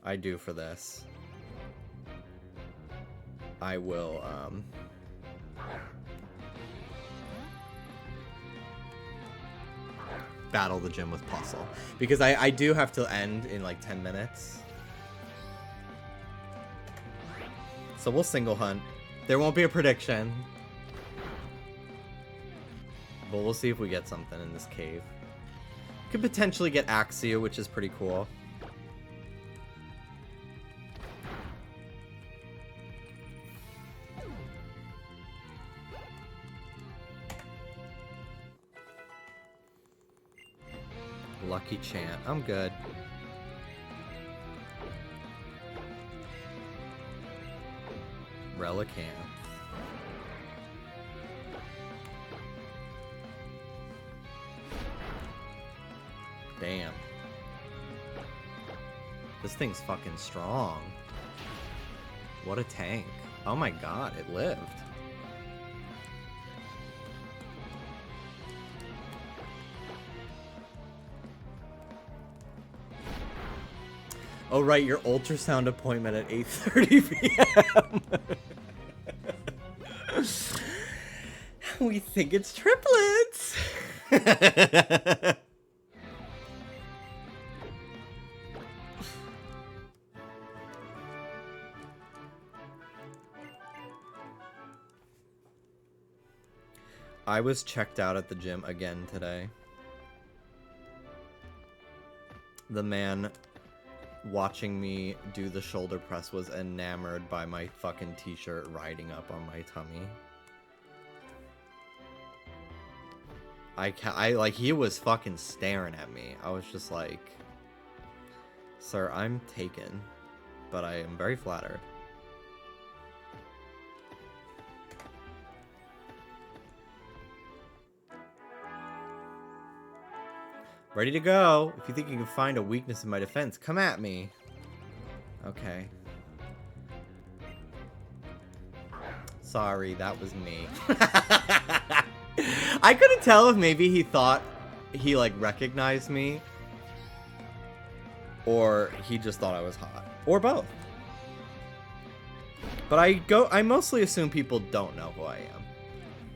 I do for this, I will battle the gym with Plusle. Because I do have to end in like 10 minutes. So we'll single hunt. There won't be a prediction. But we'll see if we get something in this cave. Could potentially get Axia, which is pretty cool. Lucky Chant. I'm good. Relicanth. Damn. This thing's fucking strong. What a tank. Oh my god, it lived. Oh right, your ultrasound appointment at 8:30 p.m. We think it's triplets. I was checked out at the gym again today. The man watching me do the shoulder press was enamored by my fucking t-shirt riding up on my tummy. Like, he was fucking staring at me. I was just like, sir, I'm taken, but I am very flattered. Ready to go. If you think you can find a weakness in my defense, come at me. Okay. Sorry, that was me. I couldn't tell if maybe he thought he, like, recognized me. Or he just thought I was hot. Or both. But I mostly assume people don't know who I am.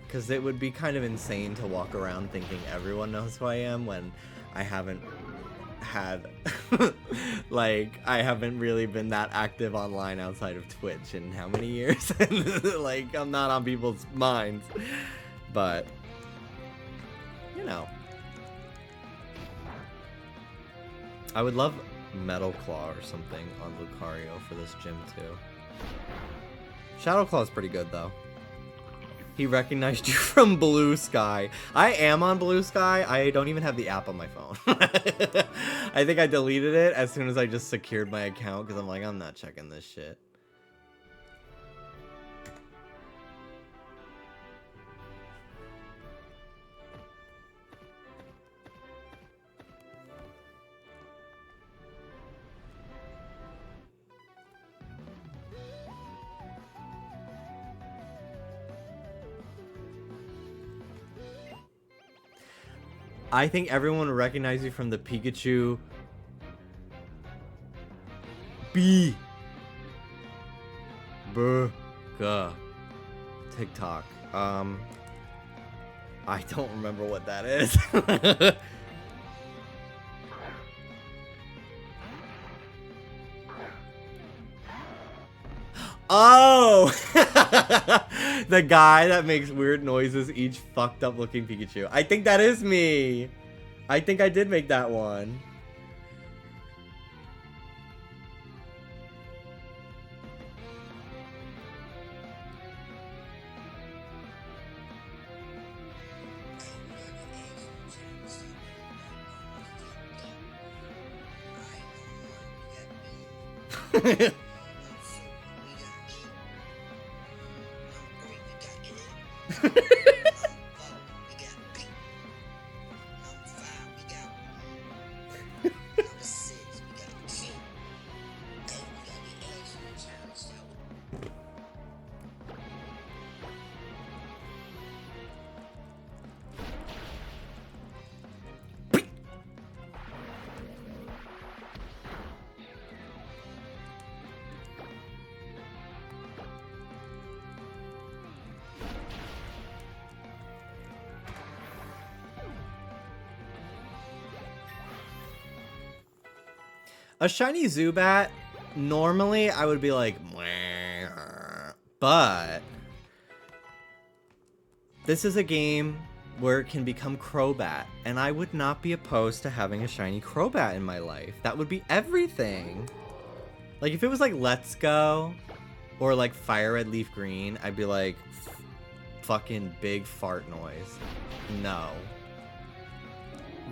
Because it would be kind of insane to walk around thinking everyone knows who I am when I haven't had... like, I haven't really been that active online outside of Twitch in how many years? Like, I'm not on people's minds. But, you know. I would love Metal Claw or something on Lucario for this gym, too. Shadow Claw's pretty good, though. He recognized you from Blue Sky. I am on Blue Sky. I don't even have the app on my phone. I think I deleted it as soon as I just secured my account because I'm like, I'm not checking this shit. I think everyone will recognize you from the Pikachu B TikTok. I don't remember what that is. Oh! The guy that makes weird noises, each fucked up looking Pikachu. I think that is me. I think I did make that one. A shiny Zubat, normally I would be like, but this is a game where it can become Crobat, and I would not be opposed to having a shiny Crobat in my life. That would be everything. Like, if it was like Let's Go, or like Fire Red Leaf Green, I'd be like, fucking big fart noise. No.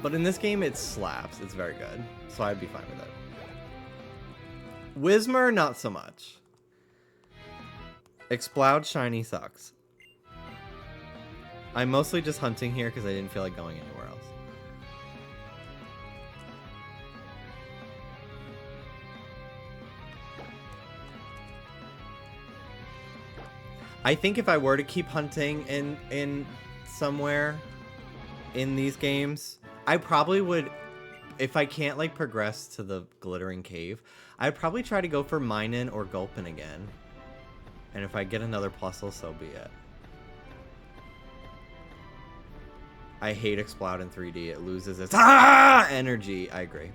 But in this game, it slaps. It's very good. So I'd be fine with it. Whismur, not so much. Exploud shiny sucks. I'm mostly just hunting here because I didn't feel like going anywhere else. I think if I were to keep hunting in somewhere in these games, I probably would, if I can't like progress to the glittering cave, I'd probably try to go for Minun or Gulpin again. And if I get another Plusle, so be it. I hate Exploud in 3D. It loses its energy. I agree.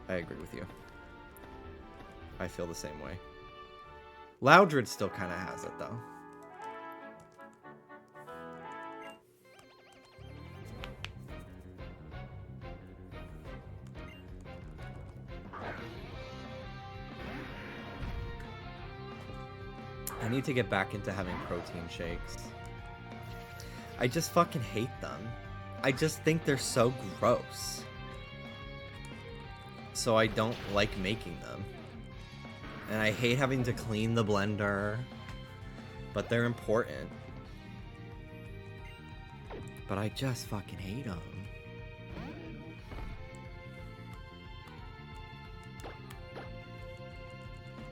I agree with you. I feel the same way. Loudred still kind of has it, though. I need to get back into having protein shakes. I just fucking hate them. I just think they're so gross. So I don't like making them. And I hate having to clean the blender. But they're important. But I just fucking hate them.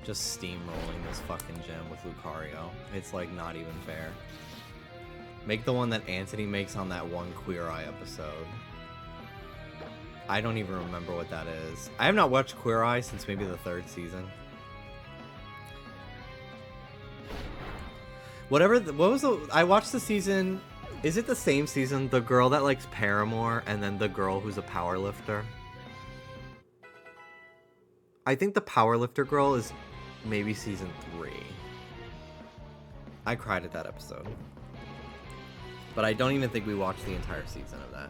Just steamrolling this fucking gym with Lucario. It's like not even fair. Make the one that Anthony makes on that one Queer Eye episode. I don't even remember what that is. I have not watched Queer Eye since maybe the 3rd season. What was the... I watched the season... Is it the same season? The girl that likes Paramore and then the girl who's a powerlifter? I think the powerlifter girl is maybe season 3. I cried at that episode. But I don't even think we watched the entire season of that.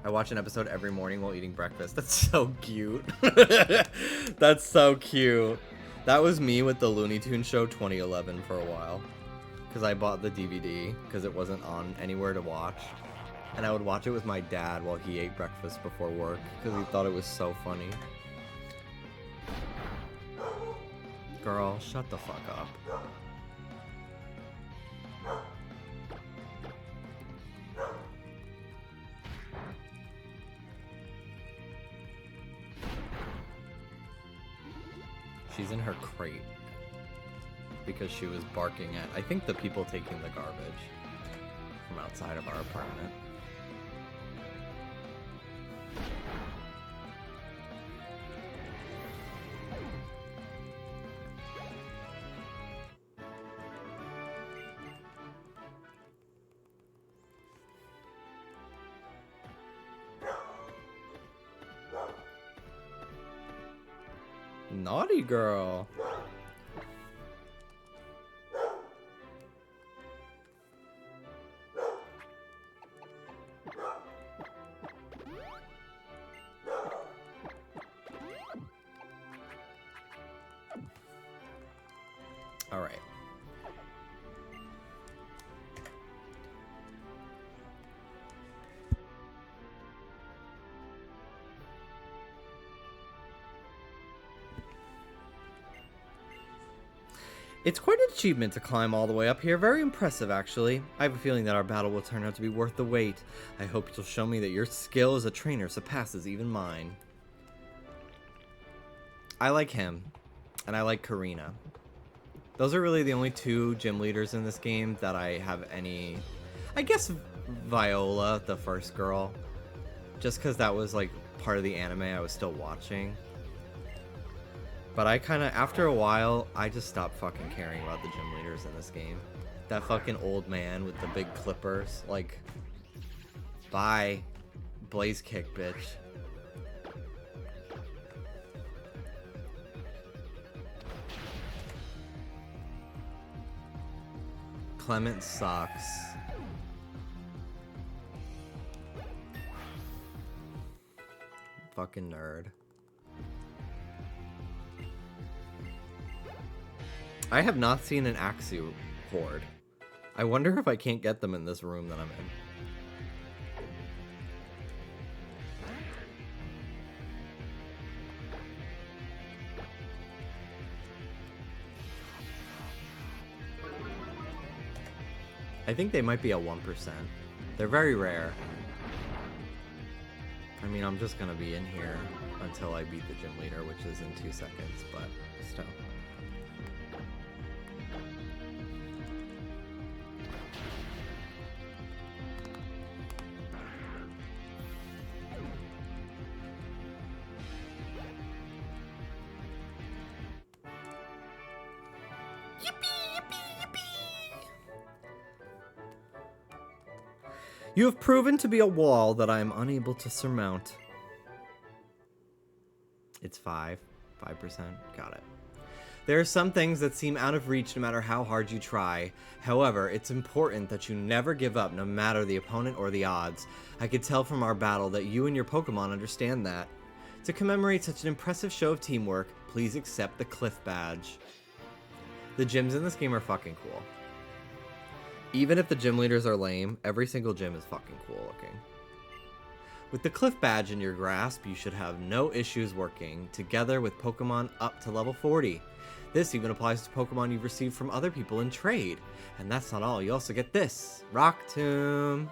I watch an episode every morning while eating breakfast. That's so cute. That's so cute. That was me with the Looney Tunes show 2011 for a while. Because I bought the DVD because it wasn't on anywhere to watch. And I would watch it with my dad while he ate breakfast before work because he thought it was so funny. Girl, shut the fuck up. She's in her crate because she was barking at, I think, the people taking the garbage from outside of our apartment. Naughty girl. All right. It's quite an achievement to climb all the way up here. Very impressive, actually. I have a feeling that our battle will turn out to be worth the wait. I hope you'll show me that your skill as a trainer surpasses even mine. I like him, and I like Karina. Those are really the only 2 gym leaders in this game that I have any... I guess Viola, the first girl. Just because that was, like, part of the anime I was still watching. But I kind of, after a while, I just stopped fucking caring about the gym leaders in this game. That fucking old man with the big clippers. Like, bye. Blaze kick, bitch. Clement sucks. Fucking nerd. I have not seen an Axew horde. I wonder if I can't get them in this room that I'm in. I think they might be at 1%. They're very rare. I mean, I'm just gonna be in here until I beat the gym leader, which is in 2 seconds, but still. You have proven to be a wall that I am unable to surmount. It's 5%. Got it. There are some things that seem out of reach no matter how hard you try. However, it's important that you never give up no matter the opponent or the odds. I could tell from our battle that you and your Pokemon understand that. To commemorate such an impressive show of teamwork, please accept the Cliff Badge. The gyms in this game are fucking cool. Even if the gym leaders are lame, every single gym is fucking cool looking. With the Cliff Badge in your grasp, you should have no issues working together with Pokemon up to level 40. This even applies to Pokemon you've received from other people in trade. And that's not all, you also get this, Rock Tomb.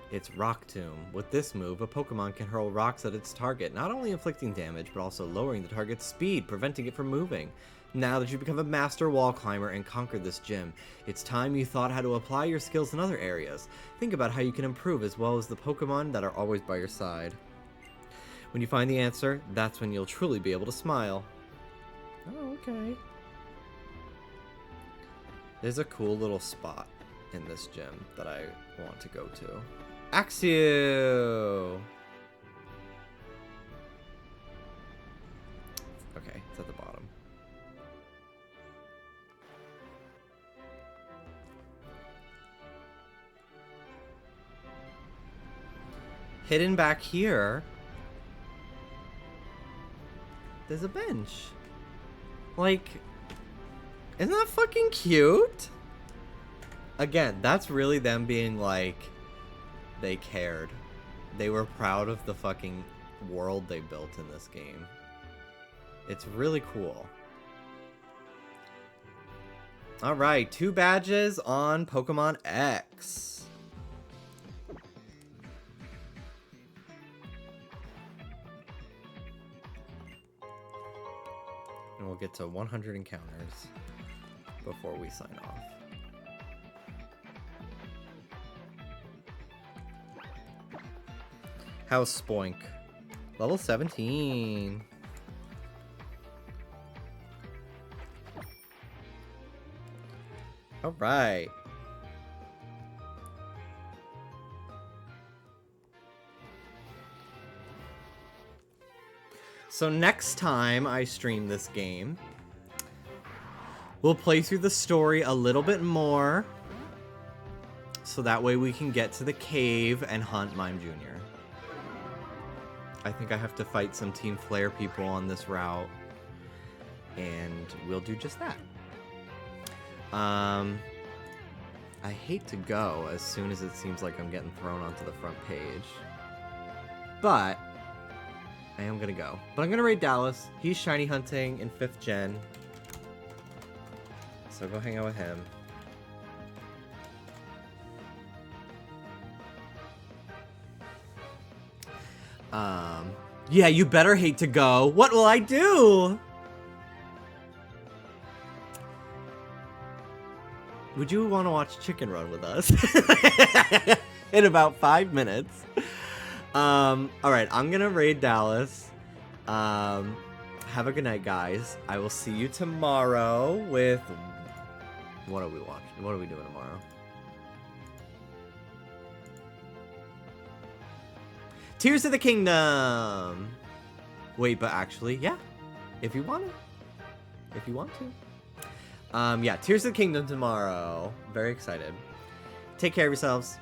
It's Rock Tomb. With this move, a Pokemon can hurl rocks at its target, not only inflicting damage, but also lowering the target's speed, preventing it from moving. Now that you've become a master wall climber and conquered this gym, it's time you thought how to apply your skills in other areas. Think about how you can improve as well as the Pokemon that are always by your side. When you find the answer, that's when you'll truly be able to smile. Oh, okay. There's a cool little spot in this gym that I want to go to. Axew! Okay, it's at the bottom. Hidden back here, there's a bench. Like, isn't that fucking cute? Again, that's really them being like, they cared. They were proud of the fucking world they built in this game. It's really cool. Alright, 2 badges on Pokemon X. And we'll get to 100 encounters before we sign off. How's Spoink? Level 17. All right. So next time I stream this game, we'll play through the story a little bit more, so that way we can get to the cave and hunt Mime Jr. I think I have to fight some Team Flare people on this route, and we'll do just that. I hate to go as soon as it seems like I'm getting thrown onto the front page, but I am gonna go. But I'm gonna raid Dallas. He's shiny hunting in 5th gen, so go hang out with him. Yeah, you better hate to go. What will I do? Would you want to watch Chicken Run with us? In about 5 minutes. Alright, I'm gonna raid Dallas. Have a good night, guys. I will see you tomorrow with... What are we watching? What are we doing tomorrow? Tears of the Kingdom! Wait, but actually, yeah. If you want to. If you want to. Yeah, Tears of the Kingdom tomorrow. Very excited. Take care of yourselves.